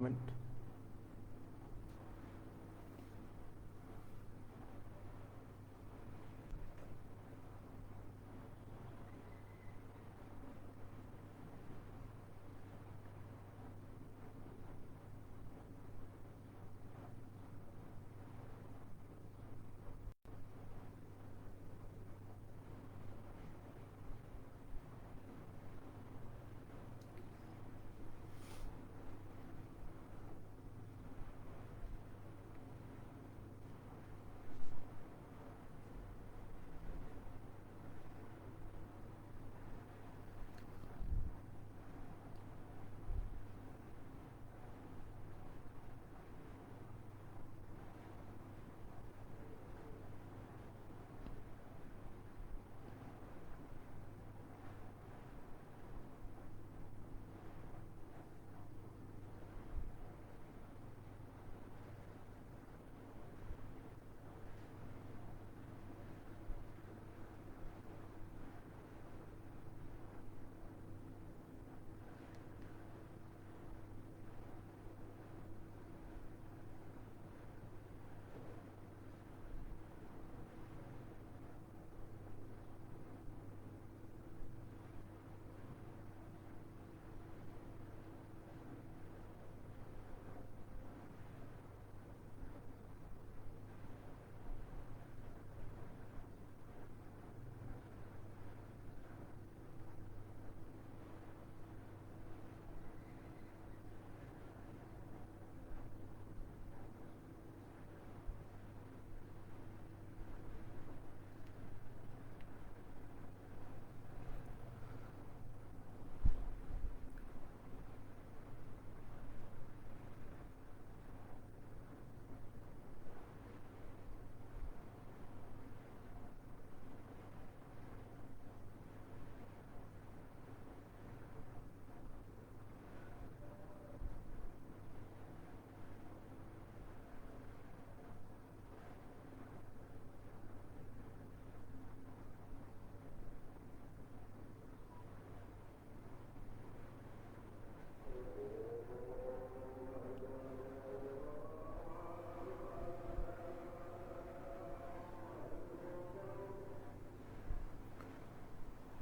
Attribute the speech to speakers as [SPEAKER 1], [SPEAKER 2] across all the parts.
[SPEAKER 1] Moment.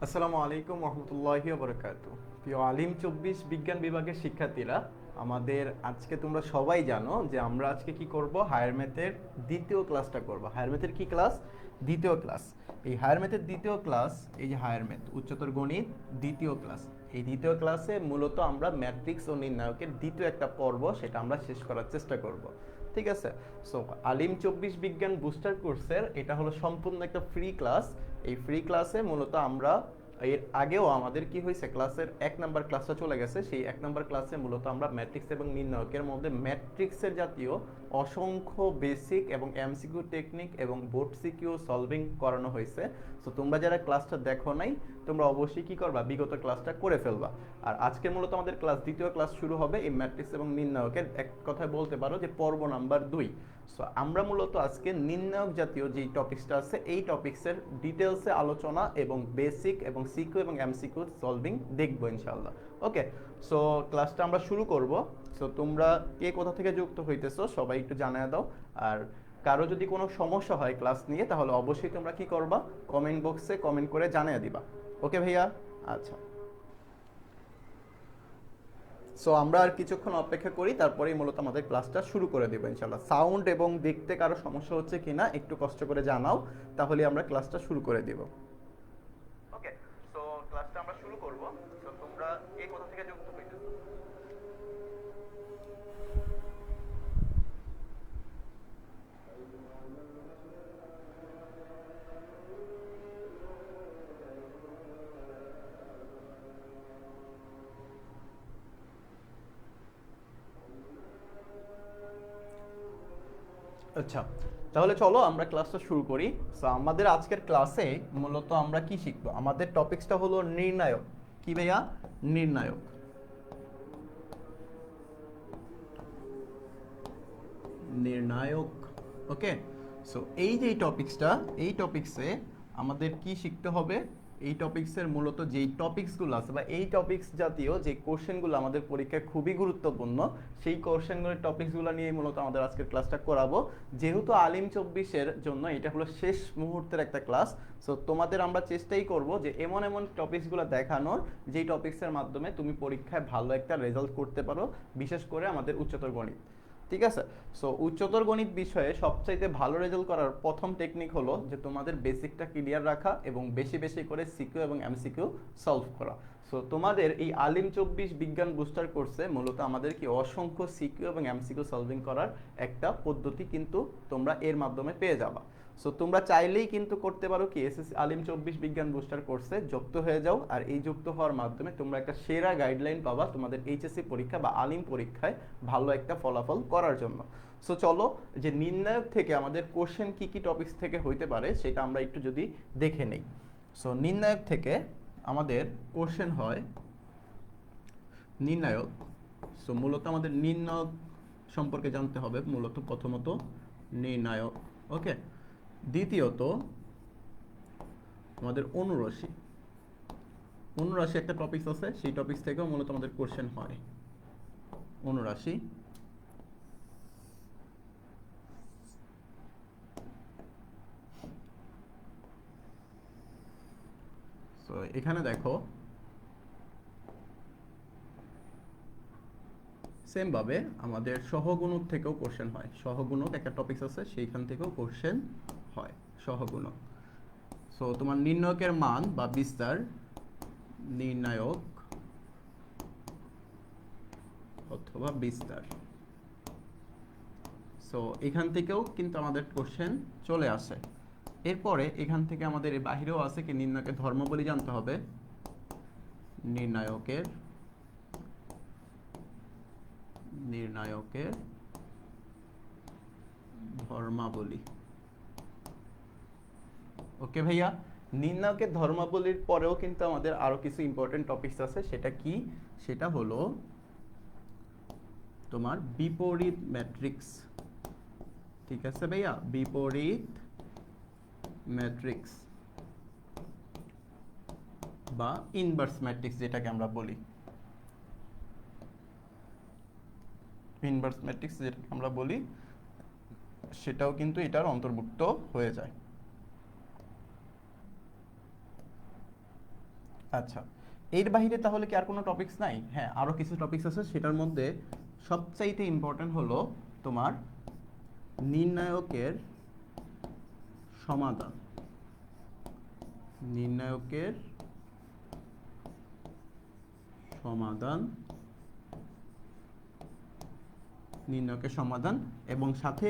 [SPEAKER 1] আসসালামু আলাইকুম রহমতুল্লাহি বারাকাতু। প্রিয় আলিম 24 বিজ্ঞান বিভাগের শিক্ষার্থীরা, আমাদের আজকে তোমরা সবাই জানো যে আমরা আজকে কি করব, হায়ার ম্যাথের দ্বিতীয় ক্লাসটা করব। হায়ার ম্যাথের কি ক্লাস? দ্বিতীয় ক্লাস। এই হায়ার ম্যাথের দ্বিতীয় ক্লাস, এই যে হায়ার ম্যাথ উচ্চতর গণিত দ্বিতীয় ক্লাস, এই দ্বিতীয় ক্লাসে মূলত আমরা ম্যাট্রিক্স ও নির্ণায়কের দ্বিতীয় একটা পর্ব সেটা আমরা শেষ করার চেষ্টা করব। ঠিক আছে? সো আলিম 24 বিজ্ঞান বুস্টার কোর্সের এটা হলো সম্পূর্ণ একটা ফ্রি ক্লাস। এই ফ্রি ক্লাসে মূলত আমরা এর আগেও আমাদের কি হয়েছে, ক্লাসের 1 নাম্বার ক্লাসটা চলে গেছে। সেই 1 নাম্বার ক্লাসে মূলত আমরা ম্যাট্রিক্স এবং নির্ণায়কের মধ্যে ম্যাট্রিক্সের জাতীয় অসংখ্য বেসিক এবং এমসিকিউ টেকনিক এবং বোর্ড সিকিউ সলভিং করানো হয়েছে। সো তোমরা যারা ক্লাসটা দেখো নাই, তোমরা অবশ্যই কি করবা, বিগত ক্লাসটা করে ফেলবা। আর আজকে মূলত আমাদের ক্লাস দ্বিতীয় ক্লাস শুরু হবে এই ম্যাট্রিক্স এবং নির্ণায়কের, এক কথায় বলতে পারো যে পর্ব নাম্বার 2। সো আমরা মূলত আজকে নির্ণায়ক জাতীয় যে টপিক্সটা আছে এই টপিক্সের ডিটেলসে আলোচনা এবং বেসিক এবং সিকিউ এবং এমসিকিউ সলভিং দেখবো ইনশাআল্লাহ। ওকে, সো ক্লাসটা আমরা শুরু করব। সো তোমরা কে কোথা থেকে যুক্ত হইতেছো সবাই একটু জানিয়ে দাও। আর কারো যদি কোনো সমস্যা হয় ক্লাস নিয়ে, তাহলে অবশ্যই তোমরা কি করবা, কমেন্ট বক্সে কমেন্ট করে জানিয়ে দিবা। ওকে ভাইয়া? আচ্ছা, সো আমরা আর কিছুক্ষণ অপেক্ষা করি, তারপরেই মূলত আমাদের ক্লাসটা শুরু করে দেবো ইনশাল্লাহ। সাউন্ড এবং দেখতে কারো সমস্যা হচ্ছে কিনা একটু কষ্ট করে জানাও, তাহলে আমরা ক্লাসটা শুরু করে দেব। ওকে, সো ক্লাসটা আমরা শুরু করব। সো তোমরা কে কোথা থেকে যুক্ত হইতেছো? আচ্ছা, তাহলে চলো আমরা ক্লাসটা শুরু করি। সো আমাদের আজকের ক্লাসে মূলত আমরা কি শিখবো, আমাদের টপিকসটা হলো নির্ণায়ক। কি ভাইয়া? নির্ণায়ক। নির্ণায়ক। ওকে, সো এই যে টপিকসটা, এই টপিকসে আমাদের কি শিখতে হবে, এই টপিক্সের মূলত যেই টপিক্সগুলো আছে বা এই টপিক্স জাতীয় যে কোশ্চেনগুলো আমাদের পরীক্ষায় খুবই গুরুত্বপূর্ণ, সেই কোশ্চেনগুলোর টপিক্সগুলো নিয়ে মূলত আমাদের আজকের ক্লাসটা করাবো। যেহেতু আলিম 24-এর জন্য এটা হলো শেষ মুহূর্তের একটা ক্লাস, সো তোমাদের আমরা চেষ্টাই করব যে এমন এমন টপিক্সগুলো দেখানোর যেই টপিক্সের মাধ্যমে তুমি পরীক্ষায় ভালো একটা রেজাল্ট করতে পারো, বিশেষ করে আমাদের উচ্চতর গণিত। ঠিক আছে, সো উচ্চতর গণিত বিষয়ে সবচাইতে ভালো রেজাল্ট করার প্রথম টেকনিক হলো যে তোমাদের বেসিকটা ক্লিয়ার রাখা এবং বেশি বেশি করে সিকিউ এবং এমসিকিউ সলভ করা। সো তোমাদের এই আলিম 24 বিজ্ঞান বুস্টার কোর্সে মূলত আমাদের কি অসংখ্য সিকিউ এবং এমসিকিউ সলভিং করার একটা পদ্ধতি কিন্তু তোমরা এর মাধ্যমে পেয়ে যাবা। সো তোমরা চাইলেই কিন্তু করতে পারো কি এসএসসি আলিম 24 বিজ্ঞান বুস্টার কোর্সে যুক্ত হয়ে যাও, আর এই যুক্ত হওয়ার মাধ্যমে তোমরা একটা সেরা গাইডলাইন পাবা তোমাদের এইচএসসি পরীক্ষা বা আলিম পরীক্ষায় ভালো একটা ফলাফল করার জন্য। সো চলো যে নির্ণায়ক থেকে আমাদের কোশ্চেন কি কি টপিকস থেকে হইতে পারে সেটা আমরা একটু যদি দেখে নেই। সো নির্ণায়ক থেকে আমাদের কোশ্চেন হয় নির্ণায়ক। সো মূলত আমাদের নির্ণায়ক সম্পর্কে জানতে হবে, মূলত প্রথমত নির্ণায়ক, ওকে। দ্বিতীয়ত আমাদের অনুরাশি। অনুরাশি একটা টপিকস আছে, সেই টপিকস থেকেও মূলত আমাদের কোশ্চেন হয় অনুরাশি। সো এখানে দেখো সেম ভাবে আমাদের সহগুণক থেকেও কোশ্চেন হয়। সহগুণক একটা টপিকস আছে, সেইখান থেকেও কোশ্চেন হয় সহগুণক। সো তোমার নির্ণায়কের মান বা বিস্তার, নির্ণায়ক অথবা বিস্তার। সো এখান থেকেও কিন্তু আমাদের কোশ্চেন চলে আসে। এরপরে এখান থেকে আমাদের এর বাহিরেও আছে কি নির্ণায়কের ধর্মাবলী জানতে হবে। নির্ণায়কের ধর্মাবলী, ওকে ভাইয়া। নির্ণায়কের ধর্মাবলীর পরেও কিন্তু আমাদের আরো কিছু ইম্পর্টেন্ট টপিকস আছে। সেটা কি? সেটা হলো তোমার বিপরীত ম্যাট্রিক্স। ঠিক আছে ভাইয়া, বিপরীত ম্যাট্রিক্স বা ইনভার্স ম্যাট্রিক্স যেটাকে আমরা বলি। ইনভার্স ম্যাট্রিক্স যেটাকে আমরা বলি সেটাও কিন্তু এটার অন্তর্ভুক্ত হয়ে যায়। আচ্ছা, এর বাইরে তাহলে কি আর কোনো টপিকস নাই? হ্যাঁ, আরো কিছু টপিকস আছে। সেটার মধ্যে সবচাইতে ইম্পর্টেন্ট হলো তোমার নির্ণায়কের সমাধান। নির্ণায়কের সমাধান, নির্ণায়কের সমাধান এবং সাথে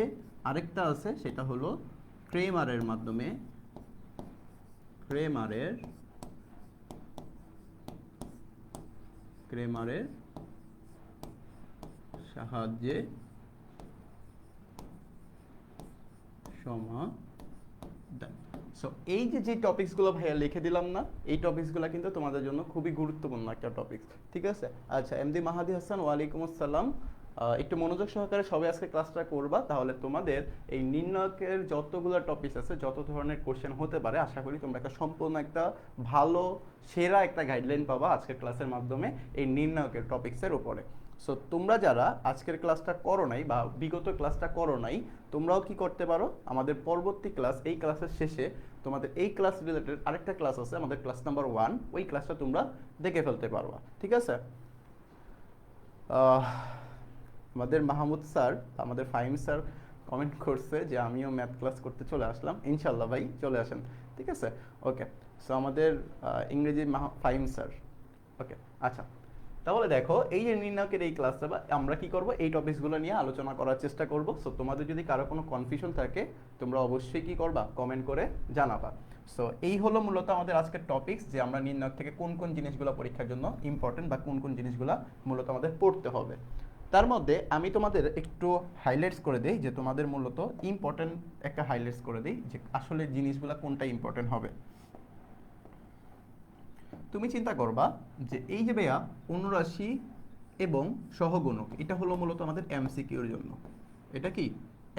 [SPEAKER 1] আরেকটা আছে সেটা হলো ক্রেমারের মাধ্যমে, ক্রেমারের সাহায্যে সমাধান। সো এই যে টপিকসগুলো ভাইয়া লিখে দিলাম না, এই টপিকসগুলো কিন্তু তোমাদের জন্য খুবই গুরুত্বপূর্ণ একটা টপিকস। ঠিক আছে, আচ্ছা এমডি মাহাদি হাসান, ওয়ালাইকুম আসসালাম। একটু মনোযোগ সহকারে সবাই আজকে ক্লাসটা করবা, তাহলে তোমাদের এই নির্ণায়কের যতগুলো টপিকস আছে, যত ধরনের কোশ্চেন হতে পারে, আশা করি তোমরা একটা সম্পূর্ণ একটা ভালো সেরা একটা গাইডলাইন পাবা আজকের ক্লাসের মাধ্যমে এই নির্ণায়কের টপিকসের উপরে। সো তোমরা যারা আজকের ক্লাসটা করো নাই বা বিগত ক্লাসটা করো নাই, তোমরাও কি করতে পারো, আমাদের পরবর্তী ক্লাস, এই ক্লাসের শেষে তোমাদের এই ক্লাস রিলেটেড আরেকটা ক্লাস আছে, আমাদের ক্লাস নাম্বার 1, ওই ক্লাসটা তোমরা দেখে ফেলতে পারবা। ঠিক আছে, আমাদের মাহমুদ স্যার, আমাদের ফাহিম স্যার কমেন্ট করছে যে আমিও ম্যাথ ক্লাস করতে চলে আসলাম। ইনশাল্লাহ ভাই চলে আসেন। ঠিক আছে, ওকে। সো আমাদের ইংরেজি ফাহিম স্যার, ওকে। আচ্ছা, তাহলে দেখো এই যে নির্ণায়কের এই ক্লাসটা আমরা কি করব, এই টপিকসগুলো নিয়ে আলোচনা করার চেষ্টা করব। সো তোমাদের যদি কারো কোনো কনফিউশন থাকে, তোমরা অবশ্যই কি করবা, কমেন্ট করে জানাবা। সো এই হলো মূলত আমাদের আজকের টপিকস, যে আমরা নির্ণায়ক থেকে কোন কোন জিনিসগুলো পরীক্ষার জন্য ইম্পর্টেন্ট বা কোন কোন জিনিসগুলো মূলত আমাদের পড়তে হবে। তার মধ্যে আমি তোমাদের একটু হাইলাইটস করে দিই, যে তোমাদের মূলত ইম্পর্টেন্ট একটা হাইলাইটস করে দিই যে আসলে জিনিসগুলো কোনটা ইম্পর্টেন্ট হবে। তুমি চিন্তা করবা যে এই যে ভাইয়া অনুরাশি এবং সহগুণক, এটা হলো মূলত আমাদের এমসিকিউর জন্য। এটা কি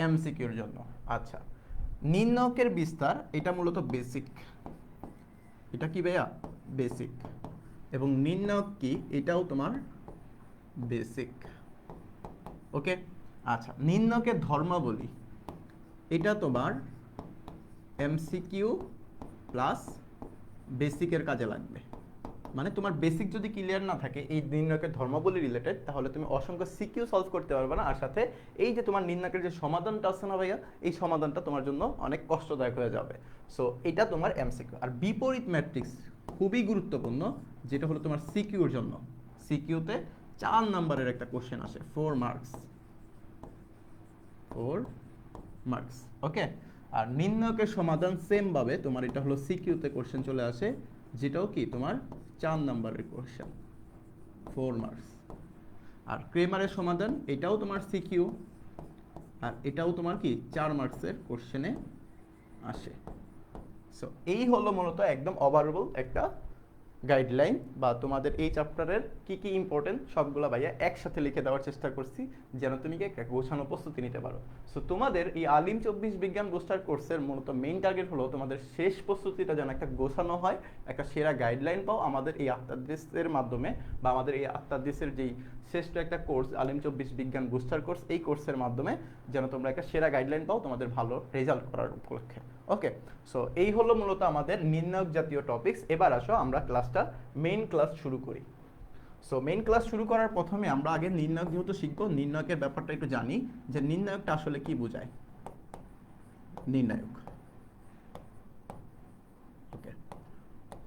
[SPEAKER 1] এমসিকিউর জন্য। আচ্ছা, নির্ণায়কের বিস্তার, এটা মূলত বেসিক। এটা কি ভাইয়া? বেসিক। এবং নির্ণায়ক কি? এটাও তোমার বেসিক। ওকে, আচ্ছা, নির্ণায়কের ধর্মাবলী এটা তোমার এমসিকিউ প্লাস বেসিকের কাজে লাগবে। মানে তোমার বেসিক যদি ক্লিয়ার না থাকে এই নির্ণায়কের ধর্মাবলী রিলেটেড, তাহলে তুমি অসংখ্য সিকিউ সলভ করতে পারবে না। আর সাথে এই যে তোমার নির্ণায়কের যে সমাধানটা আছে না ভাইয়া, এই সমাধানটা তোমার জন্য অনেক কষ্টদায়ক হয়ে যাবে। সো এটা তোমার এমসিকিউ। আর বিপরীত ম্যাট্রিক্স খুবই গুরুত্বপূর্ণ, যেটা হলো তোমার সিকিউর জন্য। সিকিউতে 4 নাম্বারের একটা কোশ্চেন আসে, 4 মার্কস, 4 মার্কস। ওকে, আর নির্ণায়কের সমাধান সেম ভাবে তোমার এটা হলো সিকিউতে কোশ্চেন চলে আসে, যেটাও কি তোমার 4 নাম্বারের কোশ্চেন, 4 মার্কস। আর ক্রেমারের সমাধান এটাও তোমার সিকিউ, আর এটাও তোমার কি 4 মার্কসের কোশ্চেনে আসে। সো এই হলো মূলত একদম ওভারঅল একটা গাইডলাইন, বা তোমাদের এই চ্যাপ্টারের কি কি ইম্পর্টেন্ট সবগুলো ভাইয়া একসাথে লিখে দেওয়ার চেষ্টা করছি, যেন তুমি একটা গোছানো প্রস্তুতি নিতে পারো। সো তোমাদের এই আলিম 24 বিজ্ঞান বুস্টার কোর্সের মূলত মেইন টার্গেট হলো তোমাদের শেষ প্রস্তুতিটা যেন একটা গোছানো হয়, একটা সেরা গাইডলাইন পাও আমাদের এই আত্মাদেশের মাধ্যমে, বা আমাদের এই আত্মাদেশের যেই শ্রেষ্ঠ একটা কোর্স আলিম 24 বিজ্ঞান বুস্টার কোর্স, এই কোর্সের মাধ্যমে যেন তোমরা একটা সেরা গাইডলাইন পাও তোমাদের ভালো রেজাল্ট করার উপলক্ষে। ওকে, সো এই হলো মূলত আমাদের নির্ণায়ক জাতীয় টপিকস। এবার আসো আমরা ক্লাসটা মেইন ক্লাস শুরু করি। সো মেইন ক্লাস শুরু করার প্রথমে আমরা আগে নির্ণায়ক যেহেতু শিখবো, নির্ণায়কের ব্যাপারটা একটু জানি, যে নির্ণায়কটা আসলে কি বোঝায়। নির্ণায়ক, ওকে,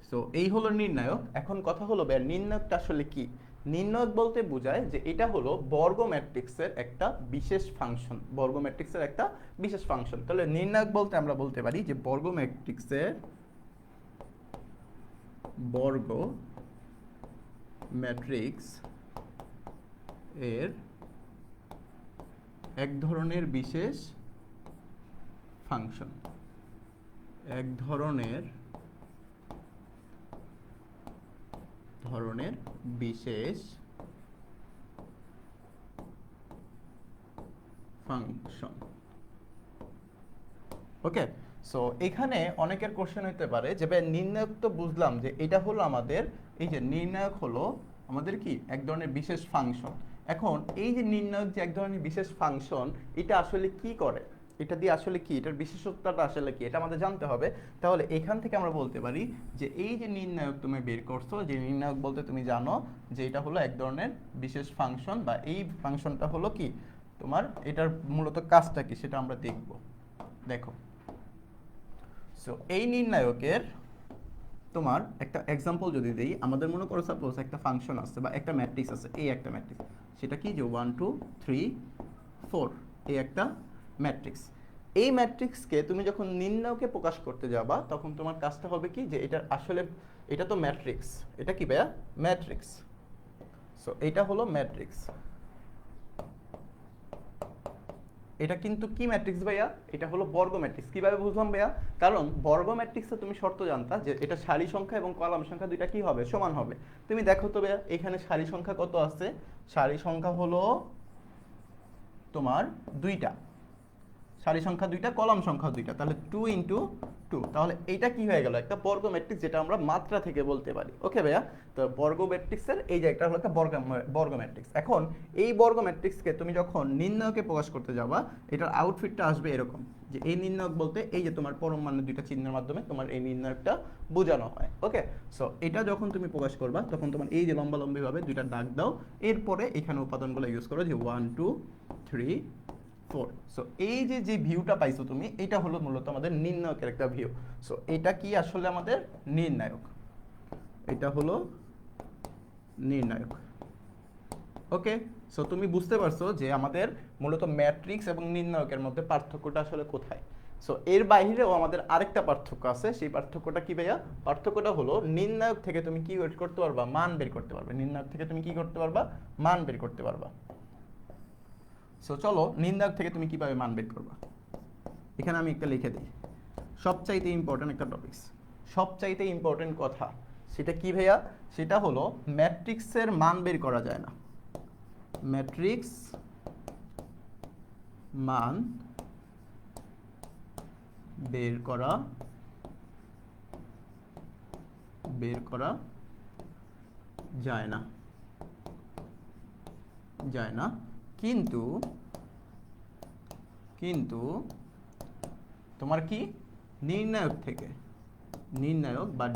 [SPEAKER 1] সো এই হলো নির্ণায়ক। এখন কথা হলো ভাই নির্ণায়কটা আসলে কি? নির্ণায়ক বলতে বোঝায় যে এটা হলো বর্গ ম্যাট্রিক্সের একটা বিশেষ ফাংশন, বর্গ ম্যাট্রিক্সের একটা বিশেষ ফাংশন। তাহলে নির্ণায়ক বলতে আমরা বলতে পারি যে বর্গ ম্যাট্রিক্সের বর্গ ম্যাট্রিক্স এর এক ধরনের বিশেষ ফাংশন, এক ধরনের বিশেষ ফাংশন। ওকে, সো এখানে অনেকের কোশ্চেন হতে পারে যে ভাই নির্ণায়ক তো বুঝলাম যে এটা হলো আমাদের, এই যে নির্ণায়ক হলো আমাদের কি এক ধরনের বিশেষ ফাংশন। এখন এই যে নির্ণায়ক যে এক ধরনের বিশেষ ফাংশন, এটা আসলে কি করে, এটা দিয়ে আসলে কি, এটার বিশেষত্বটা আসলে কি, এটা আমাদের জানতে হবে। তাহলে এখান থেকে আমরা বলতে পারি যে এই যে নির্ণায়ক তুমি বের করছো, যে নির্ণায়ক বলতে তুমি জানো যে এটা হলো এক ধরনের বিশেষ ফাংশন, বা এই ফাংশনটা হলো কি তোমার, এটার মূলত কাজটা কি সেটা আমরা দেখব। দেখো, সো এই নির্ণায়কের তোমার একটা এক্সাম্পল যদি দেই, আমাদের মনে করো সাপোজ একটা ফাংশন আছে বা একটা ম্যাট্রিক্স আছে, এই একটা ম্যাট্রিক্স, সেটা কি যে 1 2 3 4, এই একটা ম্যাট্রিক্স। এই ম্যাট্রিক্সকে তুমি যখন নির্ণায়কে প্রকাশ করতে যাবা, তখন তোমার কাজটা হবে কি যে এটা আসলে, এটা তো ম্যাট্রিক্স, এটা কি ভাইয়া? ম্যাট্রিক্স। সো এটা হলো ম্যাট্রিক্স। এটা কিন্তু কি ম্যাট্রিক্স ভাইয়া? এটা হলো বর্গ ম্যাট্রিক্স। কিভাবে বুঝলাম ভাইয়া? কারণ বর্গ ম্যাট্রিক্সে তুমি শর্ত জানতা যে এটা সারি সংখ্যা এবং কলাম সংখ্যা দুইটা কি হবে? সমান হবে। তুমি দেখো তো ভাইয়া এখানে সারি সংখ্যা কত আছে? সারি সংখ্যা হলো তোমার দুইটা, সারি সংখ্যা দুইটা, কলাম সংখ্যা দুইটা, তাহলে 2 ইন্টু 2, তাহলে এইটা কি হয়ে গেল? একটা বর্গ ম্যাট্রিক্স, যেটা আমরা মাত্রা থেকে বলতে পারি। ওকে ভাইয়া, তো বর্গ ম্যাট্রিক্সের এই যে একটা হলো একটা বর্গ ম্যাট্রিক্স। এখন এই বর্গ ম্যাট্রিক্সকে তুমি যখন নির্ণায়কে প্রকাশ করতে যাবা, এটার আউটফিটটা আসবে এরকম, যে এই নির্ণায়ক বলতে এই যে তোমার পরম মানের দুইটা চিহ্নের মাধ্যমে তোমার এই নির্ণায়কটা বোঝানো হয়। ওকে, সো এটা যখন তুমি প্রকাশ করবা, তখন তোমার এই যে লম্বালম্বি ভাবে দুইটা দাগ দাও, এরপরে এখানে উপাদানগুলো ইউজ করো, যে 1 2 3 4। সো এই যে যে ভিউটা পাইছো তুমি, এটা হলো মূলত আমাদের নির্ণায়কের একটা ভিউ। সো এটা কি আসলে আমাদের নির্ণায়ক, এটা হলো নির্ণায়ক। ওকে, সো তুমি বুঝতে পারছো যে আমাদের মূলত ম্যাট্রিক্স এবং নির্ণায়কের মধ্যে পার্থক্যটা আসলে কোথায়। সো এর বাইরেও আমাদের আরেকটা পার্থক্য আছে, সেই পার্থক্যটা কি ভাইয়া? পার্থক্যটা হলো নির্ণায়ক থেকে তুমি কি বের করতে পারবা? মান বের করতে পারবে। নির্ণায়ক থেকে তুমি কি করতে পারবা? মান বের করতে পারবা। সো চলো, নির্ণায়ক থেকে তুমি কিভাবে মান বের করবা, এখানে আমি একটা লিখে দিই। সবচাইতে ইম্পর্টেন্ট একটা টপিকস, সবচাইতে ইম্পর্টেন্ট কথা, সেটা কি ভাইয়া? সেটা হলো ম্যাট্রিক্সের মান বের করা যায় না। ম্যাট্রিক্স মান বের করা বের করা যায় না, কিন্তু তোমার কি নির্ণায়ক বা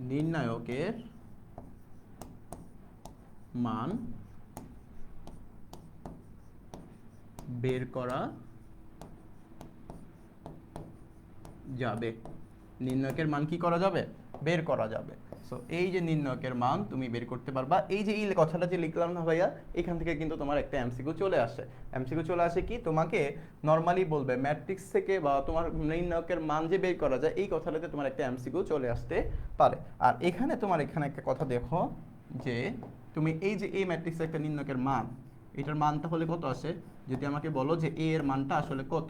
[SPEAKER 1] নির্ণায়কের মান বের করা যাবে। নির্ণায়কের মান কি করা যাবে? বের করা যাবে। সো এই যে নির্ণায়কের মান তুমি বের করতে পারবা। এই যে এই কথাটা যে লিখলাম না ভাইয়া, এখান থেকে কিন্তু তোমার একটা এমসিকিউ চলে আসে। কি তোমাকে নরমালি বলবে ম্যাট্রিক্স থেকে বা তোমার নির্ণায়কের মান যে বের করা যায়, এই কথাটাতে তোমার একটা এমসিকিউ চলে আসতে পারে। আর এখানে একটা কথা দেখো যে তুমি এই যে এই ম্যাট্রিক্সের একটা নির্ণায়কের মান, এটার মানটা হলে কত আসে? যদি আমাকে বলো যে এ এর মানটা আসলে কত,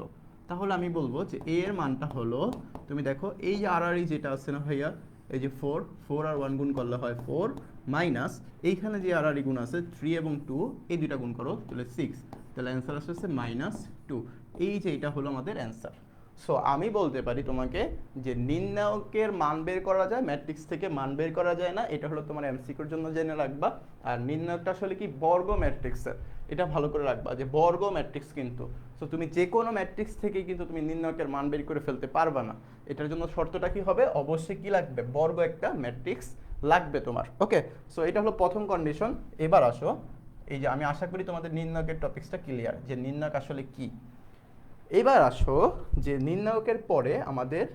[SPEAKER 1] তাহলে আমি বলবো যে এ এর মানটা হলো, তুমি দেখো এই যে আর যেটা আছে না ভাইয়া, এই যে 4 আর 1 গুণ করলে হয় 4 মাইনাস এইখানে যে আর গুণ আছে 3 এবং 2, এই দুইটা গুণ করো তাহলে 6, তাহলে অ্যান্সার আসছে -2। এই যে এটা হলো আমাদের অ্যান্সার। সো আমি বলতে পারি তোমাকে যে নির্ণায়কের মান বের করা যায়, ম্যাট্রিক্স থেকে মান বের করা যায় না। এটা হলো তোমার এমসিকিউর জন্য জেনে রাখবা। আর নির্ণায়কটা আসলে কি? বর্গ ম্যাট্রিক্সের। এটা ভালো করে রাখবা যে বর্গ ম্যাট্রিক্স কিন্তু। সো তুমি যে কোনো ম্যাট্রিক্স থেকে কিন্তু তুমি নির্ণায়কের মান বের করে ফেলতে পারবা না। এটার জন্য শর্তটা কি হবে? অবশ্যই কি লাগবে? বর্গ একটা ম্যাট্রিক্স লাগবে তোমার। ওকে, সো এটা হলো প্রথম কন্ডিশন। এবার আসো, এই যে আমি আশা করি তোমাদের নির্ণায়কের টপিকসটা ক্লিয়ার, যে নির্ণায়ক আসলে কি। এবার আসো যে নির্ণায়কের পরে আমাদের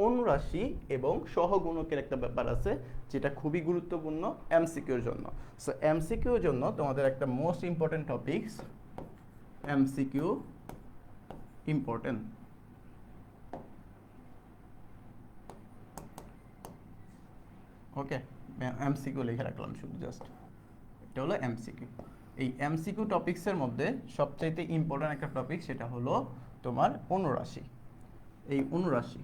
[SPEAKER 1] অনুরাশি এবং সহগুণকের একটা ব্যাপার আছে, যেটা খুবই গুরুত্বপূর্ণ এমসিকিউর জন্য। সো এমসিকিউর জন্য তোমাদের একটা most important topics, MCQ important. Okay, MCQ লিখে রাখলাম শুধু, জাস্ট এটা হলো এমসিকিউ। এই এমসিকিউ টপিকসের মধ্যে সবচাইতে ইম্পর্টেন্ট একটা টপিক, সেটা হলো তোমার অনুরাশি। এই অনুরাশি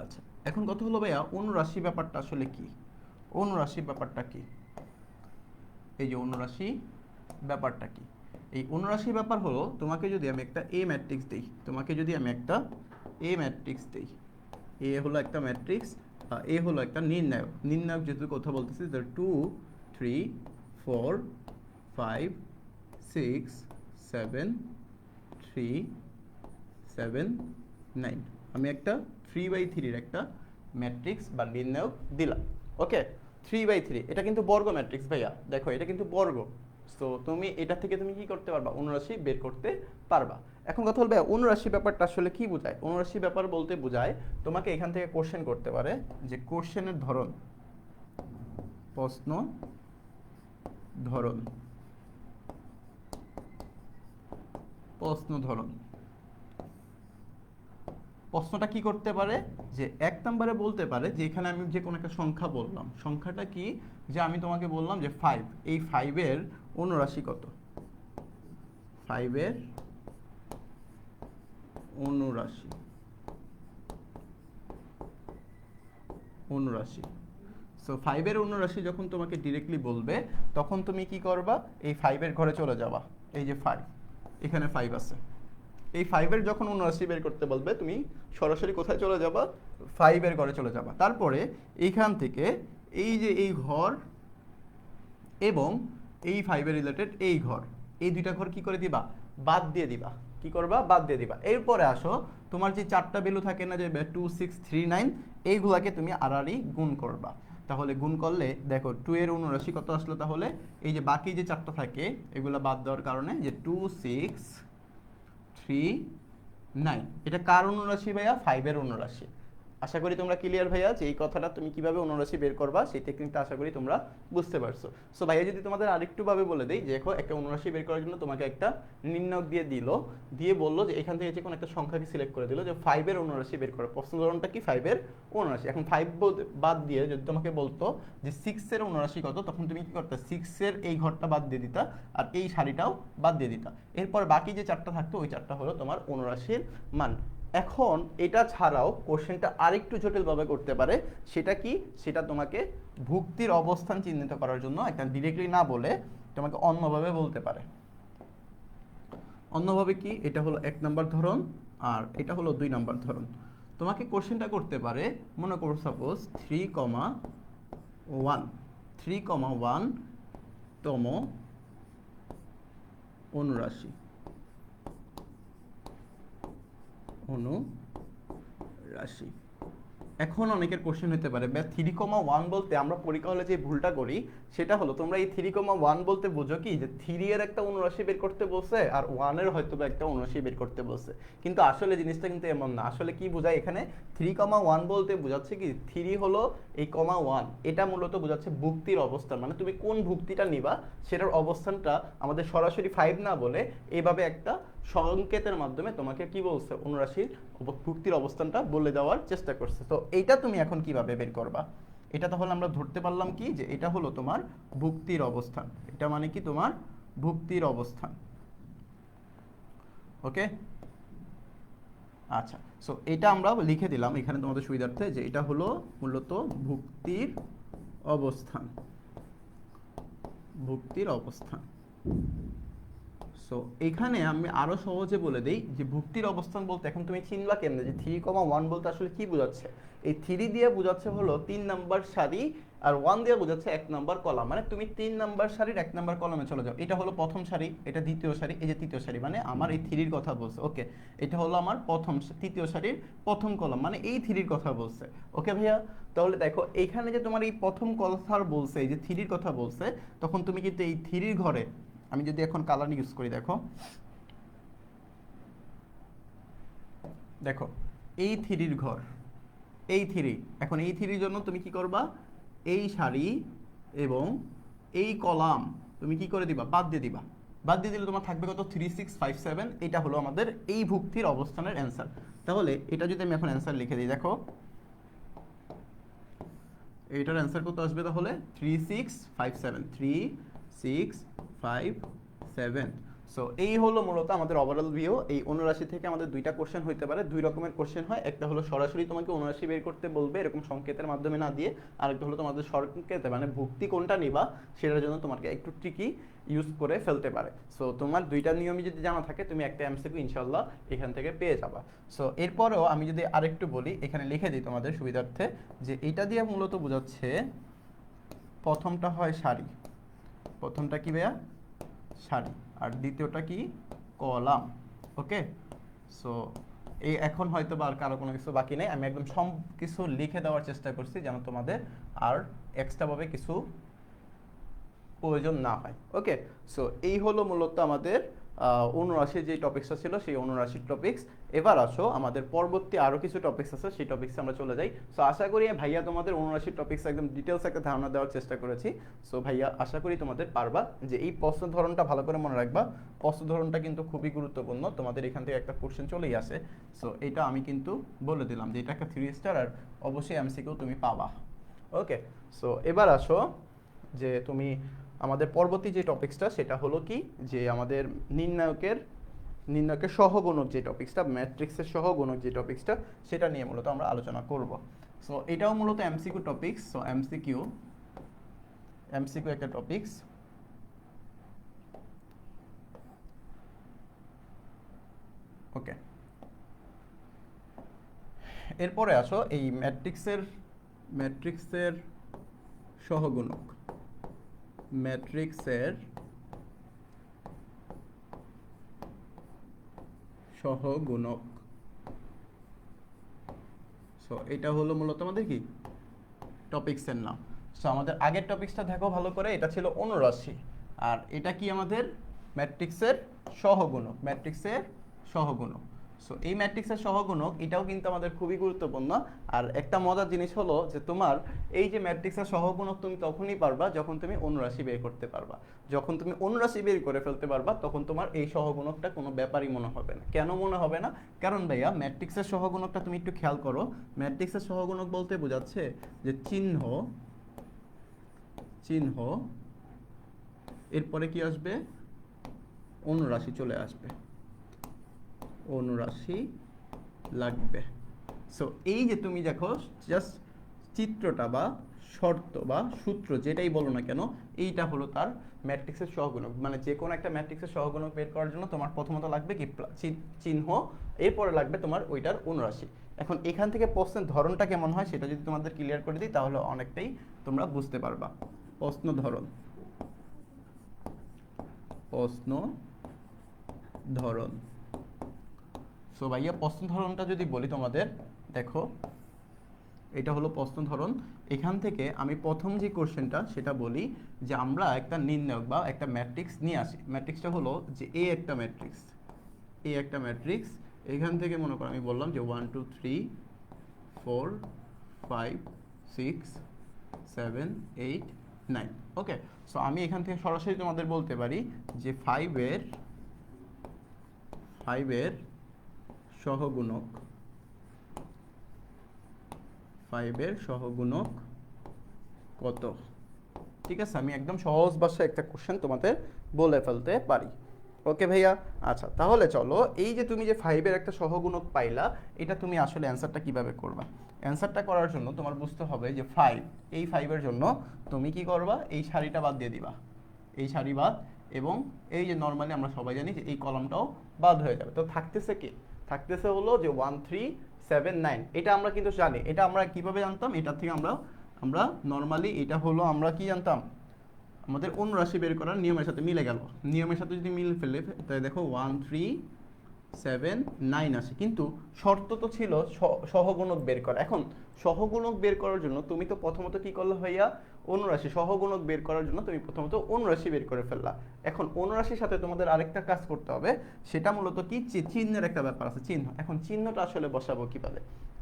[SPEAKER 1] আচ্ছা, এখন কথা হলো ভাইয়া অনুরাশি ব্যাপারটা আসলে কি? অনুরাশি ব্যাপারটা কি? এই যে অনুরাশি ব্যাপারটা কি? এই অনুরাশি ব্যাপার হলো, তোমাকে যদি আমি একটা এ ম্যাট্রিক্স দিই, এ হলো একটা ম্যাট্রিক্স, এ হলো একটা নির্ণায়ক যেহেতু কথা বলতেছি, 2 3 4 5 6 7 3 7 9, আমি একটা 3/3 এর একটা ম্যাট্রিক্স বা নির্ণায়ক দিলাম। ওকে, 3/3 এটা কিন্তু বর্গ ম্যাট্রিক্স ভাইয়া, দেখো এটা কিন্তু বর্গ। সো তুমি এটা থেকে তুমি কি করতে পারবা? অনুরাশি বের করতে পারবা। এখন কথা বলবে অনুরাশি ব্যাপারটা আসলে কি বোঝায়? অনুরাশি ব্যাপার বলতে বোঝায় তোমাকে এখান থেকে কোশ্চেন করতে পারে, যে কোশ্চেনের ধরন, প্রশ্ন ধরন। প্রশ্নটা কি করতে পারে? যে 1 নম্বরে বলতে পারে যে এখানে আমি যে কোনো একটা সংখ্যা বললাম, সংখ্যাটা কি? যে আমি তোমাকে বললাম যে 5, এই 5 এর অনুরাশি কত? 5 এর অনুরাশি। সো 5 এর অনুরাশি যখন তোমাকে ডিরেক্টলি বলবে, তখন তুমি কি করবা? এই 5 এর ঘরে চলে যাবা। এই যে 5, এখানে 5 আছে, এই 5 এর যখন অনুরাশি বের করতে বলবে, তুমি সরাসরি কোথায় চলে যাবা? 5 এর ঘরে চলে যাবা। তারপরে এইখান থেকে এই যে এই ঘর এবং এই 5 এর রিলেটেড এই ঘর, এই দুইটা ঘর কি করে দিবা? বাদ দিয়ে দিবা। কি করবা? বাদ দিয়ে দিবা। এরপরে আসো, তোমার যে 4টা ভ্যালু থাকে না, যে 2 6 3 9, এইগুলাকে তুমি আড়াআড়ি গুণ করবা। তাহলে গুণ করলে দেখো 2 এর অনুরাশি কত আসলো? তাহলে এই যে বাকি যে 4টা থাকে, এগুলা বাদ দেওয়ার কারণে, যে 2 6 3 9, এটা কার অনুরাশি ভাইয়া? 5 এর অনুরাশি। আশা করি তোমরা ক্লিয়ার ভাইয়া, যে এই কথাটা তুমি কিভাবে অনুরাশি বের করবা সেই টেকনিকটা আশা করি তোমরা বুঝতে পারছো। সো ভাইয়া যদি তোমাদের আরেকটু ভাবে বলে দেই, যে দেখো একটা অনুরাশি বের করার জন্য তোমাকে একটা নির্ণায়ক দিয়ে বললো যে এখান থেকে যে কোনো একটা সংখ্যাকে সিলেক্ট করে দিল, যে 5 এর অনুরাশি বের করো। প্রশ্ন ধরনটা কি? 5 এর অনুরাশি। এখন 5 বাদ দিয়ে যদি তোমাকে বলতো যে 6 এর অনুরাশি কত, তখন তুমি কি করতে? 6 এর এই ঘরটা বাদ দিয়ে দিতা, আর এই সারিটাও বাদ দিয়ে দিতা। এরপর বাকি যে 4টা থাকতো, ওই 4টা হলো তোমার অনুরাশির মান। এখন এটা ছাড়াও কোশ্চেনটা আরেকটু জটিলভাবে করতে পারে। সেটা কি? সেটা তোমাকে ভুক্তির অবস্থান চিহ্নিত করার জন্য একটা ডিরেক্টলি না বলে তোমাকে অন্যভাবে বলতে পারে। অন্যভাবে কি, এটা হলো 1 নাম্বার ধরন আর এটা হলো 2 নাম্বার ধরন। তোমাকে কোশ্চেনটা করতে পারে, মনে করো সাপোজ 3,1 তম অনুরাশি এখন অনেকের কোশ্চেন হতে পারে 3,1 বলতে আমরা পরীক্ষা হলে যে ভুলটা করি সেটা হলো, তোমরা এই 3,1 বলতে বোঝো কি যে 3 এর একটা অনুরাশি বের করতে বলছে আর 1 এর হয়তো বা একটা অনুরাশি বের করতে বলছে, কিন্তু আসলে জিনিসটা কিন্তু এমন না। আসলে কি বোঝায় এখানে, 3,1 বলতে বোঝাচ্ছে কি 3 হলো এই 1, এটা মূলত বোঝাচ্ছে ভুক্তির অবস্থান, মানে তুমি কোন ভুক্তিটা নিবা সেটার অবস্থানটা আমাদের সরাসরি 5 না বলে এইভাবে একটা সংকেতের মাধ্যমে তোমাকে কি বলছে, অনুরাশির ভুক্তির অবস্থানটা বলে দেওয়ার চেষ্টা করছে। তো এইটা তুমি এখন কিভাবে বের করবা, এটা তাহলে আমরা ধরতে পারলাম কি যে এটা হলো তোমার ভুক্তির অবস্থান, এটা মানে কি তোমার ভুক্তির অবস্থান। ওকে, আচ্ছা, সো এটা আমরা লিখে দিলাম এখানে তোমাদের সুবিধার্থে যে এটা হলো মূলত ভুক্তির অবস্থান। সো এখানে আমি আরো সহজে বলে দেই যে ভুক্তির অবস্থান বলতে এখন তুমি চিনবা কেমনে যে 3,1 বলতে আসলে কি বোঝাচ্ছে। এই 3 দিয়ে বোঝাচ্ছে হলো 3 নাম্বার সারি আর 1 দিয়ে বোঝাচ্ছে 1 নাম্বার কলাম। মানে তুমি 3 নাম্বার সারির 1 নাম্বার কলামে চলে যাও, এটা হলো প্রথম সারি, এটা দ্বিতীয় সারি, এই যে তৃতীয় সারি, মানে আমার এই 3 কথা বলছে। ওকে, এটা হলো আমার তৃতীয় সারির প্রথম কলাম, মানে এই 3 কথা বলছে। ওকে ভাইয়া, তাহলে দেখো এখানে যে তোমার এই প্রথম কথা বলছে, এই যে 3 কথা বলছে, তখন তুমি কিন্তু এই 3 ঘরে, আমি যদি এখন কালার ইউজ করি, দেখো এই 3 ঘর, এই 3, এখন এই 3 জন্য তুমি কি করবা, এই সারি এবং এই কলাম তুমি কি করে দিবা, বাদ দিয়ে দিবা। বাদ দিয়ে দিলে তোমার থাকবে কত, 3, 6, 5, 7। এটা হলো আমাদের এই ভুক্তির অবস্থানের অ্যান্সার। তাহলে এটা যদি আমি এখন অ্যান্সার লিখে দিই, দেখো এইটার অ্যান্সার কত আসবে, তাহলে 3, 6, 5, 7, 3, 6, 5, 7। সো এই হলো মূলত আমাদের ওভারঅল ভিউ। এই অনুরাশি থেকে আমাদের 2টা কোশ্চেন হইতে পারে, 2 রকমের কোশ্চেন হয়। একটা হলো সরাসরি তোমাকে অনুরাশি বের করতে বলবে এরকম সংকেতের মাধ্যমে না দিয়ে, আরেকটা হলো তোমাদের সংকেতে মানে ভুক্তি কোনটা নিবা সেটার জন্য তোমাকে একটু ট্রিকি ইউজ করে ফেলতে পারে। সো তোমার 2টা নিয়মই যদি জানা থাকে তুমি একটা এমসিকিউ ইনশাআল্লাহ এখান থেকে পেয়ে যাবা। সো এরপরেও আমি যদি আরেকটু বলি, এখানে লিখে দিই তোমাদের সুবিধার্থে, যে এটা দিয়ে মূলত বোঝাচ্ছে প্রথমটা হয় সারি, প্রথমটা কি ভাইয়া, সারি, আর দ্বিতীয়টা কি, কলাম। ওকে, সো এই এখন হয়তো বা আর কারো কোনো কিছু বাকি নেই, আমি একদম সব কিছু লিখে দেওয়ার চেষ্টা করছি যেন তোমাদের আর এক্সট্রাভাবে কিছু প্রয়োজন না হয়। ওকে, সো এই হলো মূলত আমাদের অনুরাশির যে টপিক্সটা ছিল সেই অনুরাশির টপিক্স। এবার আসো আমাদের পরবর্তী আরও কিছু টপিক্স আছে, সেই টপিক্সে আমরা চলে যাই। সো আশা করি ভাইয়া তোমাদের অনুরাশির টপিক্স একদম ডিটেলস একটা ধারণা দেওয়ার চেষ্টা করেছি। সো ভাইয়া আশা করি তোমাদের পারবা। যে এই প্রশ্ন ধরনটা ভালো করে মনে রাখবা, প্রশ্ন ধরনটা কিন্তু খুবই গুরুত্বপূর্ণ, তোমাদের এখান থেকে একটা কোশ্চেন চলেই আসে। সো এটা আমি কিন্তু বলে দিলাম যে এটা একটা 3 স্টার আর অবশ্যই এমসিকিউ তুমি পাবা। ওকে, সো এবার আসো যে তুমি আমাদের পরবর্তী যে টপিক্সটা সেটা হলো কি, যে আমাদের নির্ণায়কের সহগুণক যে টপিক্সটা, ম্যাট্রিক্সের সহগুণক যে টপিক্সটা, সেটা নিয়ে মূলত আমরা আলোচনা করব। সো এটাও মূলত এমসিকিউ টপিক্স। সো এমসিকিউ একটা টপিক্স। ওকে, এরপরে আসো এই ম্যাট্রিক্সের সহগুণক, ম্যাট্রিক্সের সহগুণক। সো এটা হলো মূলত আমাদের কি টপিক্সের নাম। সো আমাদের আগের টপিক্সটা দেখো ভালো করে, এটা ছিল অনুরাশি, আর এটা কি আমাদের ম্যাট্রিক্সের সহগুণক, সো এই ম্যাট্রিক্সের সহগুণক এটাও কিন্তু আমাদের খুবই গুরুত্বপূর্ণ। আর একটা মজার জিনিস হলো যে তোমার এই যে ম্যাট্রিক্সের সহগুণক তুমি তখনই পারবা যখন তুমি অনুরাশি বের করতে পারবা। যখন তুমি অনুরাশি বের করে ফেলতে পারবা তখন তোমার এই সহগুণকটা কোনো ব্যাপারই মনে হবে না। কেন মনে হবে না? কারণ ভাইয়া ম্যাট্রিক্সের সহগুণকটা তুমি একটু খেয়াল করো, ম্যাট্রিক্সের সহগুণক বলতে বোঝাচ্ছে যে চিহ্ন এরপরে কি আসবে, অনুরাশি চলে আসবে, অনুরাশি লাগবে। সো এই যে তুমি দেখো জাস্ট চিত্রটা বা শর্ত বা সূত্র যেটাই বলো না কেন, এইটা হলো তার ম্যাট্রিক্সের সহগুণক। মানে যে কোনো একটা ম্যাট্রিক্সের সহগুণক বের করার জন্য তোমার প্রথমত লাগবে কি চিহ্ন, এরপরে লাগবে তোমার ওইটার অনুরাশি। এখন এখান থেকে প্রশ্নের ধরনটা কেমন হয় সেটা যদি তোমাদের ক্লিয়ার করে দিই তাহলে অনেকটাই তোমরা বুঝতে পারবা। প্রশ্ন ধরন, প্রশ্ন ধরন। সো ভাইয়া প্রশ্ন ধরনটা যদি বলি তোমাদের, দেখো এটা হলো প্রশ্ন ধরন। এখান থেকে আমি প্রথম যে কোশ্চেনটা সেটা বলি যে আমরা একটা নির্ণায়ক বা একটা ম্যাট্রিক্স নিয়ে আসি। ম্যাট্রিক্সটা হলো যে এ একটা ম্যাট্রিক্স, এ একটা ম্যাট্রিক্স। এখান থেকে মনে করো আমি বললাম যে 1 2 3 4 5 6 7 8 9। ওকে, সো আমি এখান থেকে সরাসরি তোমাদের বলতে পারি যে 5 এর সহগুণক, 5 এর সহগুণক কত? ঠিক আছে, আমি একদম সহজ ভাষায় একটা কোশ্চেন তোমাদের বলে ফেলতে পারি। ওকে ভাইয়া, আচ্ছা তাহলে চলো, এই যে তুমি যে 5 এর একটা সহগুণক পাইলা, এটা তুমি আসলে অ্যান্সারটা কিভাবে করবা? অ্যান্সারটা করার জন্য তোমার বুঝতে হবে যে 5, এই 5 এর জন্য তুমি কি করবা? এই সারিটা বাদ দিয়ে দিবা, এই সারি বাদ, এবং এই যে নর্মালি আমরা সবাই জানি যে এই কলামটাও বাদ হয়ে যাবে। তো থাকতেছে কি? থাকতেছে হলো যে 1 3 7 9। এটা আমরা কিন্তু জানি, এটা আমরা কিভাবে জানতাম? এটা থেকে আমরা আমরা নর্মালি এটা হলো আমরা কি জানতাম? আমাদের অনুরাশি বের করার নিয়মের সাথে মিলে গেল। নিয়মের সাথে যদি মিল ফেলে তাহলে দেখো 1 3 7 9 আসে, কিন্তু শর্ত তো ছিল সহগুণক বের করা। এখন সহগুণক বের করার জন্য তুমি তো প্রথমত কি করলে ভাইয়া? অনুরাশি। সহগুণক বের করার জন্য তুমি প্রথমত অনুরাশি বের করে ফেললা। এখন অনুরাশির সাথে তোমাদের আরেকটা কাজ করতে হবে, সেটা মূলত কি? চিহ্নের একটা ব্যাপার আছে, চিহ্ন। এখন চিহ্নটা আসলে বসাবো কিভাবে?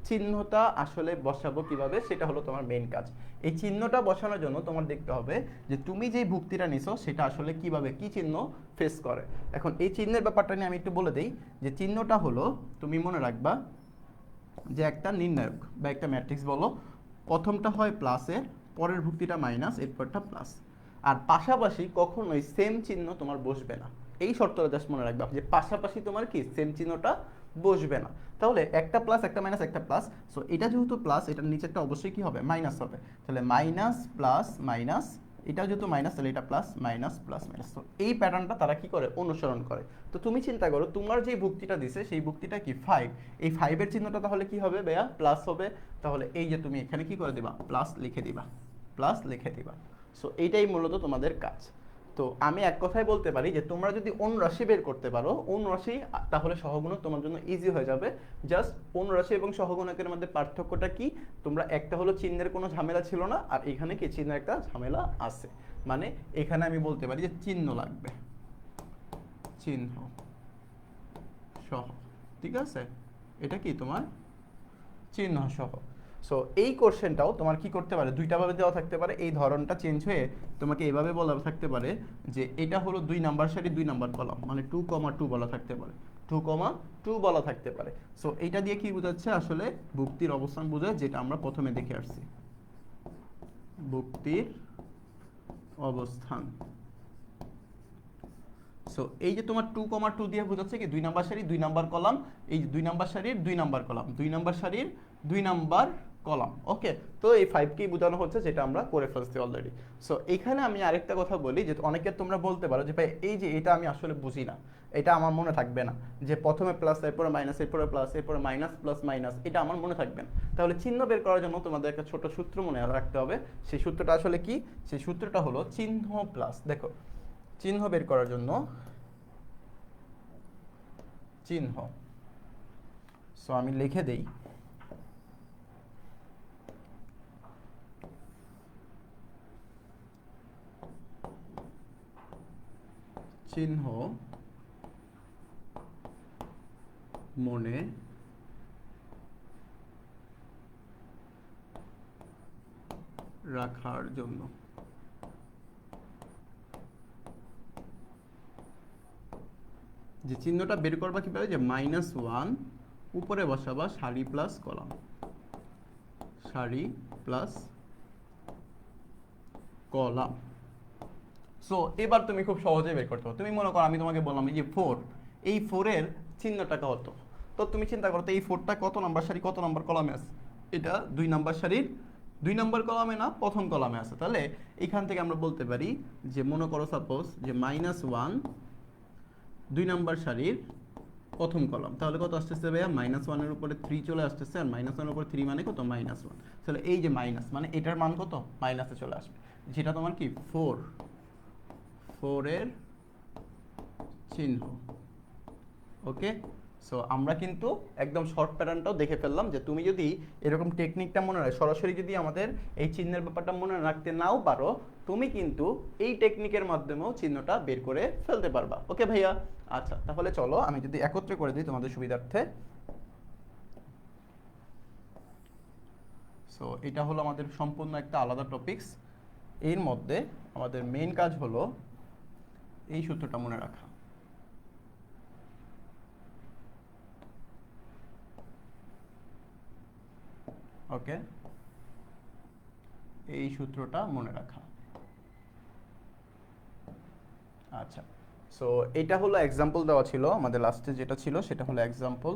[SPEAKER 1] চিহ্নটা আসলে বসাবো কিভাবে সেটা হলো তোমার মেইন কাজ। এই চিহ্নটা বসানোর জন্য তোমার দেখতে হবে যে তুমি যেই ভুক্তিটা নিছো সেটা আসলে কিভাবে কি চিহ্ন ফেস করে। এখন এই চিহ্নের ব্যাপারটা নিয়ে আমি একটু বলে দেই যে চিহ্নটা হলো, তুমি মনে রাখবা যে একটা নির্ণায়ক বা একটা ম্যাট্রিক্স বলো, প্রথমটা হয় প্লাসের, পরের ভুক্তিটা মাইনাস, এরপরটা প্লাস। আর পাশাপাশি কখনোই সেম চিহ্ন তোমার বসবে না। এই শর্তটা জাস্ট মনে রাখবা যে পাশাপাশি তোমার কি সেম চিহ্নটা বসবে না। তাহলে একটা প্লাস একটা মাইনাস একটা প্লাস, সো এটা যেহেতু প্লাস, এটার নিচেরটা অবশ্যই কি হবে? মাইনাস হবে। তাহলে মাইনাস প্লাস মাইনাস, এটা যেহেতু মাইনাস তাহলে এটা প্লাস, মাইনাস প্লাস মাইনাস। তো এই প্যাটার্নটা তারা কি করে? অনুসরণ করে। তো তুমি চিন্তা করো তোমার যে ভুক্তিটা দিছে সেই ভুক্তিটা কি 5, এই 5 এর চিহ্নটা তাহলে কি হবে ভাইয়া? প্লাস হবে। তাহলে এই যে তুমি এখানে কি করে দিবা? প্লাস লিখে দিবা, প্লাস লিখে দিবা। সো এইটাই মূলত তোমাদের কাজ। তো আমি এক কথায় বলতে পারি যে তোমরা যদি অনুরাশি বের করতে পারো, অনুরাশি, তাহলে সহগুণক তোমার জন্য ইজি হয়ে যাবে। জাস্ট অনুরাশি এবং সহগুণকের মধ্যে পার্থক্যটা কি? তোমরা একটা হলো চিহ্নের কোনো ঝামেলা ছিল না, আর এখানে কি চিহ্নের একটা ঝামেলা আছে। মানে এখানে আমি বলতে পারি যে চিহ্ন লাগবে, চিহ্ন সহ। ঠিক আছে, এটা কি তোমার চিহ্ন সহ। সো এই কোশ্চেনটাও তোমার কি করতে পারে? দুইটা ভাবে দেওয়া থাকতে পারে। এই ধরনটা চেঞ্জ হয়ে তোমাকে এইভাবে বলা থাকতে পারে যে এটা হলো 2 নাম্বার সারি 2 নাম্বার কলাম, মানে 2,2 বলা থাকতে পারে, 2,2 বলা থাকতে পারে। সো এইটা দিয়ে কি বোঝাচ্ছে? আসলে ভুক্তির অবস্থান বোঝায়, যেটা আমরা প্রথমে দেখে আসছি, ভুক্তির অবস্থান। সো এই যে তোমার 2,2 দিয়ে বোঝাচ্ছে কি? 2 নাম্বার সারি 2 নাম্বার কলাম, এই যে 2 নাম্বার সারির 2 নাম্বার কলাম, 2 নাম্বার সারির 2 নাম্বার কলাম। ওকে, তো এই 5 কেই বোঝানো হচ্ছে, যেটা আমরা করে ফেলছি অলরেডি। সো এখানে আমি আরেকটা কথা বলি যে অনেকে তোমরা বলতে পারো যে ভাই এই যে এটা আমি আসলে বুঝি না, এটা আমার মনে থাকবে না, যে প্রথমে প্লাস এরপরে মাইনাস এরপরে প্লাস এরপরে মাইনাস প্লাস মাইনাস, এটা আমার মনে থাকবে না। তাহলে চিহ্ন বের করার জন্য তোমাদের একটা ছোট সূত্র মনে রাখতে হবে। সেই সূত্রটা আসলে কি? সেই সূত্রটা হলো চিহ্ন প্লাস, দেখো চিহ্ন বের করার জন্য চিহ্ন, সো আমি লিখে দেই চিহ্ন মনে রাখার জন্য। যে চিহ্নটা বের করবা কিভাবে? যে -1 উপরে বসাবা সারি প্লাস কলাম, সারি প্লাস কলাম। সো এবার তুমি খুব সহজেই বের করতে পারো। তুমি মনে করো আমি তোমাকে বললাম এই যে 4, এই 4 এর চিহ্নটা কত? তো তুমি চিন্তা করো তো এই 4টা কত নাম্বার সারি কত নাম্বার কলামে আছে? এটা 2 নাম্বার সারির 2 নম্বর কলামে না, প্রথম কলামে আছে। তাহলে এখান থেকে আমরা বলতে পারি যে মনে করো সাপোজ যে -1 2 নম্বর সারির প্রথম কলাম, তাহলে কত আসতেছে ভাইয়া? -1 এর উপরে 3 চলে আসতেছে, আর -1 এর উপরে 3 মানে কত? -1। তাহলে এই যে মাইনাস মানে এটার মান কত? মাইনাসে চলে আসবে, যেটা তোমার কি 4 এর চিহ্ন। ওকে, সো আমরা কিন্তু একদম শর্ট প্যাটার্নটাও দেখে ফেললাম যে তুমি যদি এরকম টেকনিকটা মনে রাখো, সরাসরি যদি আমাদের এই চিহ্নের ব্যাপারটা মনে রাখতে নাও পারো, তুমি কিন্তু এই টেকনিকের মাধ্যমেও চিহ্নটা বের করে ফেলতে পারবা। ওকে ভাইয়া, আচ্ছা তাহলে চলো আমি যদি একত্রে করে দিই তোমাদের সুবিধার্থে। সো এটা হলো আমাদের সম্পূর্ণ একটা আলাদা টপিকস। এর মধ্যে আমাদের মেইন কাজ হলো এই সূত্রটা মনে রাখা। ওকে, এই সূত্রটা মনে রাখা। আচ্ছা, সো এটা হলো এক্সাম্পল দেওয়া ছিল আমাদের লাস্টে, যেটা ছিল সেটা হলো এক্সাম্পল।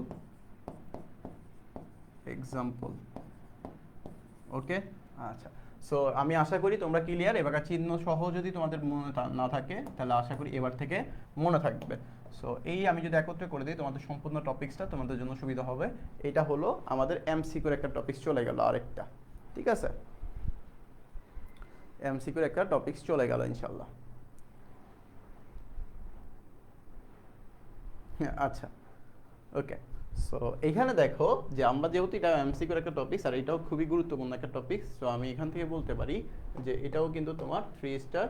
[SPEAKER 1] ওকে, আচ্ছা, সো আমি আশা করি তোমরা ক্লিয়ার। এবার চিহ্ন সহ যদি তোমাদের মনে না থাকে তাহলে আশা করি এবার থেকে মনে থাকবে। সো এই আমি যদি একত্রে করে দিই তোমাদের সম্পূর্ণ টপিকসটা তোমাদের জন্য সুবিধা হবে। এটা হলো আমাদের এমসিকিউর একটা টপিকস চলে গেল আরেকটা, ঠিক আছে? এমসিকিউর একটা টপিকস চলে গেল ইনশাল্লাহ। আচ্ছা, ওকে, সো এইখানে দেখো যে আমরা যেহেতু এটা এমসিকিউর একটা টপিকস আর এটাও খুবই গুরুত্বপূর্ণ একটা টপিকস, সো আমি এখান থেকে বলতে পারি যে এটাও কিন্তু তোমার 3 স্টার,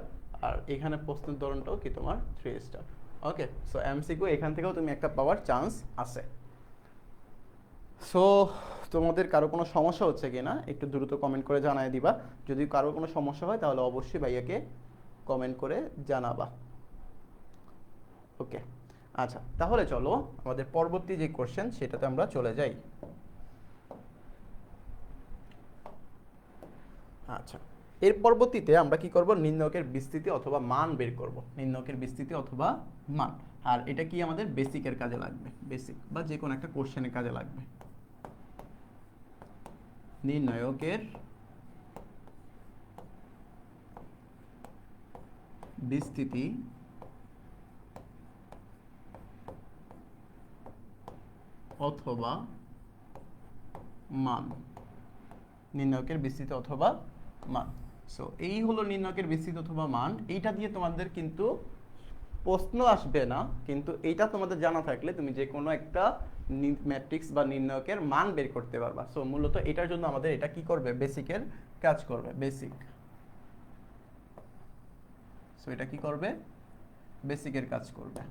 [SPEAKER 1] আর এখানে প্রশ্নের ধরনটাও কি তোমার 3 স্টার। ওকে, সো এমসিকিউ এখান থেকেও তুমি একটা পাওয়ার চান্স আছে। সো তোমাদের কারো কোনো সমস্যা হচ্ছে কি না একটু দ্রুত কমেন্ট করে জানাই দিবা। যদি কারো কোনো সমস্যা হয় তাহলে অবশ্যই ভাইয়াকে কমেন্ট করে জানাবা। ওকে, আচ্ছা তাহলে চলো আমাদের পরবর্তী যে কোশ্চেন সেটাতে আমরা চলে যাই। আচ্ছা, এর পরবর্তীতে আমরা কি করব? নির্ণয়কের বিস্তৃতি অথবা মান বের করব। নির্ণয়কের বিস্তৃতি অথবা মান, আর এটা কি আমাদের বেসিকের কাজে লাগবে, বেসিক বা যে কোনো একটা কোশ্চেনের কাজে লাগবে। নির্ণয়কের বিস্তৃতি অথবা মান, নির্ণয়কের বিস্তৃতি অথবা মান। সো এই হলো নির্ণয়কের বিস্তৃতি অথবা মান। এইটা দিয়ে তোমাদের কিন্তু প্রশ্ন আসবে না, কিন্তু এইটা তোমাদের জানা থাকলে তুমি যে কোনো একটা ম্যাট্রিক্স বা নির্ণয়কের মান বের করতে পারবা। সো মূলত এটার জন্য আমাদের এটা কি করবে? বেসিকের কাজ করবে, বেসিক। সো এটা কি করবে? বেসিকের কাজ করবে,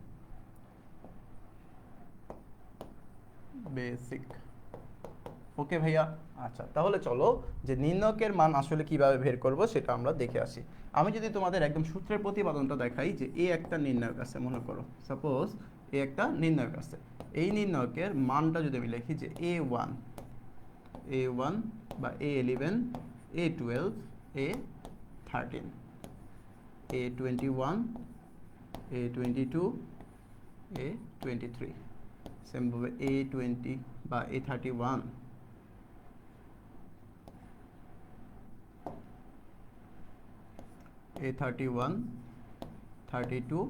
[SPEAKER 1] বেসিক। ওকে ভাইয়া, আচ্ছা তাহলে চলো যে নির্ণয়কের মান আসলে কিভাবে বের করব সেটা আমরা দেখে আসি। আমি যদি তোমাদের একদম সূত্রের প্রতিপাদনটা দেখাই যে এ একটা নির্ণায়ক আছে, মনে করো সাপোজ এ একটা নির্ণায়ক আছে। এই নির্ণায়কের মানটা যদি আমি লিখি যে A1 বা A11, A12, A13, A21, A22, A23, সেমভাবে A20 বা A31, A31, 32,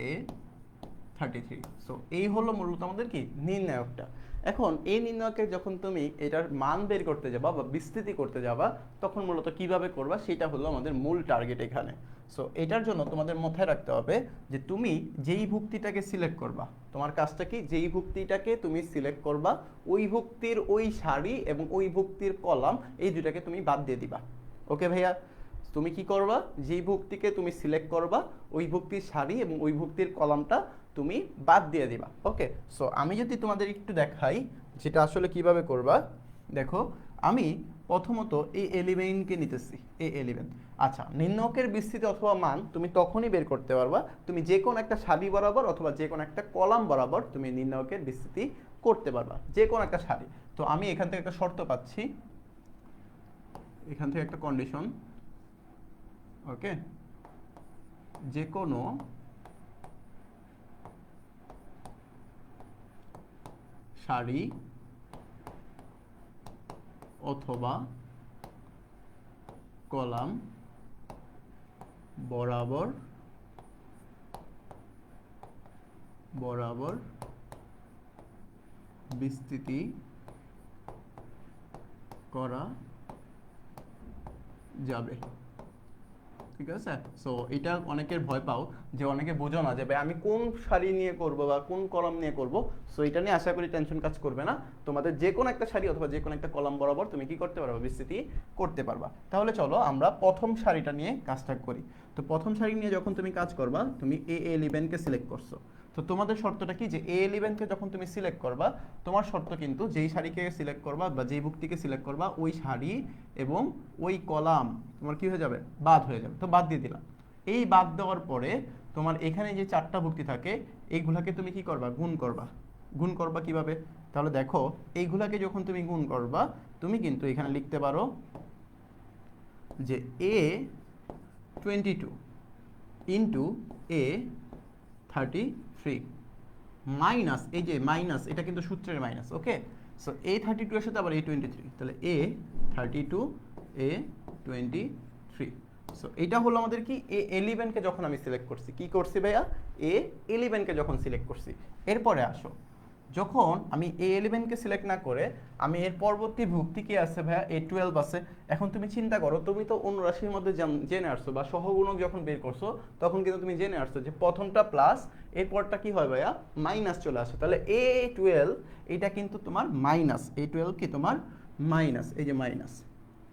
[SPEAKER 1] A33। সো এই হলো মূলত আমাদের কি নির্ণায়কটা। এখন এই নির্ণায়কে যখন তুমি এটার মান বের করতে যাবা বা বিস্তৃতি করতে যাবা, তখন মূলত কিভাবে করবা সেটা হলো আমাদের মূল টার্গেট এখানে। সো এটার জন্য তোমাদের মাথায় রাখতে হবে যে তুমি যেই ভুক্তিটাকে সিলেক্ট করবা, তোমার কাজটা কি? যেই ভুক্তিটাকে তুমি সিলেক্ট করবা ওই ভুক্তির ওই সারি এবং ওই ভুক্তির কলাম, এই দুটাকে তুমি বাদ দিয়ে দিবা। ওকে ভাইয়া, তুমি কি করবা? যেই ভুক্তিকে তুমি সিলেক্ট করবা ওই ভুক্তির সারি এবং ওই ভুক্তির কলামটা তুমি বাদ দিয়ে দিবা। ওকে, সো আমি যদি তোমাদের একটু দেখাই যেটা আসলে কিভাবে করবা। দেখো, আমি প্রথমত এই এলিমেন্টকে নিতেছি, এই এলিমেন্ট। আচ্ছা, নির্ণয়কের বিস্তৃতি অথবা মান তুমি তখনই বের করতে পারবা তুমি যে কোনো একটা সারি বরাবর অথবা যে কোনো একটা কলাম বরাবর তুমি নির্ণয়কের বিস্তৃতি করতে পারবা, যে কোনো একটা সারি। তো আমি এখান থেকে একটা শর্ত পাচ্ছি, এখান থেকে একটা কন্ডিশন। ওকে, যে কোনো সারি অথবা কলাম বরাবর বিস্তৃতি করা যাবে। ঠিক আছে, সো এটা অনেকের ভয় পাও যে অনেকে বোঝো না যে ভাই আমি কোন সারি নিয়ে করব বা কোন কলাম নিয়ে করব। সো এটা নিয়ে আশা করি টেনশন কাজ করবে না, তোমাদের যে কোনো একটা সারি অথবা যে কোনো একটা কলাম বরাবর তুমি কি করতে পারবে, বিস্তৃতি করতে পারবা। তাহলে চলো আমরা প্রথম সারিটা নিয়ে কাজটা করি। তো প্রথম সারি নিয়ে যখন তুমি কাজ করবা, তুমি A11 কে সিলেক্ট করছো। তো তোমাদের শর্তটা কি যে A11 কে যখন তুমি সিলেক্ট করবা, তোমার শর্ত কিন্তু যেই সারিকে সিলেক্ট করবা বা যেই ভুক্তিকে সিলেক্ট করবা, ওই সারি এবং ওই কলাম তোমার কি হয়ে যাবে, বাদ হয়ে যাবে। তো বাদ দিয়ে দিলাম। এই বাদ দেওয়ার পরে তোমার এখানে যে 4টা ভুক্তি থাকে, এইগুলাকে তুমি কি করবা, গুণ করবা। গুণ করবা কিভাবে, তাহলে দেখো এইগুলাকে যখন তুমি গুণ করবা, তুমি কিন্তু এখানে লিখতে পারো যে A22 ইন্টু A33 মাইনাস, এই যে মাইনাস, এটা কিন্তু সূত্রের মাইনাস। ওকে, সো A32 এর সাথে আবার A23, তাহলে A32 A23। সো এটা হলো আমাদের কি A11 কে যখন আমি সিলেক্ট করছি, কি করছি ভাইয়া, A11 কে যখন সিলেক্ট করছি। এরপরে আসো, যখন আমি A11 কে সিলেক্ট না করে আমি এর পরবর্তী ভুক্তি কি আছে ভাইয়া, A12 আছে। এখন তুমি চিন্তা করো, তুমি তো অনুরাশির মধ্যে জেনে আসছো বা সহগুণক যখন বের করছো তখন কিন্তু তুমি জেনে আসছো যে প্রথমটা প্লাস, এরপরটা কি হয় ভাইয়া, মাইনাস চলে আসে। তাহলে A12 এটা কিন্তু তোমার মাইনাস, A12 কি তোমার মাইনাস, এই যে মাইনাস।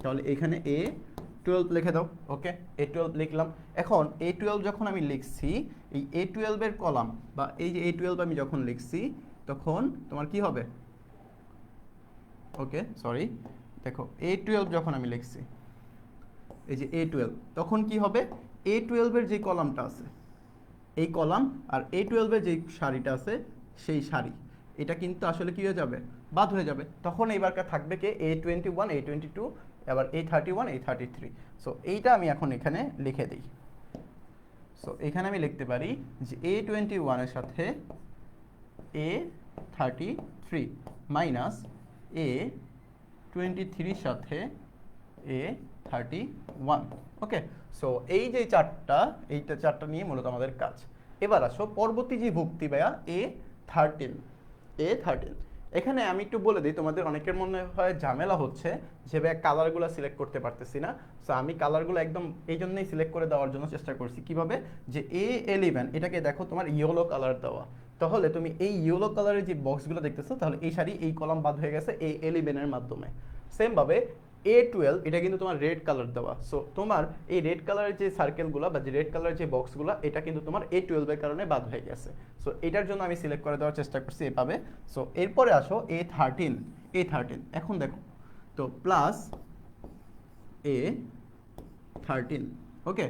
[SPEAKER 1] তাহলে এখানে A12 লিখে দাও। ওকে, A12 লিখলাম। এখন A12 যখন আমি লিখছি, এই A12 এর কলাম বা এই যে A12 আমি যখন লিখছি তখন তোমার কি হবে, ওকে সরি, দেখো A12 যখন আমি লিখছি, এই যে A12, তখন কি হবে, A12 এর যে কলামটা আছে এই কলাম আর A12 এর যে সারিটা আছে সেই সারি, এটা কিন্তু আসলে কি হয়ে যাবে, বাদ হয়ে যাবে। তখন এইবারকার থাকবে কে, A21 A22 আবার A31 A33। সো এইটা আমি এখন এখানে লিখে দিই। সো এখানে আমি লিখতে পারি যে A21 এর সাথে A33 মাইনাস A23 এর সাথে A31। ওকে, সো এই যে এইটা চারটা নিয়ে মূলত আমাদের কাজ। এবার আসো পরবর্তী যে ভুক্তি ভাইয়া A13। এখানে আমি একটু বলে দিই, তোমাদের অনেকের মনে হয় ঝামেলা হচ্ছে যে ভাইয়া কালারগুলো সিলেক্ট করতে পারতেছি না। সো আমি কালারগুলো একদম এই জন্যই সিলেক্ট করে দেওয়ার জন্য চেষ্টা করছি। কিভাবে, যে A11 এটাকে দেখো তোমার ইয়েলো কালার দেওয়া, তাহলে তুমি এই ইয়েলো কালারের যে বক্সগুলো দেখতেছো, তাহলে এই সারি এই কলাম বাদ হয়ে গেছে A11 এর মাধ্যমে। সেম ভাবে A12 এটা কিন্তু তোমার রেড কালার দেওয়া। সো তোমার এই রেড কালারের যে সার্কেলগুলো বা যে রেড কালারের যে বক্সগুলো, এটা কিন্তু তোমার A12 এর কারণে বাদ হয়ে গেছে। সো এটার জন্য আমি সিলেক্ট করে দেওয়ার চেষ্টা করছি এভাবে। সো এরপরে আসো A13। এখন দেখো, তো প্লাস A13। ওকে,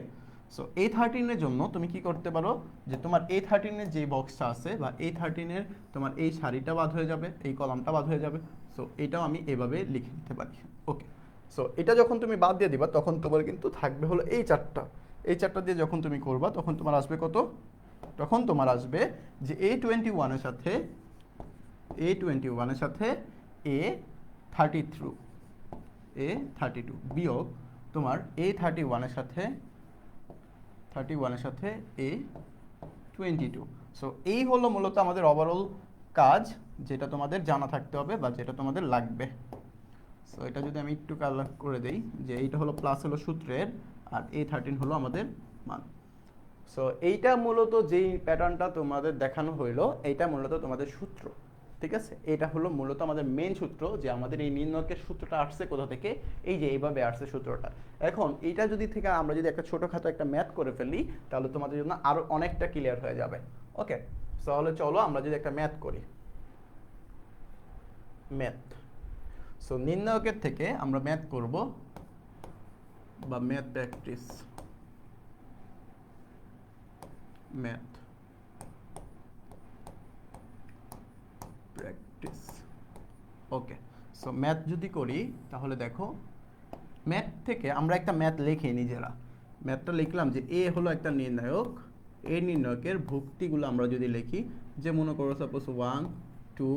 [SPEAKER 1] সো A13 এর জন্য তুমি কি করতে পারো, যে তোমার A13 এর যে বক্সটা আছে বা A13 এর তোমার এই সারিটা বাদ হয়ে যাবে, এই কলামটা বাদ হয়ে যাবে। সো এটাও আমি এভাবে লিখে দিতে পারি। ওকে, সো এটা যখন তুমি বাদ দিয়ে দিবা তখন তোমার কিন্তু থাকবে হলো এই চারটা দিয়ে যখন তুমি করবা তখন তোমার আসবে কত, তখন তোমার আসবে যে A21 এর সাথে A32 বিয়োগ তোমার A31 এর সাথে A22। সো এই হলো মূলত আমাদের ওভারঅল কাজ, যেটা তোমাদের জানা থাকতে হবে বা যেটা তোমাদের লাগবে। সো এটা যদি আমি একটু কালার করে দেই, যে এইটা হলো প্লাস হলো সূত্রের আর A13 হলো আমাদের মান। সো এইটা মূলত যেই প্যাটার্নটা তোমাদের দেখানো হইলো, এইটা মূলত তোমাদের সূত্র। ঠিক আছে, এটা হলো মূলত আমাদের মেন সূত্র, যে আমাদের এই নির্ণয়কের সূত্রটা আসছে কোথা থেকে, এই যে এইভাবে আসছে সূত্রটা। এখন এইটা যদি থেকে আমরা যদি একটা ছোটোখাটো একটা ম্যাথ করে ফেলি, তাহলে তোমাদের জন্য আরো অনেকটা ক্লিয়ার হয়ে যাবে। ওকে, তাহলে চলো আমরা যদি একটা ম্যাথ করি, সো নির্ণায়কের থেকে আমরা ম্যাথ করব বা ম্যাথ প্র্যাকটিস, ওকে। সো ম্যাথ যদি করি তাহলে দেখো, ম্যাথ থেকে আমরা একটা ম্যাথ লিখি নিজেরা। ম্যাথটা লিখলাম যে এ হলো একটা নির্ণায়ক, এই নির্ণায়কের ভুক্তিগুলো আমরা যদি লিখি, যে মনে করো সাপোজ 1 2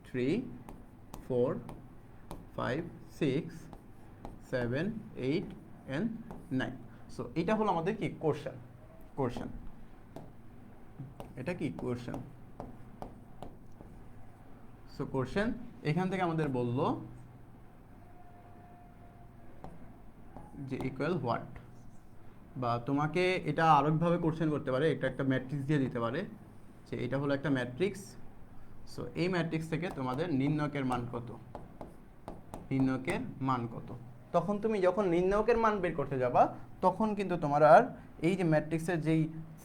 [SPEAKER 1] 3 4 5 6 7 8 and 9। সো এটা হলো আমাদের কি কোশ্চেন, এটা কি কোশ্চেন। সো কোশ্চেন এখান থেকে আমাদের বলল যে ইকুয়াল হোয়াট, বা তোমাকে এটা আরেকভাবে কোশ্চেন করতে পারে, এটা একটা ম্যাট্রিক্স দিয়ে দিতে পারে যে এটা হলো একটা ম্যাট্রিক্স। সো এই ম্যাট্রিক্স থেকে তোমাদের নির্ণয়কের মান কত, নির্ণয়কের মান কত। তখন তুমি যখন নির্ণয়কের মান বের করতে যাবা তখন কিন্তু তোমার আর এই যে ম্যাট্রিক্সের যেই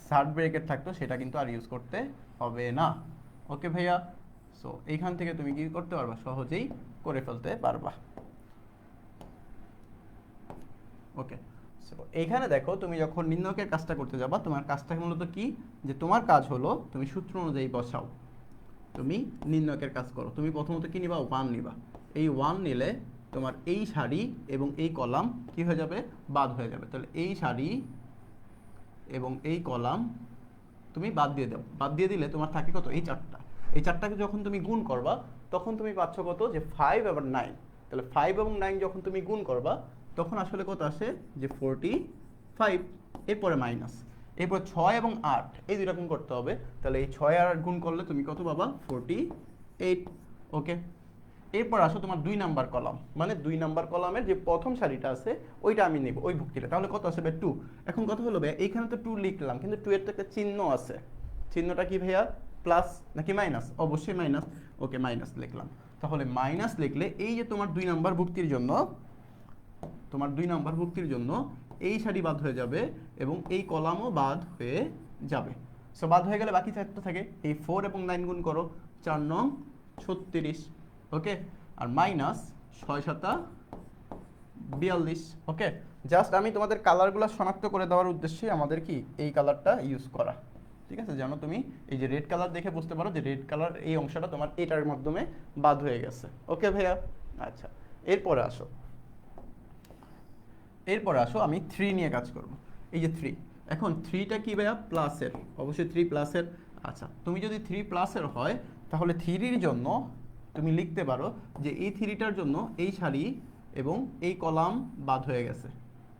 [SPEAKER 1] সার্ট ব্রেকেট থাকতো সেটা কিন্তু আর ইউজ করতে হবে না। ওকে ভাইয়া, সো এইখান থেকে তুমি কি করতে পারবা, সহজেই করে ফেলতে পারবা। ওকে, সো এইখানে দেখো তুমি যখন নির্ণয়কের কাজটা করতে যাবা তোমার কাজটা মূলত কি, যে তোমার কাজ হলো তুমি সূত্র অনুযায়ী বসাও, তুমি নির্ণয়কের কাজ করো। তুমি প্রথমত কি নিবা, 1 নিবা। এই 1 নিলে তোমার এই সারি এবং এই কলাম কি হয়ে যাবে, বাদ হয়ে যাবে। তাহলে এই সারি এবং এই কলাম তুমি বাদ দিয়ে দাও, বাদ দিয়ে দিলে তোমার থাকে কত, এই চারটা। এই চারটাকে যখন তুমি গুণ করবা তখন তুমি পাচ্ছ কত, যে 5 এবং 9। তাহলে 5 এবং 9 যখন তুমি গুণ করবা তখন আসলে কত আসে, যে 45। এরপরে মাইনাস, এরপর 6 এবং 8 এই দুইটা গুণ করতে হবে। তাহলে এই 6 আর 8 গুণ করলে তুমি কত পাবা, 48। ওকে, এরপর আসো তোমার 2 নাম্বার কলাম, মানে 2 নাম্বার কলামের যে প্রথম সারিটা আছে ওইটা আমি নেব, ওই ভুক্তিটা। তাহলে কত আসবে, 2। এখন কত হলো ভাইয়া, এইখানে তো 2 লিখলাম কিন্তু 2 এর তো একটা চিহ্ন আছে, চিহ্নটা কি ভাইয়া, প্লাস নাকি মাইনাস, অবশ্যই মাইনাস। ওকে, মাইনাস লিখলাম। তাহলে মাইনাস লিখলে এই যে তোমার 2 নাম্বার ভুক্তির জন্য, তোমার 2 নাম্বার ভুক্তির জন্য এই সারি বাদ হয়ে যাবে এবং এই কলামও বাদ হয়ে যাবে। সো বাদ হয়ে গেলে বাকি চারটা থাকে, এই 4 এবং 9 গুণ করো, 4 9 36। ওকে, আর মাইনাস 6 7 42। ওকে, জাস্ট আমি তোমাদের কালারগুলো শনাক্ত করে দেওয়ার উদ্দেশ্যে আমাদের কি এই কালারটা ইউজ করা, ঠিক আছে। যেন তুমি এই যে রেড কালার দেখে বুঝতে পারো যে রেড কালার এই অংশটা তোমার এটার মাধ্যমে বাদ হয়ে গেছে। ওকে ভাইয়া, আচ্ছা এরপরে আসো, আমি 3 নিয়ে কাজ করব। এই যে 3, এখন 3টা কি ভাইয়া, প্লাসের, অবশ্যই 3 প্লাসের। আচ্ছা, তুমি যদি 3 প্লাসের হয় তাহলে 3-র জন্য তুমি লিখতে পারো যে এই 3টার জন্য এই সারি এবং এই কলাম বাদ হয়ে গেছে।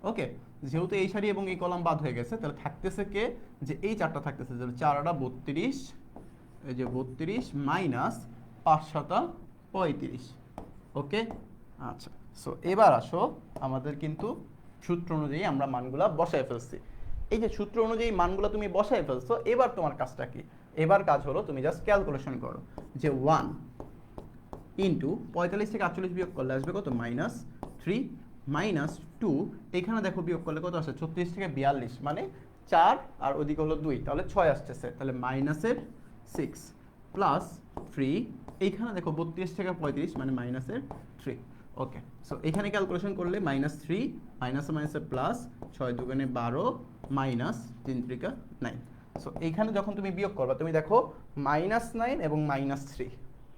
[SPEAKER 1] ওকে, যেহেতু এই সারি এবং এই কলাম বাদ হয়ে গেছে তাহলে থাকতেছে কে, যে এই চারটা থাকতেছে, যেমন 4 8 32, এই যে 32 মাইনাস 5 7 35। ওকে, আচ্ছা। সো এবার আসো, আমাদের কিন্তু সূত্র অনুযায়ী আমরা মানগুলা বসায় ফেলছি। এই যে সূত্র অনুযায়ী মানগুলো তুমি বসায় ফেলছো, এবার তোমার কাজটা কি, এবার কাজ হলো তুমি জাস্ট ক্যালকুলেশন করো যে 1 ইন্টু 45 থেকে 48 বিয়োগ করলে আসবে কত, -3 মাইনাস 2, এখানে দেখো বিয়োগ করলে কত আসে, 36 থেকে 42, মানে 4 আর ওদিকে হলো 2, তাহলে 6 আসতেছে। তাহলে মাইনাসের 6 প্লাস 3, এইখানে দেখো 32 থেকে 35 মানে মাইনাসের 3। ওকে, সো এখানে ক্যালকুলেশন করলে -3 মাইনাসে মাইনাসে প্লাস 6 দুগুণে 12 মাইনাস 3 3 9। সো এইখানে যখন তুমি বিয়োগ করবা তুমি দেখো -9 এবং -3,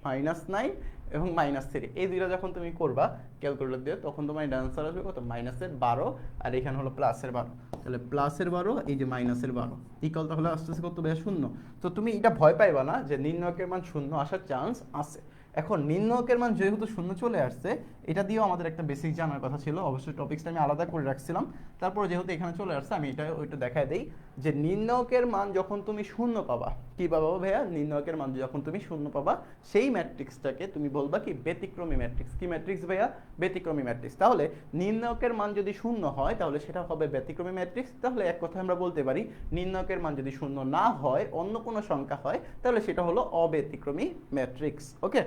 [SPEAKER 1] -9 এবং -3 এই দুইটা যখন তুমি করবা ক্যালকুলেটর দিয়ে তখন তোমার অ্যান্সার আসবে কত, -12, আর এখানে হলো +12। তাহলে +12 এই যে -12 ইকুয়াল, তাহলে আসতেছে কত ভাইয়া, 0। তো তুমি এটা ভয় পাইবা না যে নির্ণয়কের মান 0 আসার চান্স আছে। এখন নির্ণয়কের মান যেহেতু 0 চলে আসছে, এটা দিয়েও আমাদের একটা বেসিক জানার কথা ছিল, অবশ্যই টপিক্সটা আমি আলাদা করে রাখছিলাম। তারপর যেহেতু এখানে চলে আসছে আমি এটা ওইটা দেখায় দেই যে নির্ণয়কের মান যখন তুমি 0 পাবা, কি পাবা ভাইয়া, নির্ণয়কের মান যখন তুমি 0 পাবা সেই ম্যাট্রিক্সটাকে তুমি বলবা কি, ব্যতিক্রমী ম্যাট্রিক্স। কি ম্যাট্রিক্স ভাইয়া, ব্যতিক্রমী ম্যাট্রিক্স। তাহলে নির্ণয়কের মান যদি 0 হয় তাহলে সেটা হবে ব্যতিক্রমী ম্যাট্রিক্স। তাহলে এক কথায় আমরা বলতে পারি নির্ণয়কের মান যদি 0 না হয়, অন্য কোনো সংখ্যা হয়, তাহলে সেটা হলো অব্যতিক্রমী ম্যাট্রিক্স। ওকে,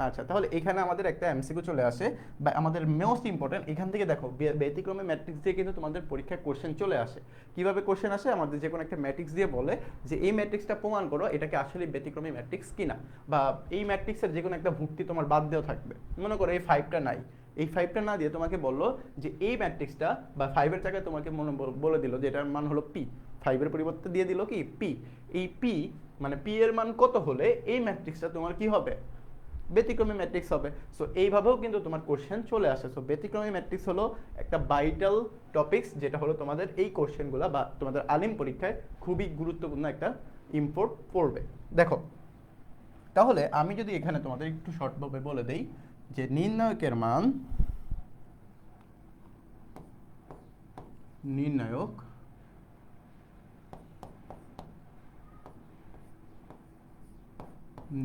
[SPEAKER 1] আচ্ছা, তাহলে এখানে আমাদের একটা এমসিকিউ চলে আসে, বা আমাদের মোস্ট ইম্পর্টেন্ট এখান থেকে দেখো ব্যতিক্রমী ম্যাট্রিক্স দিয়ে কিন্তু তোমাদের পরীক্ষায় কোশ্চেন চলে আসে। কিভাবে কোশ্চেন আসে, আমাদের যে কোনো একটা ম্যাট্রিক্স দিয়ে বলে যে এই ম্যাট্রিক্সটা প্রমাণ করো এটাকে আসলে ব্যতিক্রমী ম্যাট্রিক্স কিনা, বা এই ম্যাট্রিক্সের যে কোনো একটা ভুক্তি তোমার বাদ দেওয়া থাকবে। মনে করো এই 5টা নাই, এই 5টা না দিয়ে তোমাকে বললো যে এই ম্যাট্রিক্সটা, বা 5-এর জায়গায় তোমাকে বলে দিল যে এটার মান হলো পি, 5-এর পরিবর্তে দিয়ে দিল কি পি। এই পি মানে পি এর মান কত হলে এই ম্যাট্রিক্সটা তোমার কি হবে, ব্যতিক্রমী ম্যাট্রিক্স হবে। সো এইভাবেও কিন্তু তোমার কোশ্চেন চলে আসে। সো ব্যতিক্রমী ম্যাট্রিক্স হলো একটা ভাইটাল টপিকস, যেটা হলো তোমাদের এই কোশ্চেনগুলো বা তোমাদের আলিম পরীক্ষায় খুবই গুরুত্বপূর্ণ একটা ইম্পোর্ট পড়বে। দেখো, তাহলে আমি যদি এখানে তোমাদের একটু শর্টভাবে বলে দেই যে নির্ণয়কের মান নির্ণায়ক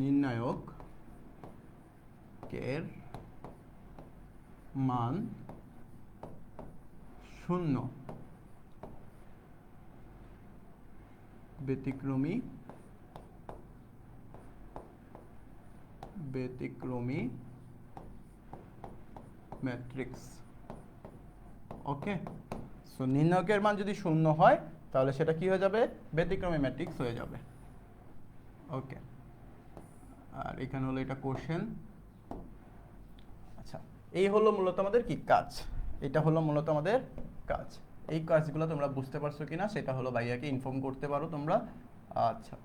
[SPEAKER 1] নির্ণায়কের মান 0 ব্যতিক্রমী ম্যাট্রিক্স। ওকে, সো নির্ণায়কের মান যদি 0 হয় তাহলে সেটা কি হয়ে যাবে? ব্যতিক্রমী ম্যাট্রিক্স হয়ে যাবে। ওকে, আর এখানে হলো এটা কোশ্চেন। আচ্ছা, এই হলো মূলত আমাদের কি কাজ, এটা হলো মূলত আমাদের কাজ। এই কাজগুলো তোমরা বুঝতে পারছো কিনা সেটা হলো ভাইয়াকে ইনফর্ম করতে পারো তোমরা। আচ্ছা,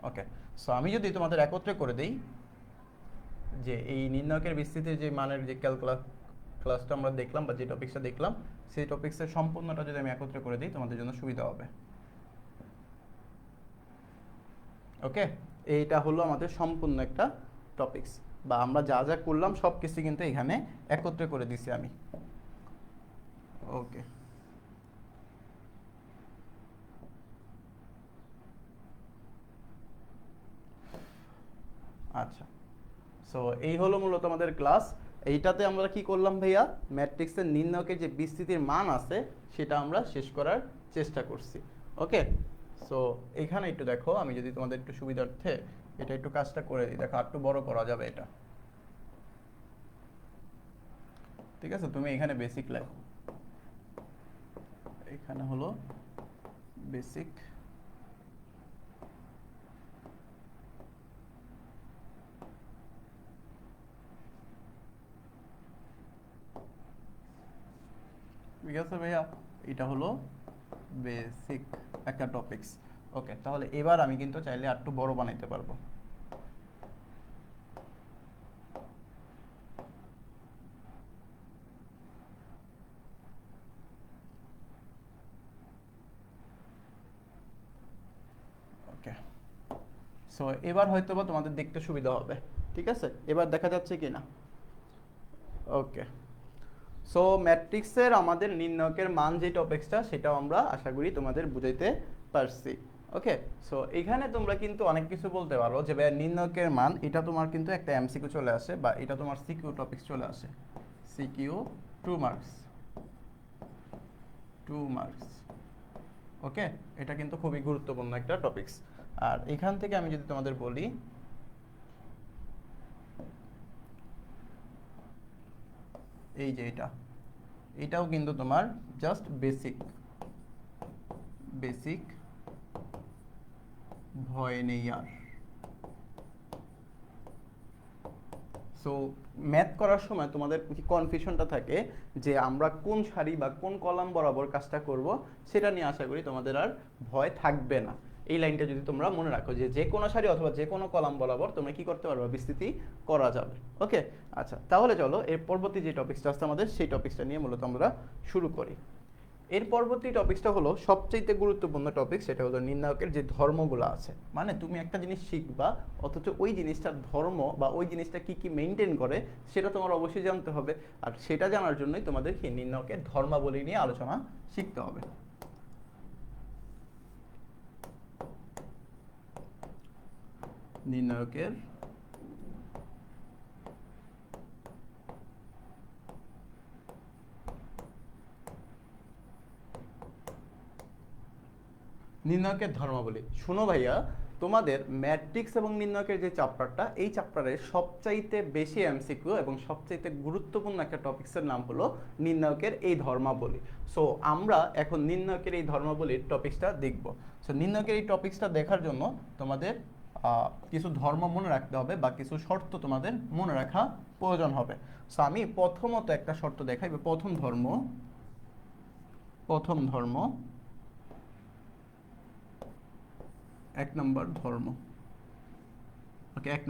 [SPEAKER 1] ওকে, সো আমি যদি তোমাদের একত্রে করে দেই যে এই নির্ণায়কের বিস্তৃতির যে মানের যে ক্লাসটা আমরা দেখলাম বা যে টপিকসটা দেখলাম, সেই টপিক্সের সম্পূর্ণটা যদি আমি একত্রে করে দিই তোমাদের জন্য সুবিধা হবে। ওকে, এইটা হলো আমাদের সম্পূর্ণ একটা টপিকস, বা আমরা যা যা করলাম সব কিছু কিন্তু এখানে একত্রে করে দিছি আমি। ওকে, আচ্ছা, সো এই হলো মূলত আমাদের ক্লাস। এইটাতে আমরা কি করলাম ভাইয়া? ম্যাট্রিক্সের নির্ণায়কের যে বিস্তৃতির মান আছে সেটা আমরা শেষ করার চেষ্টা করছি। ওকে, সো এখানে একটু দেখো, আমি যদি তোমাদের একটু সুবিধার্থে এটা একটু কাজটা করে দিই, দেখো একটু বড় করা যাবে এটা। ঠিক আছে, তুমি এখানে বেসিক লেখো, এখানে হলো বেসিক। ঠিক আছে ভাইয়া, এটা হলো বেসিক একটা টপিকস। ওকে, তাহলে এবার আমি কিন্তু চাইলে একটু বড় বানাইতে পারবো। ওকে, সো এবার হয়তো বা তোমাদের দেখতে সুবিধা হবে। ঠিক আছে, এবার দেখা যাচ্ছে কি না? ওকে, সো ম্যাট্রিক্সের আমাদের নির্ণায়কের মান যে টপিকসটা সেটাও আমরা আশা করি তোমাদের বুঝাইতে পারছি। ওকে, সো এখানে তোমরা কিন্তু অনেক কিছু বলতে পারো যে ভাই নির্ণায়কের মান, এটা তোমার কিন্তু একটা এমসিকিউ চলে আসে বা এটা তোমার সিকিউ টপিকস চলে আসে। CQ 2 marks, 2 marks. ওকে, এটা কিন্তু খুবই গুরুত্বপূর্ণ একটা টপিকস। আর এখান থেকে আমি যদি তোমাদের বলি, এই যে এটাও কিন্তু তোমার জাস্ট বেসিক ভয় নেই আর। সো ম্যাথ করার সময় তোমাদের কি কনফিউশনটা থাকে যে আমরা কোন সারি বা কোন কলাম বরাবর কাজটা করব, সেটা নিয়ে আশা করি তোমাদের আর ভয় থাকবে না। এই লাইনটা যদি তোমরা মনে রাখো যে যে কোনো সারি অথবা যে কোনো কলাম বরাবর তোমরা কি করতে পারবে? বিস্তৃতি করা যাবে। ওকে, আচ্ছা, তাহলে চলো এর পরবর্তী যে টপিকসটা আছে আমাদের, সেই টপিকসটা নিয়ে মূলত আমরা শুরু করি। এর পরবর্তী টপিকসটা হলো সবচেয়ে গুরুত্বপূর্ণ টপিক, সেটা হলো নির্ণায়কের যে ধর্মগুলো আছে। মানে তুমি একটা জিনিস শিখবা, অথচ ওই জিনিসটার ধর্ম বা ওই জিনিসটা কি কি মেনটেন করে সেটা তোমার অবশ্যই জানতে হবে। আর সেটা জানার জন্যই তোমাদের কি নির্ণায়কের ধর্মাবলী নিয়ে আলোচনা শিখতে হবে। নির্ণায়কের নির্ণায়কের ধর্মাবলী। শোনো ভাইয়া, তোমাদের ম্যাট্রিক্স এবং নির্ণায়কের যে চ্যাপ্টারটা, এই চ্যাপ্টারের সবচাইতে বেশি এমসিকিউ এবং সবচাইতে গুরুত্বপূর্ণ একটা টপিক্সের নাম হলো নির্ণায়কের এই ধর্মাবলী। সো আমরা এখন নির্ণায়কের এই ধর্মাবলীর টপিক্সটা দেখব। সো নির্ণায়কের এই টপিক্সটা দেখার জন্য তোমাদের কিছু ধর্ম মনে রাখতে হবে বা কিছু শর্ত তোমাদের মনে রাখা প্রয়োজন হবে। সো আমি প্রথমত একটা শর্ত দেখাই। প্রথম ধর্ম 1 নম্বর ধর্ম। ওকে, 1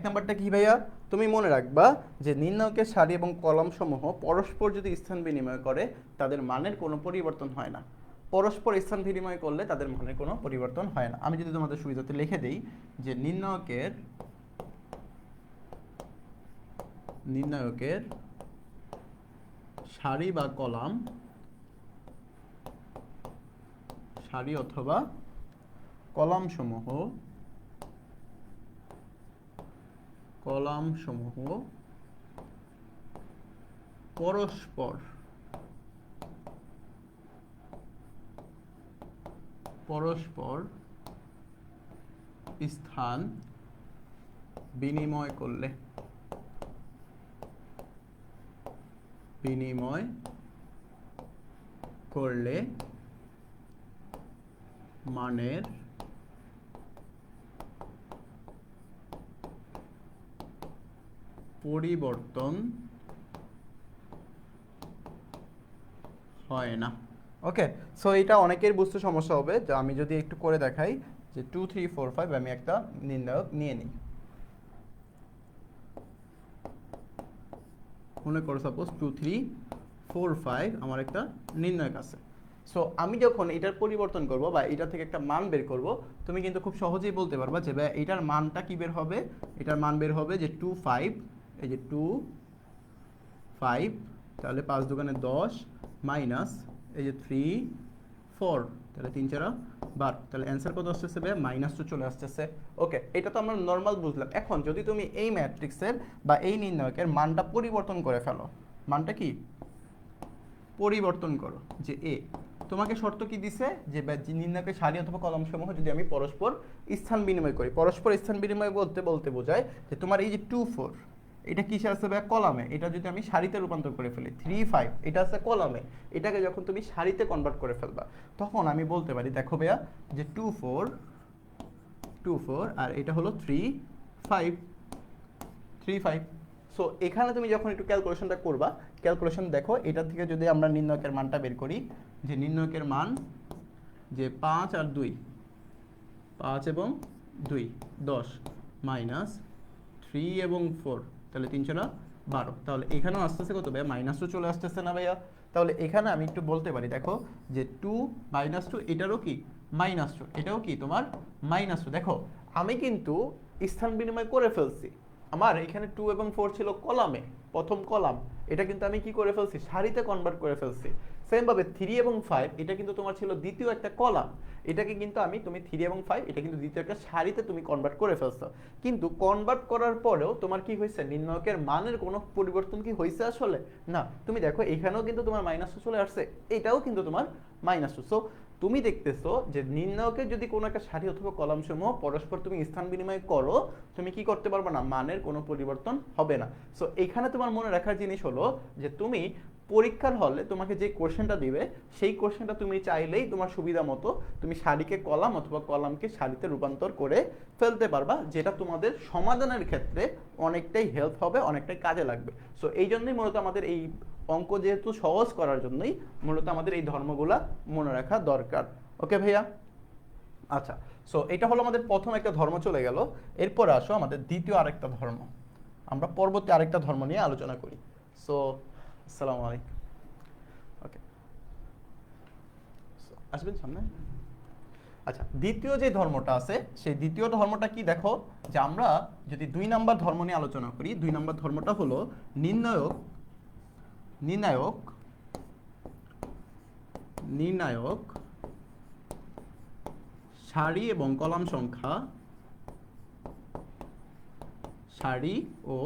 [SPEAKER 1] নাম্বারটা কি ভাইয়া? তুমি মনে রাখবা যে নির্ণায়কের সারি এবং কলাম সমূহ পরস্পর যদি স্থান বিনিময় করে তাদের মানের কোনো পরিবর্তন হয় না। পরস্পর স্থান বিনিময় করলে তাদের মানের কোনো পরিবর্তন হয় না। আমি যদি তোমাদের সুবিধাতে লিখে দেই যে নির্ণায়কের নির্ণায়কের সারি বা কলাম, সারি অথবা কলামসমূহ পরস্পর স্থান বিনিময় করলে মানের পরিবর্তন হয় না। ওকে, সো এটা অনেকের বুঝতে সমস্যা হবে, যে আমি যদি একটু করে দেখাই যে 2 3 4 5 আমি একটা নির্ণায়ক নিয়ে নিই, মনে করো সাপোজ 2 3 4 5 আমার একটা নির্ণায়ক আছে। সো আমি যখন এটার পরিবর্তন করব বা এটা থেকে একটা মান বের করব, তুমি কিন্তু খুব সহজেই বলতে পারবা যে ভাই এটার মানটা কি বের হবে। এটার মান বের হবে যে 2 5, এই যে 2 5, তাহলে 5 দুগুণে 10 মাইনাস এই যে 3 4, তাহলে 3 4 12, তাহলে অ্যান্সার কত আসতেছে ভাই? -2 চলে আসতেছে। ওকে, এটা তো আমরা নর্মাল বুঝলাম। এখন যদি তুমি এই ম্যাট্রিক্সের বা এই নির্ণায়কের মানটা পরিবর্তন করে ফেলো, মানটা কি পরিবর্তন করো, যে এ তোমাকে শর্ত কি দিছে যে নির্ণায়কের সারি অথবা কলামসমূহ যদি আমি পরস্পর স্থান বিনিময় করি, পরস্পর স্থান বিনিময় বলতে বোঝায় যে তোমার এই যে 2 4 এটা কিসে আছে ভাই? কলামে। এটা যদি আমি সারিতে রূপান্তর করে ফেলি 3 5 এটা আছে কলামে, এটাকে যখন তুমি সারিতে কনভার্ট করে ফেলবা তখন আমি বলতে পারি দেখো ভাইয়া যে 2 4 আর এটা হলো 3 5। সো এখানে তুমি যখন একটু ক্যালকুলেশনটা করবা, ক্যালকুলেশন দেখো এটা থেকে যদি আমরা নির্ণায়কের মানটা বের করি, যে নির্ণায়কের মান যে 5 আর 2, 5 এবং 2 10 মাইনাস 3 এবং 4, তাহলে 3 4 12, তাহলে এখানেও আসতেছে কত ভাইয়া? -2 চলে আসতেছে না ভাইয়া? তাহলে এখানে আমি একটু বলতে পারি দেখো যে 2 -2 এটারও কি -2, এটাও কি তোমার -2। দেখো আমি কিন্তু স্থান বিনিময় করে ফেলছি, আমার এখানে 2 এবং 4 ছিল কলামে, প্রথম কলাম, এটা কিন্তু আমি কি করে ফেলছি? সারিতে কনভার্ট করে ফেলছি। সেম ভাবে 3 এবং 5 এটা কিন্তু তোমার ছিল দ্বিতীয় একটা কলাম, এটাকে কিন্তু তুমি 3 এবং 5 এটা কিন্তু দ্বিতীয় একটা সারিতে তুমি কনভার্ট করে ফেলছো। কিন্তু কনভার্ট করার পরেও তোমার কি হয়েছে? নির্ণায়কের মানের কোনো পরিবর্তন কি হয়েছে আসলে? না। তুমি দেখো এখানেও কিন্তু তোমার -2 চলে আসছে, এটাও কিন্তু তোমার -2। সো তুমি দেখতেছো যে নির্ণায়কের যদি কোনো একটা সারি অথবা কলামসমূহ পরস্পর তুমি স্থান বিনিময় করো, তুমি কি করতে পারবে না? মানের কোনো পরিবর্তন হবে না। সো এখানে তোমার মনে রাখার জিনিস হলো যে তুমি পরীক্ষার হলে তোমাকে যে কোশ্চেনটা দিবে সেই কোশ্চেনটা তুমি চাইলেই তোমার সুবিধা মতো তুমি সারিকে কলাম অথবা কলামকে সারিতে রূপান্তর করে ফেলতে পারবা, যেটা তোমাদের সমাধানের ক্ষেত্রে অনেকটাই হেল্প হবে, অনেকটাই কাজে লাগবে। সো এই জন্যই মূলত আমাদের এই অঙ্ক যেহেতু সহজ করার জন্যই মূলত আমাদের এই ধর্মগুলা মনে রাখা দরকার। ওকে ভাইয়া? আচ্ছা, সো এটা হলো আমাদের প্রথম একটা ধর্ম চলে গেল। এরপর আসো আমাদের দ্বিতীয় আরেকটা ধর্ম, আমরা পরবর্তী আরেকটা ধর্ম নিয়ে আলোচনা করি। সো আসসালামু আলাইকুম। ওকে, আসবেন সামনে। আচ্ছা, দ্বিতীয় যে ধর্মটা আছে সেই দ্বিতীয় ধর্মটা কি দেখো, যে আমরা যদি 2 নাম্বার ধর্ম নিয়ে আলোচনা করি, 2 নাম্বার ধর্মটা হলো নির্ণায়ক সারি এবং কলাম সংখ্যা, সারি ও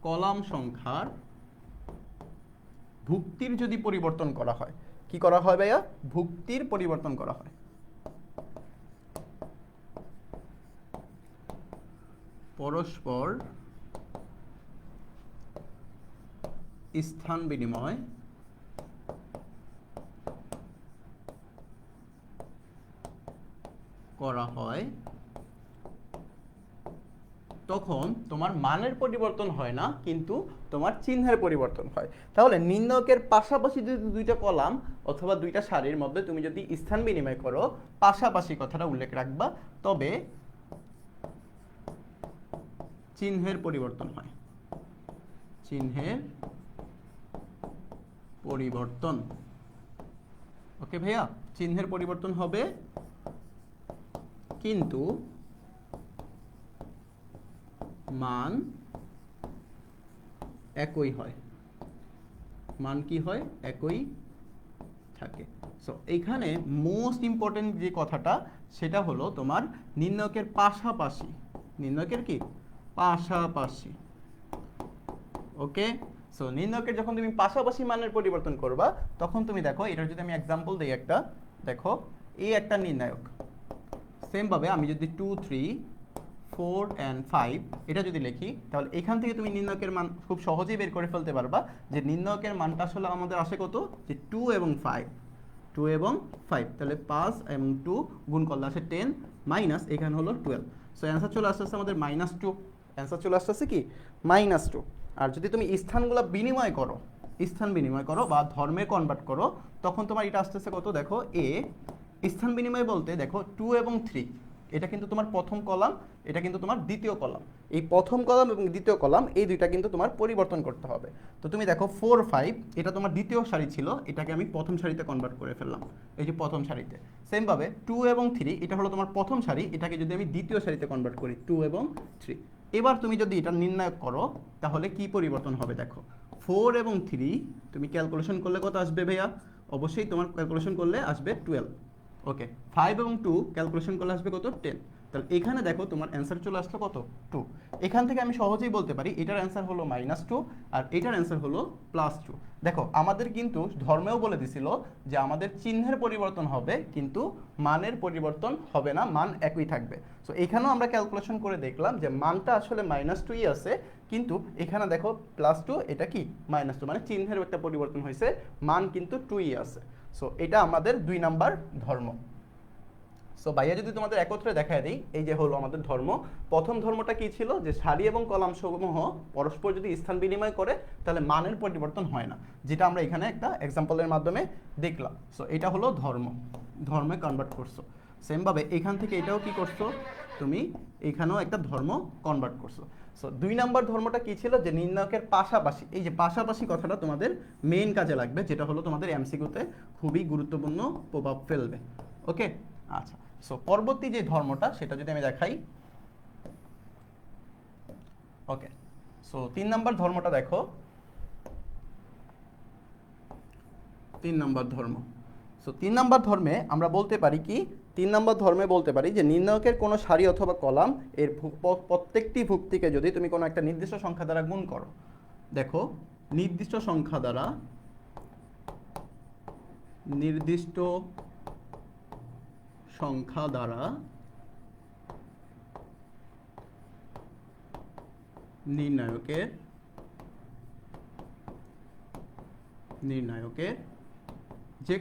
[SPEAKER 1] কলাম সংখ্যার ভুক্তির যদি পরিবর্তন করা হয়, কি করা হয় ভাইয়া? ভুক্তির পরিবর্তন করা হয়। পরস্পর স্থান বিনিময় করা হয়, তখন তোমার মানের পরিবর্তন হয় না, কিন্তু তোমার চিহ্নের পরিবর্তন হয়। তাহলে নির্ণায়কের পাশাপাশি যদি দুইটা কলাম অথবা দুইটা সারির মধ্যে তুমি যদি স্থান বিনিময় করো, পাশাপাশি কথাটা উল্লেখ রাখবা, তবে চিহ্নের পরিবর্তন হয়। চিহ্নের পরিবর্তন, ওকে ভাইয়া? চিহ্নের পরিবর্তন হবে, কিন্তু মান একই হয়, মান কি হয়, একই থাকে। সো এইখানে মোস্ট ইম্পর্টেন্ট যে কথাটা সেটা হলো তোমার নির্ণয়কের পাশাপাশি, নির্ণয়কের কি পাশাপাশি। ওকে, সো নির্ণয়কের যখন তুমি পাশাপাশি মানের পরিবর্তন করবা তখন তুমি দেখো, এটার যদি আমি এক্সাম্পল দিই একটা, দেখো এই একটা নির্ণায়ক, সেম ভাবে আমি যদি 2 3 4 and 5 এটা যদি লিখি, তাহলে এখান থেকে তুমি নির্ণয়কের মান খুব সহজেই বের করে ফেলতে পারবা যে নির্ণয়কের মানটা আসলে আমাদের আসে কত, যে 2 এবং 5, 2 এবং 5, তাহলে 5 এবং 2 গুণ করলে আসে 10 মাইনাস এখানে হলো 12। সো অ্যান্সার চলে আসতেছে আমাদের -2, অ্যান্সার চলে আসতেছে কি -2। আর যদি তুমি স্থানগুলো বিনিময় করো, স্থান বিনিময় করো বা ধর্মে কনভার্ট করো, তখন তোমার এটা আসতেছে কত, দেখো এ স্থান বিনিময় বলতে দেখো 2 এবং 3 এটা কিন্তু তোমার প্রথম কলাম, এটা কিন্তু তোমার দ্বিতীয় কলাম, এই প্রথম কলাম এবং দ্বিতীয় কলাম এই দুইটা কিন্তু তোমার পরিবর্তন করতে হবে। তো তুমি দেখো 4 5 এটা তোমার দ্বিতীয় সারি ছিল, এটাকে আমি প্রথম সারিতে কনভার্ট করে ফেললাম, এই যে প্রথম সারিতে। সেম ভাবে 2 এবং 3 এটা হলো তোমার প্রথম সারি, এটাকে যদি আমি দ্বিতীয় সারিতে কনভার্ট করি 2 এবং 3। এবার তুমি যদি এটা নির্ণয় করো তাহলে কি পরিবর্তন হবে, দেখো 4 এবং 3 তুমি ক্যালকুলেশন করলে কত আসবে ভাইয়া, অবশ্যই তোমার ক্যালকুলেশন করলে আসবে 12। ওকে, 5 এবং 2 ক্যালকুলেশন করলে আসবে কত, 10। তাহলে এখানে দেখো তোমার অ্যান্সার চলে আসলো কত, 2। এখান থেকে আমি সহজেই বলতে পারি এটার অ্যান্সার হলো -2 আর এটার অ্যান্সার হলো +2। দেখো আমাদের কিন্তু ধর্মেও বলে দিছিল যে আমাদের চিহ্নের পরিবর্তন হবে কিন্তু মানের পরিবর্তন হবে না, মান একই থাকবে। সো এখানেও আমরা ক্যালকুলেশন করে দেখলাম যে মানটা আসলে -2ই আছে, কিন্তু এখানে দেখো +2, এটা কি -2, মানে চিহ্নের একটা পরিবর্তন হয়েছে, মান কিন্তু 2ই আছে। সো এটা আমাদের 2 নাম্বার ধর্ম। সো ভাইয়া যদি তোমাদের একত্রে দেখায় দিই, এই যে হলো আমাদের ধর্ম। প্রথম ধর্মটা কি ছিল, যে সারি এবং কলাম সমূহ পরস্পর যদি স্থান বিনিময় করে তাহলে মানের পরিবর্তন হয় না, যেটা আমরা এখানে একটা এক্সাম্পলের মাধ্যমে দেখলাম। সো এটা হলো ধর্ম, ধর্মে কনভার্ট করছো। সেম ভাবে এখান থেকে এটাও কি করছো, তুমি এখানেও একটা ধর্ম কনভার্ট করছো। সো 2 নাম্বার ধর্মটা কি ছিল, যে নির্ণায়কের পাশাপাশি, এই যে পাশাপাশি কথাটা তোমাদের মেইন কাজে লাগবে, যেটা হলো তোমাদের এমসিকিউতে খুবই গুরুত্বপূর্ণ প্রভাব ফেলবে। ওকে, আচ্ছা। সো পরবর্তী যে ধর্মটা সেটা যদি আমি দেখাই, ওকে, সো 3 নাম্বার ধর্মটা দেখো, 3 নাম্বার ধর্ম। সো 3 নাম্বার ধর্মে আমরা বলতে পারি কি, 3 নাম্বার ধর্মে বলতে পারি যে নির্ণায়কের কোনো সারি অথবা কলাম এর প্রত্যেকটি ভুক্তিকে যদি তুমি কোনো একটা নির্দিষ্ট সংখ্যা দ্বারা গুণ করো, দেখো নির্দিষ্ট সংখ্যা দ্বারা, নির্দিষ্ট সংখ্যা দ্বারা নির্ণায়কের যে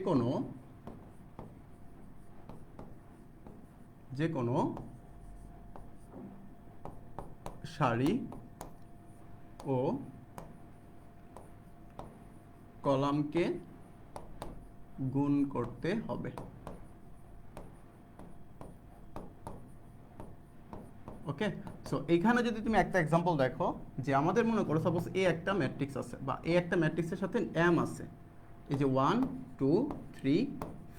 [SPEAKER 1] কোনো সারি ও কলামকে গুণ করতে হবে। ওকে, সো এইখানে যদি তুমি একটা এক্সাম্পল দেখো, যে আমাদের মনে করো সাপোজ এ একটা ম্যাট্রিক্স আছে, বা এ একটা ম্যাট্রিক্সের সাথে এম আছে, এই যে 1 2 3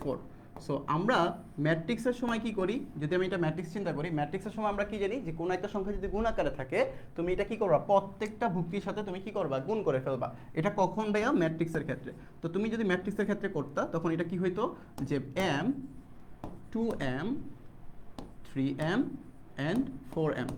[SPEAKER 1] 4। সো আমরা ম্যাট্রিক্সের সময় কি করি, যদি আমি এটা ম্যাট্রিক্স চিন্তা করি, ম্যাট্রিক্সের সময় আমরা কি জানি, যে কোনো একটা সংখ্যা যদি গুণ আকারে থাকে তুমি এটা কি করবা, প্রত্যেকটা ভুক্তির সাথে তুমি কি করবা, গুণ করে ফেলবা। এটা কখন ভাইয়া, ম্যাট্রিক্সের ক্ষেত্রে। তো তুমি যদি ম্যাট্রিক্সের ক্ষেত্রে করতা তখন এটা কি হইতো, যে m 2m 3m and 4m।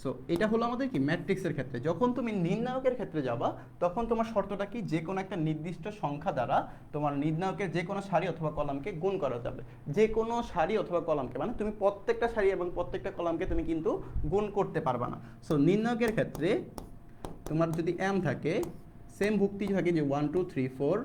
[SPEAKER 1] So এটা হলো আমাদের কি ম্যাট্রিক্সের ক্ষেত্রে। যখন তুমি নির্ণায়কের ক্ষেত্রে যাবা তখন তোমার শর্তটা কি, যে কোনো একটা নির্দিষ্ট সংখ্যা দ্বারা তোমার নির্ণায়কের যে কোনো সারি অথবা কলামকে গুণ করা যাবে। যে কোনো সারি অথবা কলামকে, মানে তুমি প্রত্যেকটা সারি এবং প্রত্যেকটা কলামকে তুমি কিন্তু গুণ করতে পারবা না। সো নির্ণায়কের ক্ষেত্রে তোমার যদি m থাকে, সেম ভুক্তি থাকে যে 1 2 3 4,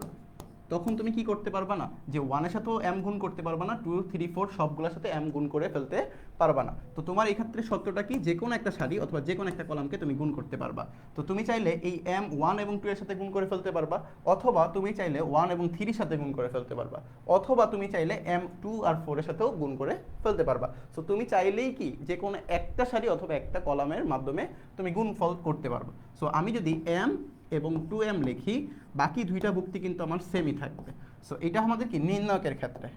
[SPEAKER 1] তখন তুমি কি করতে পারবা না, যে 1 এর সাথেও m গুণ করতে পারবা না, 2 3 4 সবগুলোর সাথে m গুণ করে ফেলতে পারবা না। তো তোমার এই ক্ষেত্রে সত্যটা কি, যে কোনো একটা সারি অথবা যে কোনো একটা কলামকে তুমি গুণ করতে পারবা। তো তুমি চাইলে এই m 1 এবং 2 এর সাথে গুণ করে ফেলতে পারবা, অথবা তুমি চাইলে 1 এবং 3 এর সাথে গুণ করে ফেলতে পারবা, অথবা তুমি চাইলে m 2 আর 4 এর সাথেও গুণ করে ফেলতে পারবা। সো তুমি চাইলেই কি, যে কোনো একটা সারি অথবা একটা কলামের মাধ্যমে তুমি গুণফল করতে পারবে। সো আমি যদি m এবং 2m লিখি, বাকি দুইটা ভুক্তি কিন্তু আমার সেমই থাকবে। সো এটা আমাদের কি নির্ণায়কের ক্ষেত্রে,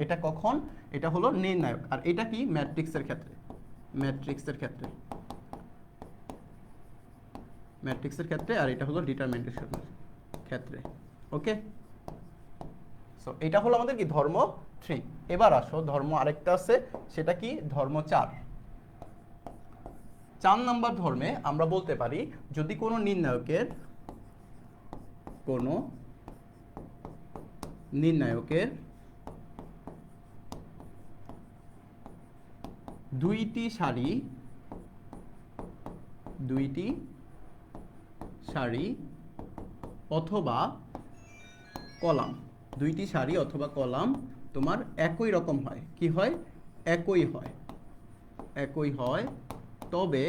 [SPEAKER 1] এটা কখন, এটা হলো নির্ণায়ক। আর এটা কি ম্যাট্রিক্সের ক্ষেত্রে, ম্যাট্রিক্সের ক্ষেত্রে। ম্যাট্রিক্সের ক্ষেত্রে, আর এটা হলো ডিটারমিনেশনের ক্ষেত্রে। ওকে, সো এটা হলো আমাদের কি ধর্ম 3। এবার আসো ধর্ম আরেকটা আছে, সেটা কি ধর্ম 4। 4 নাম্বার ধর্মে আমরা বলতে পারি যদি কোনো নির্ণায়কের দুইটি সারি অথবা কলাম, তোমার একই রকম হয়, কি হয়, একই হয়, তবে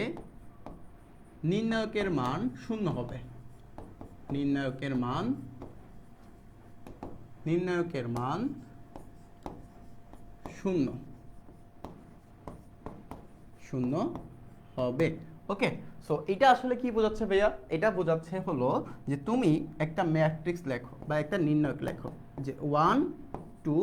[SPEAKER 1] নির্ণায়কের মান শূন্য হবে। নির্ণায়কের মান শূন্য হবে। ওকে, সো এটা আসলে কি বোঝাচ্ছে ভাইয়া? এটা বোঝাচ্ছে হলো যে তুমি একটা ম্যাট্রিক্স লেখো বা একটা নির্ণায়ক লেখো যে 1 2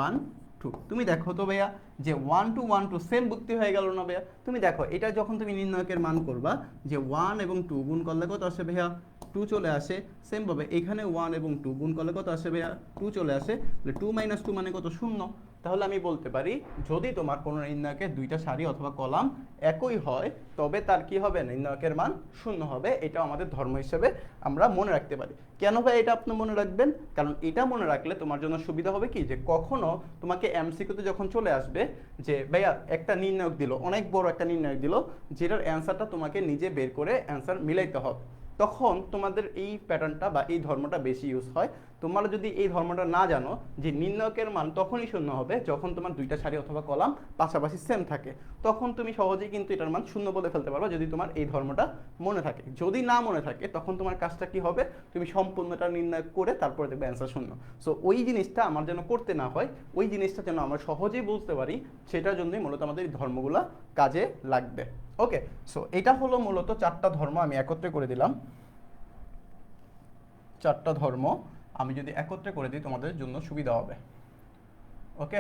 [SPEAKER 1] 1 2। তুমি দেখো তো ভাইয়া যে 1 2 1 2 সেম বুদ্ধি হয়ে গেল না ভাইয়া? তুমি দেখো এটা যখন তুমি নির্ণায়কের মান করবা যে 1 এবং 2 গুণ করলে কত আসে ভাইয়া? 2 চলে আসে। সেম ভাবে এখানে 1 এবং 2 গুণ করলে কত আসে ভাইয়া? 2 চলে আসে। তাহলে 2 - 2 মানে কত? শূন্য। তাহলে আমি বলতে পারি যদি তোমার কোনো নির্ণায়কের দুইটা সারি অথবা কলাম একই হয় তবে তার কি হবে? নির্ণায়কের মান শূন্য হবে। এটা আমাদের ধর্ম হিসেবে আমরা মনে রাখতে পারি। কেন ভাই এটা আপনি মনে রাখবেন? কারণ এটা মনে রাখলে তোমার জন্য সুবিধা হবে কি যে কখনো তোমাকে এমসিকিউতে যখন চলে আসবে যে ভাইয়া একটা নির্ণায়ক দিল, অনেক বড় একটা নির্ণায়ক দিল, যেটার অ্যান্সারটা তোমাকে নিজে বের করে অ্যান্সার মিলাইতে হবে, তখন তোমাদের এই প্যাটার্নটা বা এই ধর্মটা বেশি ইউজ হয়। তোমরা যদি এই ধর্মটা না জানো যে নির্ণায়কের মান তখনই শূন্য হবে যখন তোমার দুইটা সারি অথবা কলাম পাশাপাশি সেম থাকে, তখন তুমি সহজেই কিন্তু এটার মান শূন্য বলে ফেলতে পারবে যদি তোমার এই ধর্মটা মনে থাকে। যদি না মনে থাকে তখন তোমার কাজটা কি হবে? তুমি সম্পূর্ণটা নির্ণয় করে তারপরে দেখবে অ্যান্সার শূন্য। সো ওই জিনিসটা আমার যেন করতে না হয়, ওই জিনিসটা যেন আমরা সহজেই বুঝতে পারি, সেটার জন্যই মূলত আমাদের এই ধর্মগুলো কাজে লাগবে। ওকে, সো এটা হলো মূলত 4টা ধর্ম আমি একত্রে করে দিলাম। 4টা ধর্ম আমি যদি একত্রে করে দিই তোমাদের জন্য সুবিধা হবে। ওকে,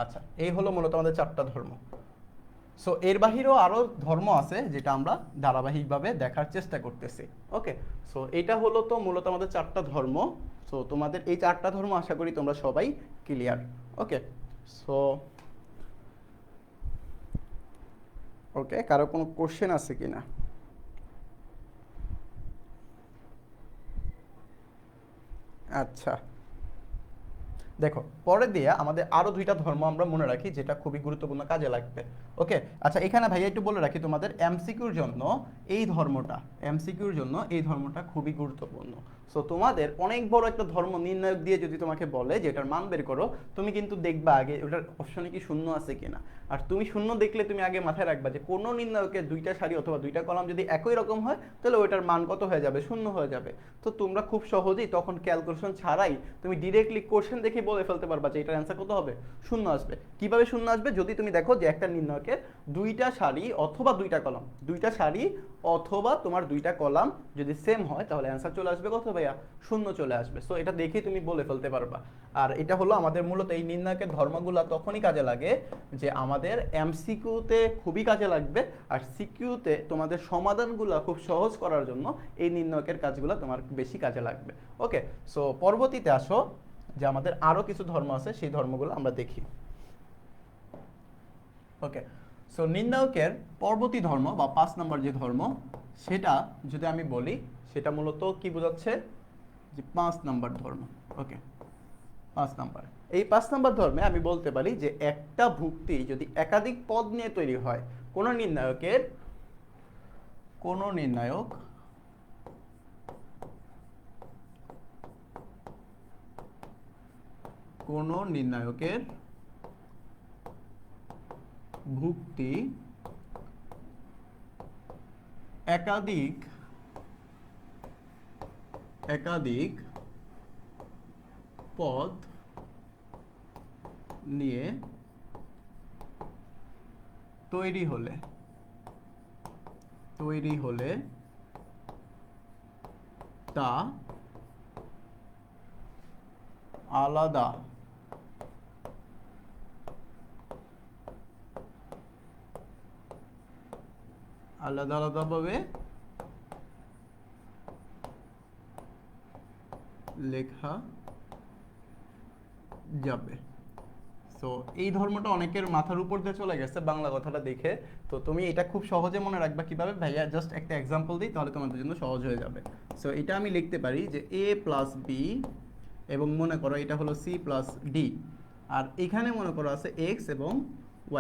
[SPEAKER 1] আচ্ছা, এই হলো মূলত আমাদের 4টা ধর্ম। সো এর বাহিরেও আরও ধর্ম আছে যেটা আমরা ধারাবাহিকভাবে দেখার চেষ্টা করতেছি। ওকে, সো এটা হলো তো মূলত আমাদের 4টা ধর্ম। সো তোমাদের এই 4টা ধর্ম আশা করি তোমরা সবাই ক্লিয়ার। ওকে, সো ওকে, কারো কোনো কোশ্চেন আছে কিনা? আচ্ছা, দেখো পরে দিয়ে আমাদের আরো 2টা ধর্ম আমরা মনে রাখি যেটা খুবই গুরুত্বপূর্ণ কাজে লাগবে। ওকে, আচ্ছা, এখানে ভাইয়া একটু বলে রাখি তোমাদের এমসিকিউর জন্য এই ধর্মটা খুবই গুরুত্বপূর্ণ। সো তোমাদের অনেক বড় একটা ধর্ম নির্ণায়ক দিয়ে যদি তোমাকে বলে যে এটার মান বের করো, তুমি কিন্তু দেখবা আগে ওটার অপশনে কি শূন্য আছে কিনা। আর তুমি শূন্য দেখলে তুমি আগে মাথায় রাখবা যে কোনো নির্ণায়কের দুইটা সারি অথবা দুইটা কলাম যদি একই রকম হয় তাহলে ওইটার মান কত হয়ে যাবে? শূন্য হয়ে যাবে। তো তোমরা খুব সহজেই তখন ক্যালকুলেশন ছাড়াই তুমি ডিরেক্টলি কোশ্চেন দেখে বলে ফেলতে পারবা যে এটার অ্যান্সার কত হবে? শূন্য আসবে। কিভাবে শূন্য আসবে? যদি তুমি দেখো যে একটা নির্ণায়কের দুইটা সারি অথবা তোমার দুইটা কলাম যদি সেম হয় তাহলে অ্যান্সার চলে আসবে কত ভাইয়া? শূন্য চলে আসবে। সো এটা দেখেই তুমি বলে ফেলতে পারবা। আর এটা হলো আমাদের মূলত এই নির্ণায়কের ধর্মগুলো তখনই কাজে লাগে যে আমাদের এমসিকিউতে খুবই কাজে লাগবে, আর সিকিউতে তোমাদের সমাধানগুলো খুব সহজ করার জন্য এই নির্ণায়কের কাজগুলো তোমার বেশি কাজে লাগবে। ওকে, সো পরবর্তীতে আসো যে আমাদের আরো কিছু ধর্ম আছে, সেই ধর্মগুলো আমরা দেখি। ওকে, সো নির্ণায়কের পরবর্তী ধর্ম বা 5 নম্বর যে ধর্ম, সেটা যদি আমি বলি সেটা মূলত কি বোঝাচ্ছে? যে 5 নম্বর ধর্ম। ওকে, 5 নম্বর, এই 5 নম্বর ধর্মে আমি বলতে পারি যে একটা ভুক্তি যদি একাধিক পদ নিয়ে তৈরি হয়, কোন নির্ণায়কের ভুক্তি একাধিক পদ নিয়ে তৈরি হলে তা আলাদা আলাদাভাবে লেখা যাবে। সো এই ধর্মটা অনেকের মাথার উপর দিয়ে চলে গেছে বাংলা কথাটা দেখে। তো তুমি এটা খুব সহজে মনে রাখবা কিভাবে ভাইয়া, জাস্ট একটা এক্সাম্পল দিই তাহলে তোমাদের জন্য সহজ হয়ে যাবে। সো এটা আমি লিখতে পারি যে a প্লাস বি, এবং মনে করো এটা হলো c প্লাস ডি, আর এখানে মনে করো আছে x এবং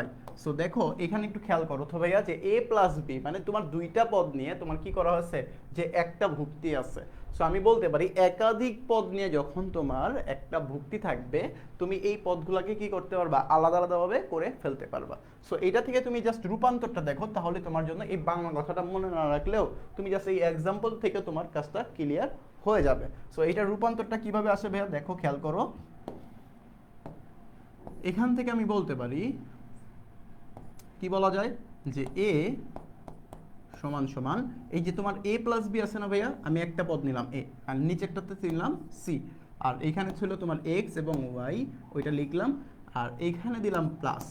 [SPEAKER 1] y। সো দেখো এখানে একটু খেয়াল করো তো ভাইয়া, যে a প্লাস বি মানে তোমার দুইটা পদ নিয়ে তোমার কি করা হয়েছে, যে একটা ভুক্তি আছে। সো আমি বলতে পারি একাধিক পদ নিয়ে যখন তোমার একটা ভুক্তি থাকবে, তুমি এই পদগুলোকে কি করতে পারবা, আলাদা আলাদাভাবে করে ফেলতে পারবা। সো এটা থেকে তুমি জাস্ট রূপান্তরটা দেখো, তাহলে তোমার জন্য এই বাংলা কথাটা মনে না রাখলেও তুমি জাস্ট এই এক্সাম্পল থেকে তোমার কাজটা ক্লিয়ার হয়ে যাবে। সো এটা রূপান্তরটা কিভাবে আসে ভাইয়া, দেখো খেয়াল করো। এখান থেকে আমি বলতে পারি, কি বলা যায়, যে a সমান সমান এই যে তোমার a প্লাস বি আছে না ভাইয়া, আমি একটা পদ নিলাম a, আর নিচেরটাতে নিলাম c, আর এখানে ছিল তোমার x এবং y, ওইটা লিখলাম, আর এইখানে দিলাম প্লাস।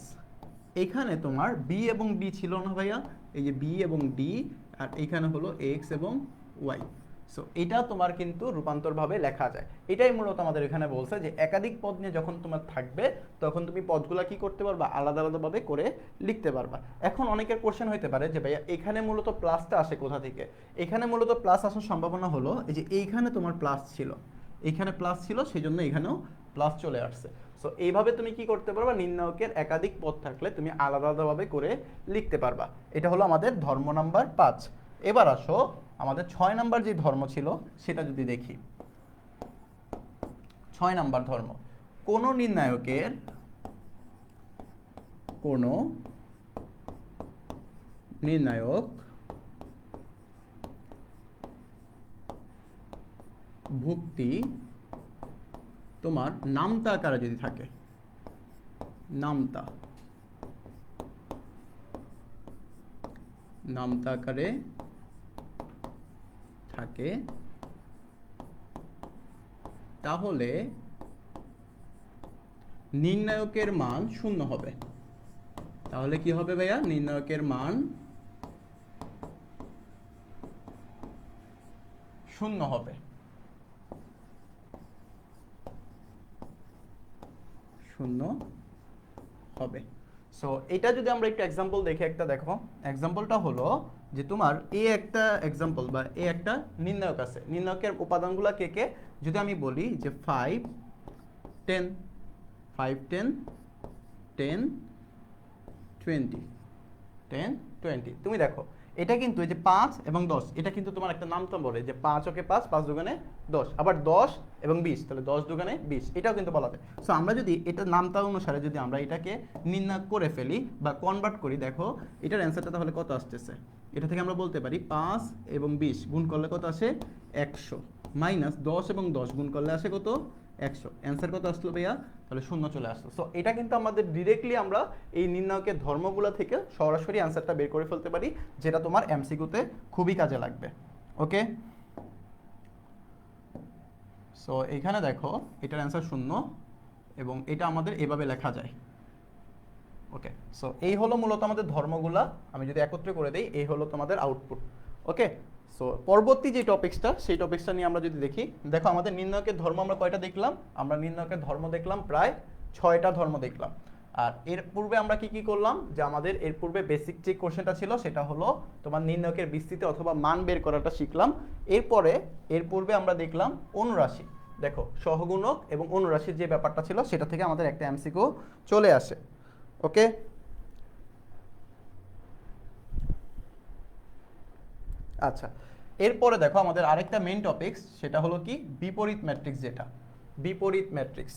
[SPEAKER 1] এখানে তোমার b এবং d ছিল না ভাইয়া, এই যে b এবং d, আর এখানে হলো x এবং y। সো এটা তোমার কিন্তু রূপান্তরভাবে লেখা যায়। এটাই মূলত আমাদের এখানে বলছে যে একাধিক পদ নিয়ে যখন তোমার থাকবে, তখন তুমি পদগুলা কি করতে পারবা, আলাদা আলাদাভাবে করে লিখতে পারবা। এখন অনেকের কোশ্চেন হইতে পারে যে ভাইয়া এখানে মূলত প্লাসটা আসে কোথা থেকে। এখানে মূলত প্লাস আসার সম্ভাবনা হলো এই যে এইখানে তোমার প্লাস ছিল, এখানে প্লাস ছিল, সেই জন্য এখানেও প্লাস চলে আসছে। সো এইভাবে তুমি কি করতে পারবা, নির্ণায়কের একাধিক পদ থাকলে তুমি আলাদা আলাদাভাবে করে লিখতে পারবা। এটা হলো আমাদের ধর্ম নাম্বার 5। এবার আসো আমাদের 6 নাম্বার যে ধর্ম ছিল সেটা যদি দেখি। 6 নাম্বার ধর্ম, কোন নির্ণায়কের ভুক্তি তোমার নামতা আকারে যদি থাকে, নামতা আকারে থাকে, তাহলে নির্ণায়কের মান শূন্য হবে। তাহলে কি হবে ভাইয়া, নির্ণায়কের মান শূন্য হবে। সো এটা যদি আমরা একটু এক্সাম্পল দেখি, একটা দেখো এক্সাম্পলটা হলো যে তোমার একটা এক্সাম্পল বা একটা নির্ণায়ক আছে, নির্ণায়কের উপাদানগুলো কে কে, যদি আমি বলি যে 5 10 5 10 10 20 10 20, তুমি দেখো এটা কিন্তু এই যে 5 এবং 10, এটা কিন্তু তোমার একটা নামতা বলে যে 5 ওকে 5, 5 দুগুণে 10, আবার 10 এবং 20, তাহলে 10 দুগুণে 20, এটাও কিন্তু বলা যায়। সো আমরা যদি এটা নামতা অনুসারে যদি আমরা এটাকে নির্ণয় করে ফেলি বা কনভার্ট করি, দেখো এটার অ্যান্সারটা তাহলে কত আসতেছে। এটা থেকে আমরা বলতে পারি 5 এবং 20 গুণ করলে কত আসে, 100, মাইনাস 10 এবং 10 গুণ করলে আসে কত, 100। অ্যান্সার কত আসলো ভাইয়া, তাহলে শূন্য চলে আসলো। সো এটা কিন্তু আমাদের ডিরেক্টলি আমরা এই নির্ণায়কের ধর্মগুলো থেকে সরাসরি অ্যান্সারটা বের করে ফেলতে পারি, যেটা তোমার এমসিকিউতে খুবই কাজে লাগবে। ওকে, সো এখানে দেখো এটার অ্যান্সার শূন্য, এবং এটা আমাদের এভাবে লেখা যায়। ওকে, সো এই হলো মূলত আমাদের ধর্মগুলা, আমি যদি একত্রে করে দেই এই হলো তোমাদের আউটপুট। ওকে, সো পরবর্তী যে টপিক্সটা, সেই টপিক্সটা নিয়ে আমরা যদি দেখি, দেখো আমাদের নির্ণায়কের ধর্ম আমরা কয়টা দেখলাম, আমরা নির্ণায়কের ধর্ম দেখলাম প্রায় 6টা ধর্ম দেখলাম। আর এর পূর্বে আমরা কি কি করলাম, যে আমাদের এর পূর্বে বেসিক যে কোশ্চেনটা ছিল সেটা হলো তোমার নির্ণায়কের বিস্তৃতি অথবা মান বের করাটা শিখলাম। এরপরে এর পূর্বে আমরা দেখলাম অনুরাশি, দেখো সহগুণক এবং অনুরাশির যে ব্যাপারটা ছিল সেটা থেকে আমাদের একটা এমসিকিউ চলে আসে। ওকে, আচ্ছা এরপরে দেখো আমাদের আরেকটা মেইন টপিকস, সেটা হলো কি বিপরীত ম্যাট্রিক্স, যেটা বিপরীত ম্যাট্রিক্স।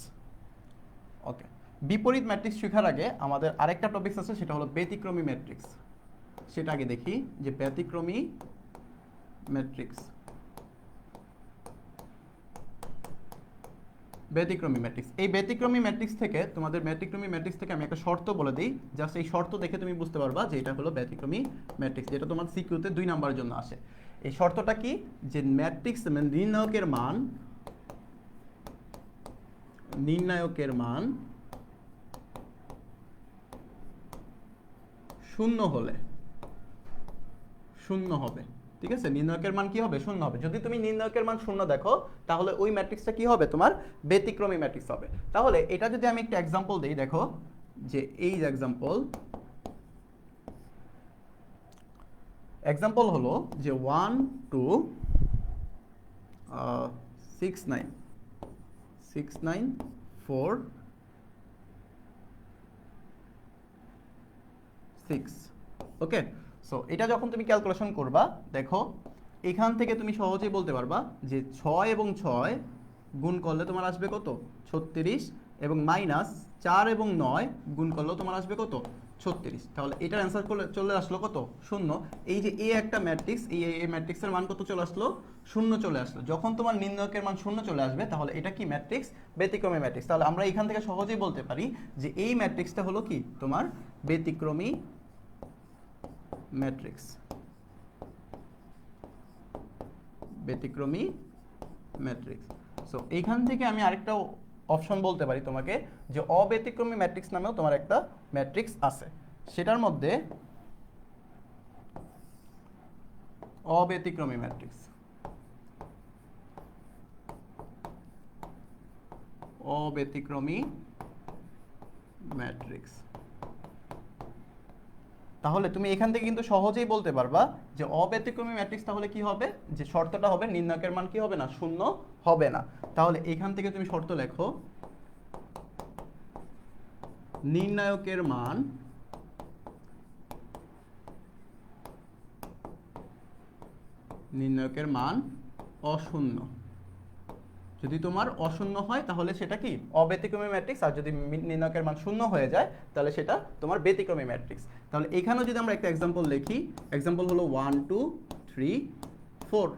[SPEAKER 1] ওকে, বিপরীত ম্যাট্রিক্স শেখার আগে আমাদের আরেকটা টপিকস আছে, সেটা হলো ব্যতিক্রমী ম্যাট্রিক্স। সেটা আগে দেখি, যে ব্যতিক্রমী ম্যাট্রিক্স। ব্যতিক্রমী ম্যাট্রিক্স, এই ব্যতিক্রমী ম্যাট্রিক্স থেকে তোমাদের ব্যতিক্রমী ম্যাট্রিক্স থেকে আমি একটা শর্ত বলে দিই, জাস্ট এই শর্ত দেখে তুমি বুঝতে পারবা যে এটা হলো ব্যতিক্রমী ম্যাট্রিক্স, যেটা তোমার সিকিউতে 2 নাম্বারের জন্য আসে। এই শর্তটা কি, যে ম্যাট্রিক্স মানে নির্ণায়কের মান শূন্য হলে শূন্য হবে। ঠিক আছে, নির্ণায়কের মান কি হবে? শূন্য হবে। যদি তুমি নির্ণায়কের মান শূন্য দেখো তাহলে ওই ম্যাট্রিক্সটা কি হবে? তোমার ব্যতিক্রমী ম্যাট্রিক্স হবে। তাহলে এটা যদি আমি একটা এক্সাম্পল দেই, দেখো যে এই এক্সাম্পল হলো যে 1 2 6 9 6 9 4 6। ওকে, সো এটা যখন তুমি ক্যালকুলেশন করবা, দেখো এখান থেকে তুমি সহজেই বলতে পারবা যে 6 এবং 6 গুণ করলে তোমার আসবে কত? 36, এবং মাইনাস 4 এবং 9 গুণ করলেও তোমার আসবে কত? 36। তাহলে এটার অ্যান্সার চলে আসলো কত? শূন্য। এই যে এ একটা ম্যাট্রিক্স, এই ম্যাট্রিক্সের মান কত চলে আসলো? শূন্য চলে আসলো। যখন তোমার নির্ণায়কের মান শূন্য চলে আসবে তাহলে এটা কি ম্যাট্রিক্স? ব্যতিক্রমী ম্যাট্রিক্স। তাহলে আমরা এখান থেকে সহজেই বলতে পারি যে এই ম্যাট্রিক্সটা হলো কি? তোমার ব্যতিক্রমী ম্যাট্রিক্স। ব্যতিক্রমী ম্যাট্রিক্স। সো এইখান থেকে আমি আরেকটা অপশন বলতে পারি তোমাকে যে অব্যতিক্রমী ম্যাট্রিক্স নামেও তোমার একটা ম্যাট্রিক্স আছে। সেটার মধ্যে অব্যতিক্রমী ম্যাট্রিক্স, অব্যতিক্রমী ম্যাট্রিক্স। তাহলে তুমি এখান থেকে কিন্তু সহজেই বলতে পারবা যে অব্যতিক্রমী ম্যাট্রিক্স তাহলে কি হবে? যে শর্তটা হবে নির্ণায়কের মান কি হবে না? শূন্য হবে না। তাহলে এখান থেকে তুমি শর্ত লেখো, নির্ণায়কের মান অশূন্য। যদি তোমার অশূন্য হয় তাহলে সেটা কি? অব্যতিক্রমী ম্যাট্রিক্স। আর যদি নির্ণায়কের মান শূন্য হয়ে যায় তাহলে সেটা তোমার ব্যতিক্রমী ম্যাট্রিক্স। তাহলে এখানেও যদি আমরা একটা এক্সাম্পল লিখি, এক্সাম্পল হলো 1 2 3 4।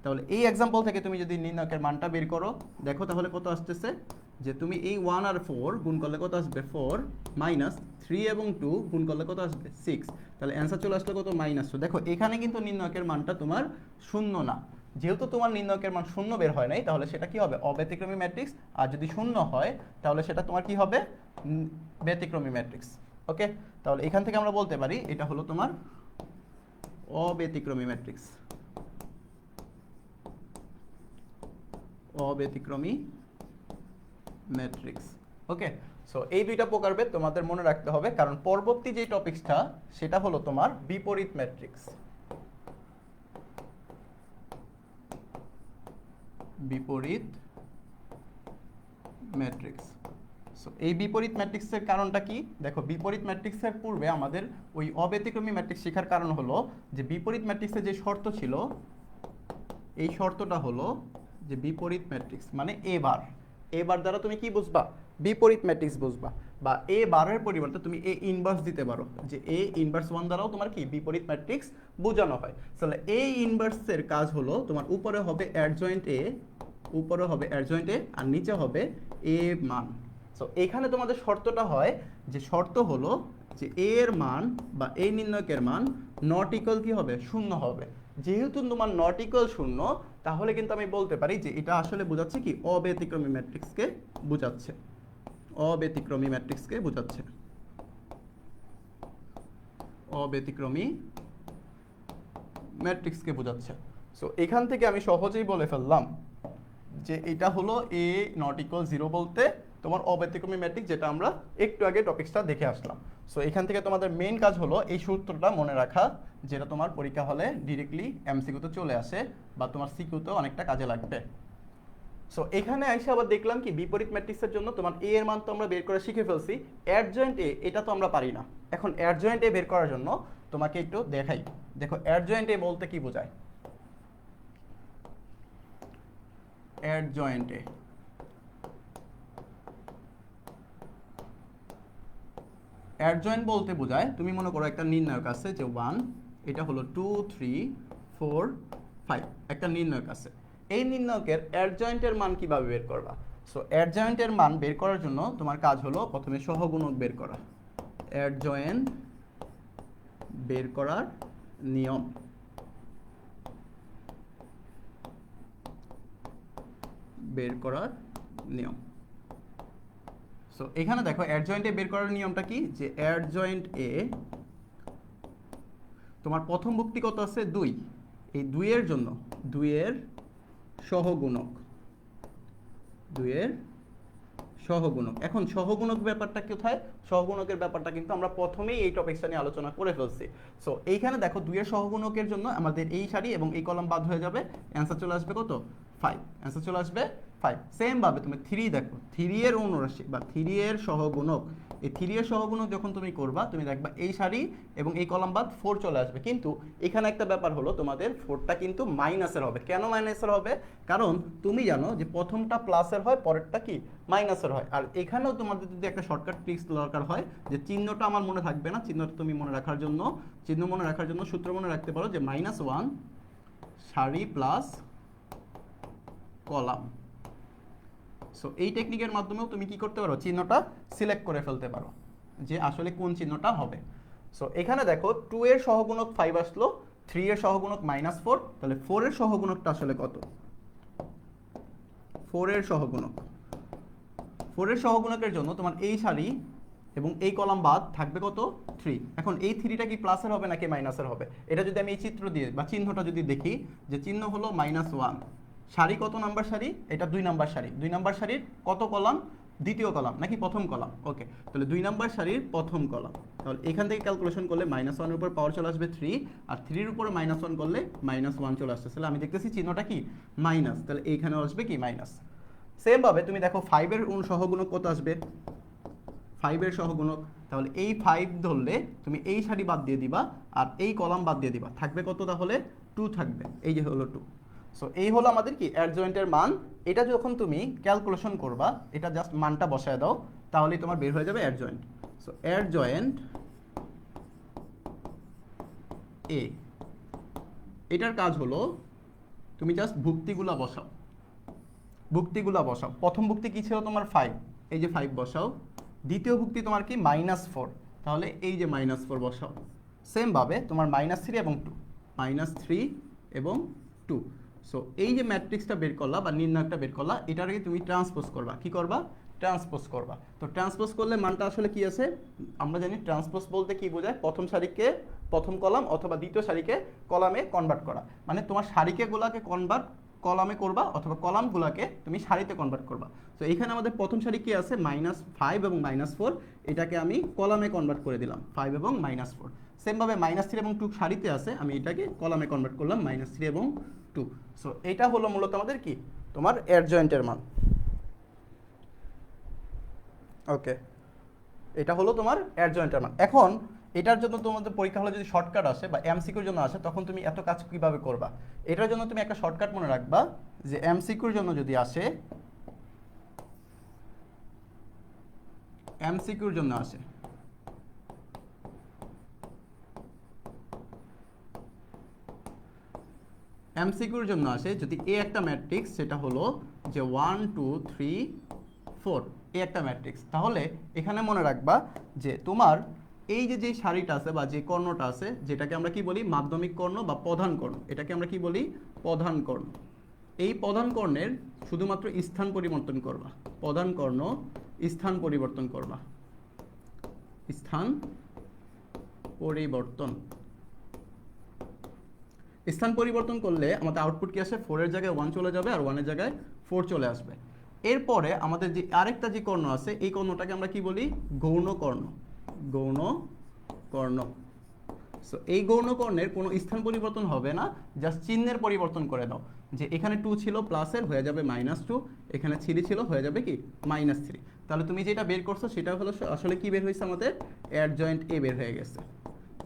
[SPEAKER 1] তাহলে এই এক্সাম্পল থেকে তুমি যদি নির্ণায়কের মানটা বের করো, দেখো তাহলে কত আসতেছে? যে তুমি এই 1 আর 4 গুণ করলে কত আসবে? 4, মাইনাস 3 এবং 2 গুণ করলে কত আসবে? 6। তাহলে অ্যান্সার চলে আসলো কত? -2। দেখো এখানে কিন্তু নির্ণায়কের মানটা তোমার শূন্য না। যেহেতু তোমার নির্ণায়কের মান শূন্য বের হয় নাই তাহলে সেটা কি হবে? অব্যতিক্রমী ম্যাট্রিক্স। আর যদি শূন্য হয় তাহলে সেটা তোমার কি হবে? ব্যতিক্রমী ম্যাট্রিক্স। ওকে, তাহলে এখান থেকে আমরা বলতে পারি এটা হলো তোমার অব্যতিক্রমী ম্যাট্রিক্স। অব্যতিক্রমী ম্যাট্রিক্স। ওকে, সো এই দুইটা প্রকারভেদ তোমাদের মনে রাখতে হবে, কারণ পরবর্তী যে টপিকসটা সেটা হলো তোমার বিপরীত ম্যাট্রিক্স। বিপরীত ম্যাট্রিক্স। সো এই বিপরীত ম্যাট্রিক্সের কারণটা কি? দেখো বিপরীত ম্যাট্রিক্সের পূর্বে আমাদের ওই অব্যতিক্রমী ম্যাট্রিক্স শেখার কারণ হলো যে বিপরীত ম্যাট্রিক্সের যে শর্ত ছিল, এই শর্তটা হলো যে বিপরীত ম্যাট্রিক্স মানে এ বার দ্বারা তুমি কি বুঝবা? বিপরীত ম্যাট্রিক্স বুঝবা। বা এ বারের পরিবর্তে তুমি এ ইনভার্স দিতে পারো, যে এ ইনভার্স 1 দ্বারাও তোমার কি বিপরীত ম্যাট্রিক্স বোঝানো হয়। তাহলে এ ইনভার্সের কাজ হলো তোমার উপরে হবে অ্যাডজয়েন্ট এ, আর নিচে হবে এ মান। সো এখানে তোমাদের শর্তটা হয় যে শর্ত হলো যে এ এর মান বা এ নির্ণায়কের মান নট ইকুয়াল কি হবে? শূন্য হবে। যেহেতু তোমার নট ইকুয়াল শূন্য, তাহলে কিন্তু আমি বলতে পারি যে এটা আসলে বোঝাচ্ছে কি? অব্যতিক্রমী ম্যাট্রিক্সকে বোঝাচ্ছে। অব্যতিক্রমী ম্যাট্রিক্সকে বোঝাচ্ছে। অব্যতিক্রমী ম্যাট্রিক্সকে বোঝাচ্ছে। সো এখান থেকে আমি সহজেই বলে ফেললাম যে এটা হলো এ নট ইকুয়াল 0 বলতে তোমার অব্যতিক্রমী ম্যাট্রিক্স, যেটা আমরা একটু আগে টপিকসটা দেখে আসলাম। সো এখান থেকে তোমাদের মেইন কাজ হলো এই সূত্রটা মনে রাখা, যেটা তোমার পরীক্ষা হলে ডিরেক্টলি এমসিকিউতে চলে আসে বা তোমার সিকিউতে অনেকটা কাজে লাগবে। সো এখানে এসে আবার দেখলাম কি বিপরীত ম্যাট্রিক্সের জন্য তোমার এ এর মান তো আমরা বের করে শিখে ফেলছি, অ্যাডজয়েন্ট এ এটা তো আমরা পারি না। এখন অ্যাডজয়েন্ট এ বের করার জন্য তোমাকে একটু দেখাই। দেখো অ্যাডজয়েন্ট এ বলতে কি বোঝায়? অ্যাডজয়েন্ট এ অ্যাডজয়েন্ট বলতে বোঝায়, তুমি মনে করো একটা নির্ণায়ক আছে যে 1, এটা হলো 2 3 4 5, একটা নির্ণায়ক আছে। এই নির্ণায়কের অ্যাডজয়েন্টের মান কিভাবে বের করবা? সো অ্যাডজয়েন্টের মান বের করার জন্য তোমার কাজ হলো প্রথমে সহগুণক বের করা। অ্যাডজয়েন্ট বের করার নিয়ম। সো এখানে দেখো অ্যাডজয়েন্ট এ বের করার নিয়মটা কি? যে অ্যাডজয়েন্ট এ তোমার প্রথম ভুক্তি কত আছে? 2। এই 2 এর জন্য 2 এর সহগুণক, 2 এর সহগুণক। এখন সহগুণক ব্যাপারটা কোথায়? সহগুণকের ব্যাপারটা কিন্তু আমরা প্রথমেই এই টপিকটা নিয়ে আলোচনা করে ফেলছি। সো এইখানে দেখো 2 এর সহগুণকের জন্য আমাদের এই সারি এবং এই কলাম বাদ হয়ে যাবে, অ্যান্সার চলে আসবে কত? 5। অ্যান্সার চলে আসবে 5। সেম ভাবে তুমি 3 দেখো, 3 এর অনুরাশি বা 3 এর সহগুণক, এই 3 এর সহগুণক যখন তুমি করবা তুমি দেখবা এই সারি এবং এই কলাম বাদ 4 চলে আসবে। কিন্তু এখানে একটা ব্যাপার হলো তোমাদের 4টা কিন্তু মাইনাসের হবে। কেন মাইনাসের হবে? কারণ তুমি জানো যে প্রথমটা প্লাসের হয়, পরেরটা কি মাইনাসের হয়। আর এখানেও তোমাদের যদি একটা শর্টকাট ট্রিক্স দরকার হয় যে চিহ্নটা আমার মনে থাকবে না, চিহ্নটা তুমি মনে রাখার জন্য, চিহ্ন মনে রাখার জন্য সূত্র মনে রাখতে পারো যে -1 সারি প্লাস কলাম। সো এই টেকনিকের মাধ্যমেও তুমি কি করতে পারো? চিহ্নটা সিলেক্ট করে ফেলতে পারো যে আসলে কোন চিহ্নটা হবে। সো এখানে দেখো 2 এর সহগুণক 5 আসলো, 3 এর সহগুণক -4, তাহলে 4 এর সহগুণকটা আসলে কত? 4 এর সহগুণক, 4 এর সহগুণকের জন্য তোমার এই সারি এবং এই কলাম বাদ থাকবে কত? 3। এখন এই 3টা কি প্লাসের হবে নাকি মাইনাসের হবে? এটা যদি আমি এই চিত্র দিয়ে বা চিহ্নটা যদি দেখি যে চিহ্ন হলো -1, সারি কত নাম্বার সারি? এটা 2 নাম্বার সারি। 2 নাম্বার সারির কত কলাম? দ্বিতীয় কলাম নাকি প্রথম কলাম? ওকে, তাহলে 2 নাম্বার সারির প্রথম কলাম। তাহলে এখান থেকে ক্যালকুলেশন করলে -1 এর উপর পাওয়ার চলে আসবে 3, আর 3 এর উপর -1 করলে -1 চলে আসছে। তাহলে আমি দেখতেছি চিহ্নটা কি মাইনাস, তাহলে এইখানে আসবে কি মাইনাস। সেম ভাবে তুমি দেখো 5 এর সহগুণক কত আসবে? 5 এর সহগুণক, তাহলে এই 5 ধরলে তুমি এই সারি বাদ দিয়ে দিবা আর এই কলাম বাদ দিয়ে দিবা, থাকবে কত? তাহলে 2 থাকবে, এই যে হলো 2। সো এই হলো আমাদের কি অ্যাডজয়েন্টের মান। এটা যখন তুমি ক্যালকুলেশন করবা, এটা জাস্ট মানটা বসায় দাও, তাহলেই তোমার বের হয়ে যাবে অ্যাডজয়েন্ট। সো অ্যাডজয়েন্ট এ, এটার কাজ হলো তুমি জাস্ট ভুক্তিগুলা বসাও, ভুক্তিগুলা বসাও। প্রথম ভুক্তি কি ছিল তোমার? 5, এই যে 5 বসাও। দ্বিতীয় ভুক্তি তোমার কি? -4, তাহলে এই যে -4 বসাও। সেম ভাবে তোমার -3 এবং 2, -3 এবং 2। সো এই যে ম্যাট্রিক্সটা বের করলা বা নির্ণয়কটা বের করলা, এটাকে তুমি ট্রান্সপোজ করবা। কি করবা? ট্রান্সপোজ করবা। তো ট্রান্সপোজ করলে মানটা আসলে কি আছে? আমরা জানি ট্রান্সপোজ বলতে কি বোঝায়? প্রথম সারিকে প্রথম কলাম অথবা দ্বিতীয় সারিকে কলামে কনভার্ট করা। মানে তোমার সারিকে গুলাকে কনভার্ট কলামে করবা অথবা কলামগুলোকে তুমি সারিতে কনভার্ট করবা। তো এখানে আমাদের প্রথম সারি কি আছে? -5 এবং -4, এটাকে আমি কলামে কনভার্ট করে দিলাম 5 এবং -4। সেম ভাবে -3 এবং 2 সারিতে আছে, আমি এটাকে কলামে কনভার্ট করলাম -3 এবং 2। সো এটা হলো মূলত আমাদের কি তোমার অ্যাডজয়েন্টের মান। ওকে, এটা হলো তোমার অ্যাডজয়েন্টের মান। এখন এটার জন্য তোমাদের পরীক্ষা হলে যদি শর্টকাট আসে বা এমসিকিউর জন্য আসে, তখন তুমি এত কাজ কিভাবে করবা? এটার জন্য তুমি একটা শর্টকাট মনে রাখবা যে এমসিকিউর জন্য যদি আসে, এমসিকিউর জন্য আসে, এমসিকিউর জন্য আসে যদি এ একটা ম্যাট্রিক্স, সেটা হলো যে 1 2 3 4 এ একটা ম্যাট্রিক্স, তাহলে এখানে মনে রাখবা যে তোমার এই যে সারিটা আছে বা যে কর্ণটা আছে, যেটাকে আমরা কি বলি? মাধ্যমিক কর্ণ বা প্রধান কর্ণ। এটাকে আমরা কি বলি? প্রধান কর্ণ। এই প্রধান কর্ণের শুধুমাত্র স্থান পরিবর্তন করবা। প্রধান কর্ণ স্থান পরিবর্তন করবা, স্থান পরিবর্তন। স্থান পরিবর্তন করলে আমাদের আউটপুট কি আসে? 4 এর জায়গায় 1 চলে যাবে আর 1 এর জায়গায় 4 চলে আসবে। এরপরে আমাদের যে আরেকটা যে কর্ণ আছে, এই কর্ণটাকে আমরা কি বলি? গৌণ কর্ণ। গৌণ কর্ণ। সো এই গৌণ কর্ণের কোনো স্থান পরিবর্তন হবে না, জাস্ট চিহ্নের পরিবর্তন করে দাও। যে এখানে 2 ছিল প্লাসের, হয়ে যাবে -2, এখানে 3 ছিল, হয়ে যাবে কি -3। তাহলে তুমি যেটা বের করছো সেটা হলো আসলে কি বের হয়েছে? আমাদের অ্যাডজয়েন্ট এ বের হয়ে গেছে।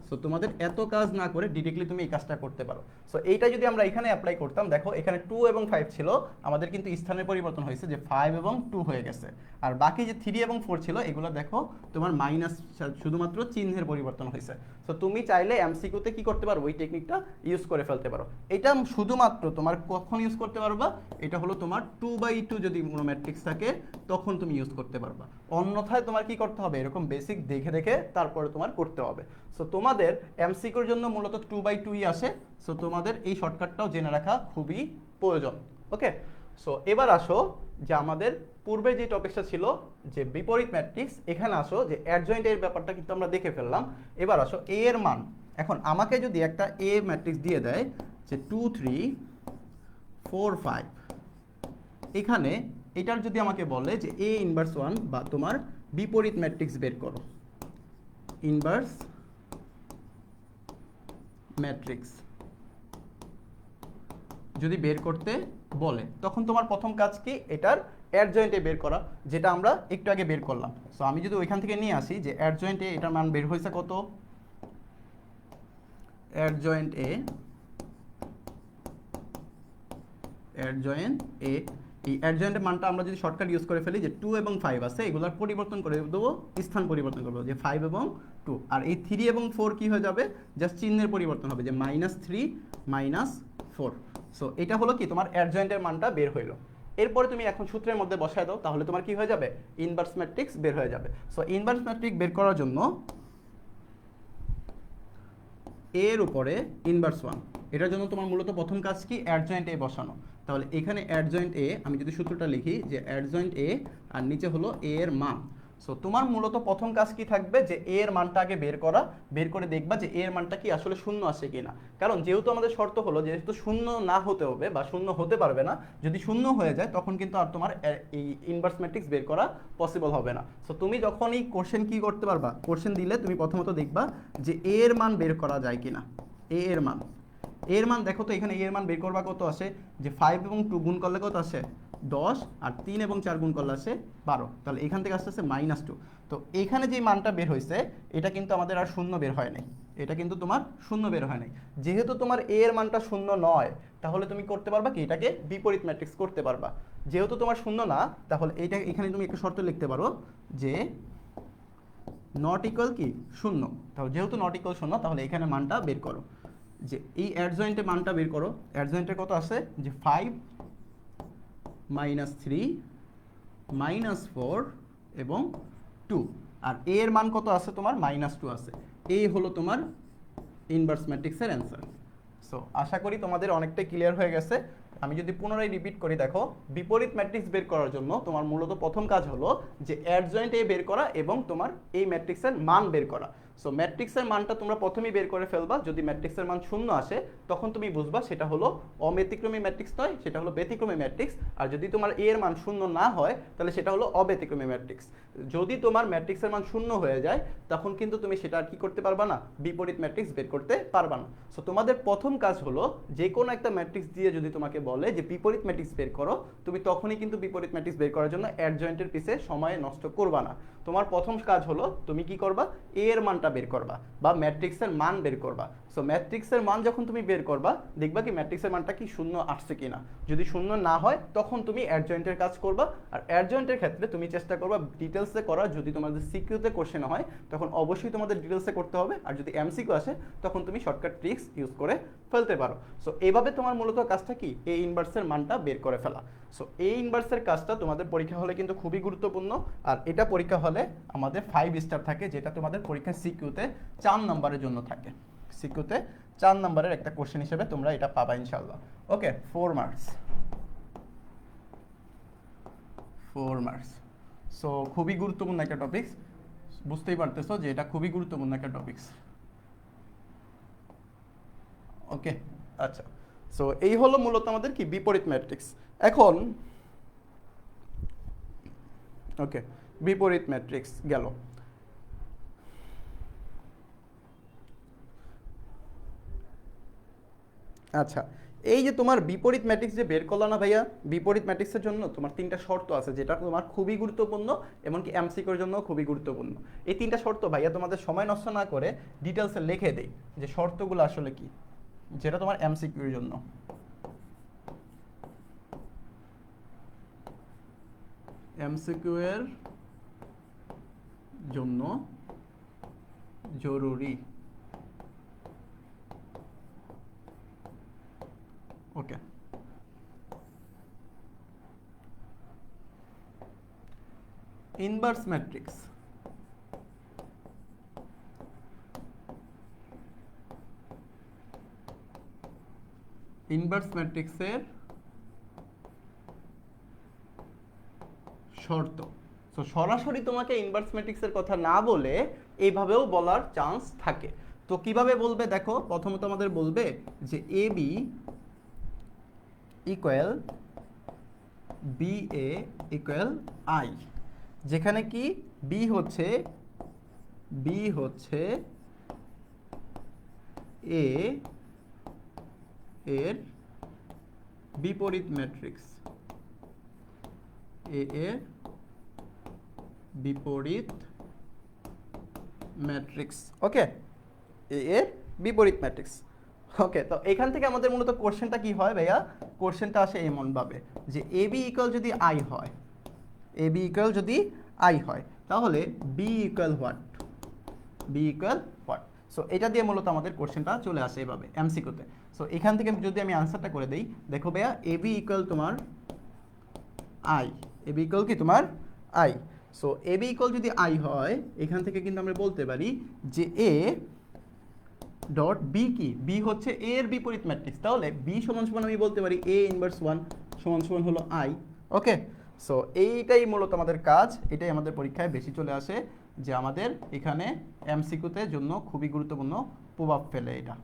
[SPEAKER 1] সো তোমাদের এত কাজ না করে ডিরেক্টলি তুমি এই কাজটা করতে পারো। সো এইটা যদি আমরা এখানে অ্যাপ্লাই করতাম, দেখো এখানে 2 এবং 5 ছিল, আমাদের কিন্তু স্থানের পরিবর্তন হয়েছে যে 5 এবং 2 হয়ে গেছে। আর বাকি যে 3 এবং 4 ছিল, এগুলো দেখো তোমার মাইনাস, শুধুমাত্র চিহ্নের পরিবর্তন হয়েছে। সো তুমি চাইলে এমসিকিউতে কি করতে পারো? ওই টেকনিকটা ইউজ করে ফেলতে পারো। এটা শুধুমাত্র তোমার কখন ইউজ করতে পারবা? এটা হলো তোমার 2/2 যদি কোনো ম্যাট্রিক্স থাকে, তখন তুমি ইউজ করতে পারবা। অন্যথায় তোমার কি করতে হবে? এরকম বেসিক দেখে দেখে তারপরে তোমার করতে হবে। সো তোমাদের এমসিকিউর জন্য মূলত 2/2ই আসে। সো তোমাদের এই শর্টকাটটাও জেনে রাখা খুবই প্রয়োজন। ওকে, সো এবার আসো যে আমাদের পূর্বে যে টপিকটা ছিল যে বিপরীত ম্যাট্রিক্স, এখানে আসো যে অ্যাডজয়েন্ট এর ব্যাপারটা কিন্তু আমরা দেখে ফেললাম। এবার আসো এ এর মান। এখন আমাকে যদি একটা এ ম্যাট্রিক্স দিয়ে দেয় যে 2 3 4 5, এখানে এটার যদি আমাকে বলে যে A ইনভার্স 1 বা তোমার বিপরীত ম্যাট্রিক্স বের করো, ইনভার্স ম্যাট্রিক্স যদি বের করতে বলে, তখন তোমার প্রথম কাজ কি, এটার অ্যাডজয়েন্ট এ বের করা, যেটা আমরা একটু আগে বের করলাম। সো আমি যদি ওইখান থেকে নিয়ে আসি যে অ্যাডজয়েন্ট এ এটার মান বের হয়েছে কত, অ্যাডজয়েন্ট এ এই অ্যাডজয়েন্টের মানটা আমরা যদি শর্টকাট ইউজ করে ফেলি যে 2 এবং 5 আছে, এগুলোর পরিবর্তন করে দেবো, স্থান পরিবর্তন করবো যে 5 এবং 2, আর এই 3 এবং 4 কি হয়ে যাবে, জাস্ট চিহ্নের পরিবর্তন হবে যে -3 -4। সো এটা হলো কি তোমার অ্যাডজয়েন্টের মানটা বের হইলো। এরপরে তুমি এখন সূত্রের মধ্যে বসায় দাও, তাহলে তোমার কি হয়ে যাবে, ইনভার্স ম্যাট্রিক্স বের হয়ে যাবে। সো ইনভার্স ম্যাট্রিক্স বের করার জন্য এর উপরে ইনভার্স 1, এটার জন্য তোমার মূলত প্রথম কাজ কি, অ্যাডজয়েন্ট এ বসানো। তাহলে এখানে অ্যাডজয়েন্ট এ, আমি যদি সূত্রটা লিখি যে অ্যাডজয়েন্ট এ আর নিচে হলো এ এর মান। সো তোমার মূলত প্রথম কাজ কি থাকবে, যে এ এর মানটা আগে বের করা, বের করে দেখবা যে এ এর মানটা কি আসলে শূন্য আসে কিনা। কারণ যেহেতু আমাদের শর্ত হলো যেহেতু শূন্য না হতে হবে বা শূন্য হতে পারবে না, যদি শূন্য হয়ে যায় তখন কিন্তু আর তোমার এই ইনভার্স ম্যাট্রিক্স বের করা পসিবল হবে না। সো তুমি যখন এই কোশ্চেন কি করতে পারবা, কোশ্চেন দিলে তুমি প্রথমত দেখবা যে এ এর মান বের করা যায় কিনা। এর মান দেখো তো, এখানে এর মান বের করবা কত আসে, যে 5 এবং 2 গুণ করলে কত আসে 10, আর 3 এবং 4 গুণ করলে আসে 12, তাহলে এখান থেকে আসতেছে -2। তো এখানে যে মানটা বের হয়েছে এটা কিন্তু আমাদের আর শূন্য বের হয় নাই, এটা কিন্তু তোমার শূন্য বের হয় নাই। যেহেতু তোমার এর মানটা শূন্য নয়, তাহলে তুমি করতে পারবা কি, এটাকে বিপরীত ম্যাট্রিক্স করতে পারবা। যেহেতু তোমার শূন্য না, তাহলে এইটা এখানে তুমি একটা শর্ত লিখতে পারো যে নট ইকুয়াল কি শূন্য। তাহলে যেহেতু নট ইকুয়াল শূন্য, তাহলে এখানে মানটা বের করো, যে এই অ্যাডজয়েন্টের মানটা বের করো। অ্যাডজয়েন্টের কত আছে, যে 5 -3 -4 এবং 2, আর এ এর মান কত আছে তোমার, -2 আছে। এই হলো তোমার ইনভার্স ম্যাট্রিক্সের অ্যান্সার। সো আশা করি তোমাদের অনেকটাই ক্লিয়ার হয়ে গেছে। আমি যদি পুনরায় রিপিট করি, দেখো বিপরীত ম্যাট্রিক্স বের করার জন্য তোমার মূলত প্রথম কাজ হলো যে অ্যাডজয়েন্ট এ বের করা এবং তোমার এই ম্যাট্রিক্সের মান বের করা। সো ম্যাট্রিক্সের মানটা তোমরা প্রথমেই বের করে ফেলবা। যদি ম্যাট্রিক্সের মান শূন্য আসে, তখন তুমি বুঝবা সেটা হলো অব্যতিক্রমী ম্যাট্রিক্স নয়, সেটা হলো ব্যতিক্রমী ম্যাট্রিক্স। আর যদি তোমার এর মান শূন্য না হয়, তাহলে সেটা হলো অব্যতিক্রমী ম্যাট্রিক্স। যদি তোমার ম্যাট্রিক্সের মান শূন্য হয়ে যায়, তখন কিন্তু তুমি সেটা আর কি করতে পারবা না, বিপরীত ম্যাট্রিক্স বের করতে পারবা না। সো তোমাদের প্রথম কাজ হলো যে কোনো একটা ম্যাট্রিক্স দিয়ে যদি তোমাকে বলে যে বিপরীত ম্যাট্রিক্স বের করো, তুমি তখনই কিন্তু বিপরীত ম্যাট্রিক্স বের করার জন্য অ্যাডজয়েন্টের পিছে সময় নষ্ট করবা না। তোমার প্রথম কাজ হলো তুমি কি করবা, এ এর মানটা বের করবা বা ম্যাট্রিক্সের মান বের করবা। সো ম্যাট্রিক্সের মান যখন তুমি বের করবা, দেখবা কি ম্যাট্রিক্সের মানটা কি শূন্য আসছে কিনা। যদি শূন্য না হয়, তখন তুমি অ্যাডজয়েন্টের কাজ করবা। আর অ্যাডজয়েন্টের ক্ষেত্রে তুমি চেষ্টা করবা ডিটেলসে করার। যদি তোমাদের সিকিউতে কোশ্চেন হয়, তখন অবশ্যই তোমাদের ডিটেলসে করতে হবে। আর যদি এমসিকিউ আসে, তখন তুমি শর্টকাট ট্রিক্স ইউজ করে ফেলতে পারো। সো এইভাবে তোমার মূলত কাজটা কি, এই ইনভার্সের মানটা বের করে ফেলা। সো এই ইনভার্সের কাজটা তোমাদের পরীক্ষা হলে কিন্তু খুবই গুরুত্বপূর্ণ। আর এটা পরীক্ষা হলে আমাদের 5 স্টার থাকে, যেটা তোমাদের পরীক্ষার সিকিউতে 4 নম্বরের জন্য থাকে। সিকিউতে 4 নম্বরের একটা কোশ্চেন হিসেবে তোমরা এটা পাবা ইনশাআল্লাহ। ওকে, 4 মার্কস। সো খুবই গুরুত্বপূর্ণ একটা টপিকস, বুঝতেই পারতেছো যে এটা খুবই গুরুত্বপূর্ণ একটা টপিকস। ওকে, আচ্ছা। সো এই হলো মূলত আমাদের কি বিপরীত ম্যাট্রিক্স। এখন ওকে, বিপরীত ম্যাট্রিক্স গেল। আচ্ছা, এই যে তোমার বিপরীত ম্যাট্রিক্স যে বের করলো না ভাইয়া, বিপরীত ম্যাট্রিক্সের জন্য তোমার 3টা শর্ত আছে, যেটা তোমার খুবই গুরুত্বপূর্ণ, এমনকি এমসিকিউর জন্য খুবই গুরুত্বপূর্ণ। এই 3টা শর্ত ভাইয়া তোমাদের সময় নষ্ট না করে ডিটেলসে লিখে দেই যে শর্তগুলো আসলে কি, যেটা তোমার এমসিকিউর জন্য। এমসিকিউ এর জন্য জরুরি। ওকে, ইনভার্স ম্যাট্রিক্স। ইনভার্স ম্যাট্রিক্সের শর্ত। সো সরাসরি তোমাকে ইনভার্স ম্যাট্রিক্সের কথা না বলে এইভাবেও বলার চান্স থাকে। তো কিভাবে বলবে দেখো, প্রথমত আমাদের বলবে যে A B equal B A equal I, যেখানে কি বি হচ্ছে এ এর বিপরীত ম্যাট্রিক্স, এ এর বিপরীত ম্যাট্রিক্স। ওকে, এ এর বিপরীত ম্যাট্রিক্স। ওকে, তো এখান থেকে আমাদের মূলত কোশ্চেনটা কি হয় ভাইয়া, কোশ্চেনটা আসে এমন ভাবে যে এ বি ইকুয়াল যদি আই হয়, এ বি ইকুয়াল যদি আই হয়, তাহলে B equal what, B equal what. So এটা দিয়ে মূলত আমাদের কোশ্চেনটা চলে আসে এভাবে এমসিকিউতে। সো এখান থেকে যদি আমি আনসারটা করে দেই, দেখো ভাইয়া এ বি ইকুয়াল তোমার আই, এ বি ইকুয়াল কি তোমার I. So A B equal যদি আই হয়, এখান থেকে কিন্তু আমরা বলতে পারি যে এ ডট বি কি, বি হচ্ছে এ এর বিপরীত ম্যাট্রিক্স, তাহলে বি সমান সমান আমি বলতে পারি এ ইনভার্স 1 সমান সমান হলো আই। ওকে, সো এইটাই মূলত আমাদের কাজ, এটাই আমাদের পরীক্ষায় বেশি চলে আসে, যে আমাদের এখানে এমসিকিউতে জন্য খুবই গুরুত্বপূর্ণ প্রভাব ফেলে এটা।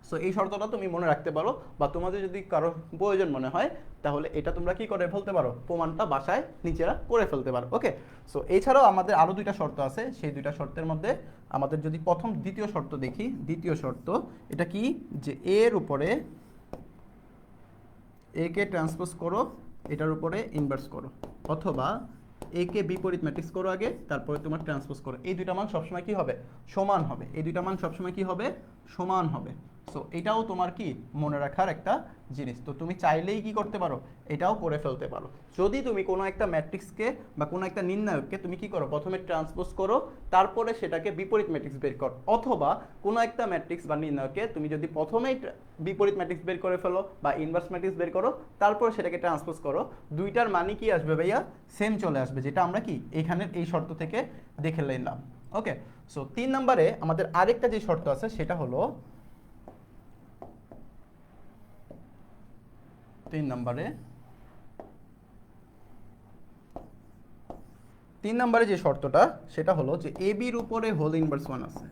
[SPEAKER 1] সো এই শর্তটা তুমি মনে রাখতে পারো, বা তোমাদের যদি কারো প্রয়োজন মনে হয় তাহলে এটা তোমরা কি করে ফেলতে পারো, প্রমাণটা বাসায় নিজেরা করে ফেলতে পারো। ওকে, সো এছাড়াও আমাদের আরও দুইটা শর্ত আছে, সেই দুইটা শর্তের মধ্যে আমাদের যদি প্রথম দ্বিতীয় শর্ত দেখি, দ্বিতীয় শর্ত এটা কি, যে এর উপরে এ কে ট্রান্সপোজ করো, এটার উপরে ইনভার্স করো, অথবা এ কে বিপরীত ম্যাট্রিক্স করো আগে, তারপরে তোমার ট্রান্সপোজ করো। এই দুইটা মান সবসময় কি হবে, সমান হবে। এই দুইটা মান সবসময় কি হবে, সমান হবে। সো এটাও তোমার কি মনে রাখার একটা জিনিস। তো তুমি চাইলেই কি করতে পারো, এটাও করে ফেলতে পারো। যদি তুমি কোনো একটা ম্যাট্রিক্সকে বা কোনো একটা নির্ণায়ককে তুমি কি করো, প্রথমে ট্রান্সপোজ করো, তারপরে সেটাকে বিপরীত ম্যাট্রিক্স বের করো, অথবা কোনো একটা ম্যাট্রিক্স বা নির্ণায়ককে তুমি যদি প্রথমেই বিপরীত ম্যাট্রিক্স বের করে ফেলো বা ইনভার্স ম্যাট্রিক্স বের করো, তারপর সেটাকে ট্রান্সপোজ করো, দুইটার মানই কি আসবে ভাইয়া, সেম চলে আসবে, যেটা আমরা কি এখানের এই শর্ত থেকে দেখে নিলাম। ওকে, সো 3 নম্বরে আমাদের আরেকটা যে শর্ত আছে সেটা হলো, 3 নম্বরে যে শর্তটা সেটা হলো যে এ বির উপরে হোল ইনভার্স 1 আছে,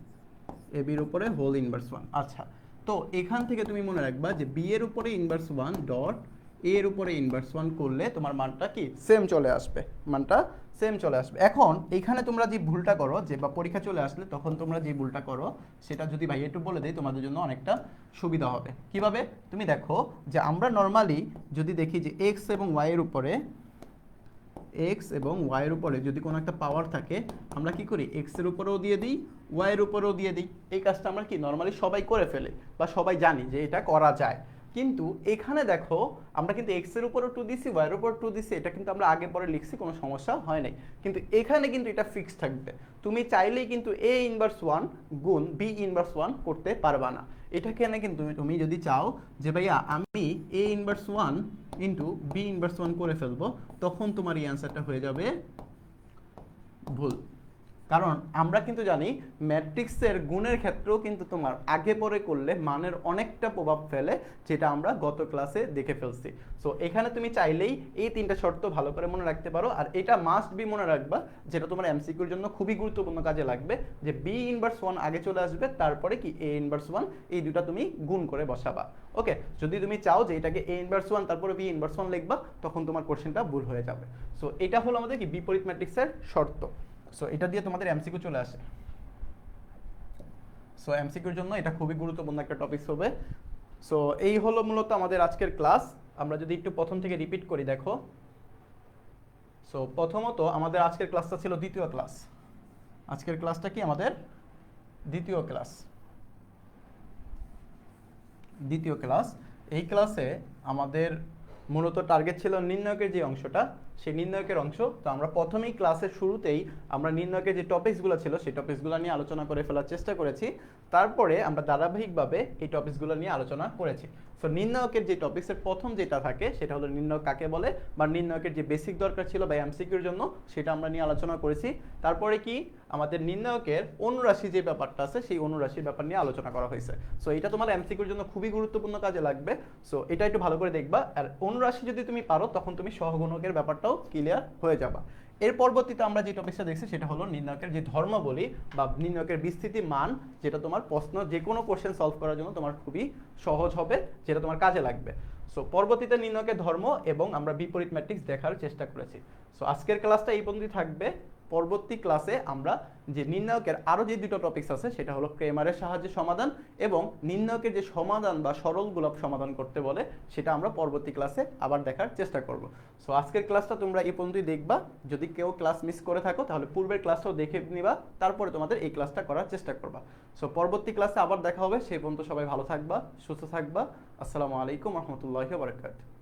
[SPEAKER 1] এ বির উপরে হোল ইনভার্স 1। আচ্ছা, তো এখান থেকে তুমি মনে রাখবা যে বি এর উপরে ইনভার্স 1 ডট এ এর উপরে ইনভার্স 1 করলে তোমার মানটা কি সেম চলে আসবে, মানটা সেম চলে আসবে। এখন এখানে তোমরা যে ভুলটা করো, যে বা পরীক্ষা চলে আসলে তখন তোমরা যে ভুলটা করো, সেটা যদি ভাই একটু বলে দেই তোমাদের জন্য অনেকটা সুবিধা হবে। কিভাবে, তুমি দেখো যে আমরা নর্মালি যদি দেখি যে এক্স এবং ওয়াই এর উপরে, এক্স এবং ওয়াইয়ের উপরে যদি কোনো একটা পাওয়ার থাকে, আমরা কি করি, এক্স এর উপরেও দিয়ে দিই, ওয়াইয়ের উপরেও দিয়ে দিই। এই কাজটা আমরা কি নর্মালি সবাই করে ফেলে বা সবাই জানি যে এটা করা যায়। কিন্তু এখানে দেখো আমরা কিন্তু এক্স এর উপরও 2 দিছি, ওয়াইয়ের উপর 2 দিছি, এটা কিন্তু আমরা আগে পরে লিখছি, কোনো সমস্যা হয় নাই। কিন্তু এখানে কিন্তু এটা ফিক্স থাকবে, তুমি চাইলেই কিন্তু এ ইনভার্স 1 গুণ বি ইনভার্স 1 করতে পারবা না। এটাকে না, কিন্তু তুমি যদি চাও যে ভাইয়া আমি A inverse 1 into B inverse 1 করে ফেলবো, তখন তোমার এই অ্যান্সারটা হয়ে যাবে ভুল। কারণ আমরা কিন্তু জানি ম্যাট্রিক্সের গুণের ক্ষেত্রেও কিন্তু তোমার আগে পরে করলে মানের অনেকটা প্রভাব ফেলে, যেটা আমরা গত ক্লাসে দেখে ফেলছি। সো এখানে তুমি চাইলেই এই 3টা শর্ত ভালো করে মনে রাখতে পারো, আর এটা মাস্ট বি মনে রাখবা, যেটা তোমার এমসিকিউর জন্য খুবই গুরুত্বপূর্ণ কাজে লাগবে, যে বি ইনভার্স 1 আগে চলে আসবে, তারপরে কি এ ইনভার্স 1, এই দুটা তুমি গুণ করে বসাবা। ওকে, যদি তুমি চাও যে এটাকে এ ইনভার্স 1 তারপরে বি ইনভার্স 1 লিখবা, তখন তোমার কোশ্চেনটা ভুল হয়ে যাবে। সো এটা হলো আমাদের কি বিপরীত ম্যাট্রিক্সের শর্ত। সো এটা দিয়ে তোমাদের এমসিকিউ চলে আসে। সো এমসিকিউর জন্য এটা খুবই গুরুত্বপূর্ণ একটা টপিকস হবে। সো এই হলো মূলত আমাদের আজকের ক্লাস। আমরা যদি একটু প্রথম থেকে রিপিট করি, দেখো। সো প্রথমত আমাদের আজকের ক্লাসটা ছিল দ্বিতীয় ক্লাস। আজকের ক্লাসটা কি আমাদের দ্বিতীয় ক্লাস, দ্বিতীয় ক্লাস। এই ক্লাসে আমাদের মূলত টার্গেট ছিল নির্ণায়কের যে অংশটা, সেই নির্ণায়কের অংশ। তো আমরা প্রথমেই ক্লাসের শুরুতেই আমরা নির্ণায়কের যে টপিকসগুলো ছিল সেই টপিকসগুলো নিয়ে আলোচনা করে ফেলার চেষ্টা করেছি। তারপরে আমরা ধারাবাহিকভাবে এই টপিকসগুলো নিয়ে আলোচনা করেছি। সো নির্ণায়কের যে টপিকসের প্রথম যেটা থাকে সেটা হলো নির্ণায়ক কাকে বলে, বা নির্ণায়কের যে বেসিক দরকার ছিল বা এমসিকিউর জন্য, সেটা আমরা নিয়ে আলোচনা করেছি। তারপরে কি আমাদের নির্ণায়কের অনুরাশি যে ব্যাপারটা আছে, সেই অনুরাশির ব্যাপার নিয়ে আলোচনা করা হয়েছে। সো এটা তোমার এমসিকিউর জন্য খুবই গুরুত্বপূর্ণ কাজে লাগবে। সো এটা একটু ভালো করে দেখবা। আর অনুরাশি যদি তুমি পারো, তখন তুমি সহগুণকের ব্যাপারটাও ক্লিয়ার হয়ে যাবা। এর পরবর্তীতে আমরা যে টপিকটা দেখছি সেটা হলো নির্ণায়কের যে ধর্মাবলী বা নির্ণায়কের বিস্তৃতি মান, যেটা তোমার প্রশ্ন যে কোনো কোশ্চেন সলভ করার জন্য তোমার খুবই সহজ হবে, যেটা তোমার কাজে লাগবে। সো পরবর্তীতে নির্ণায়কের ধর্ম এবং আমরা বিপরীত ম্যাট্রিক্স দেখার চেষ্টা করেছি। সো আজকের ক্লাসটা এই পর্যন্তই থাকবে। পরবর্তী ক্লাসে আমরা যে নির্ণায়কের আরও যে দুটো টপিকস আছে সেটা হলো ক্রেমারের সাহায্যে সমাধান এবং নির্ণায়কের যে সমাধান বা সরলগুলো সমাধান করতে বলে সেটা আমরা পরবর্তী ক্লাসে আবার দেখার চেষ্টা করব। সো আজকের ক্লাসটা তোমরা এই পর্যন্তই দেখবা। যদি কেউ ক্লাস মিস করে থাকো তাহলে পূর্বের ক্লাসটাও দেখে নিবা, তারপরে তোমাদের এই ক্লাসটা করার চেষ্টা করবা। সো পরবর্তী ক্লাসে আবার দেখা হবে, সেই পর্যন্ত সবাই ভালো থাকবা, সুস্থ থাকবা। আসসালামু আলাইকুম রহমতুল্লাহি ওয়া বারাকাতুহু।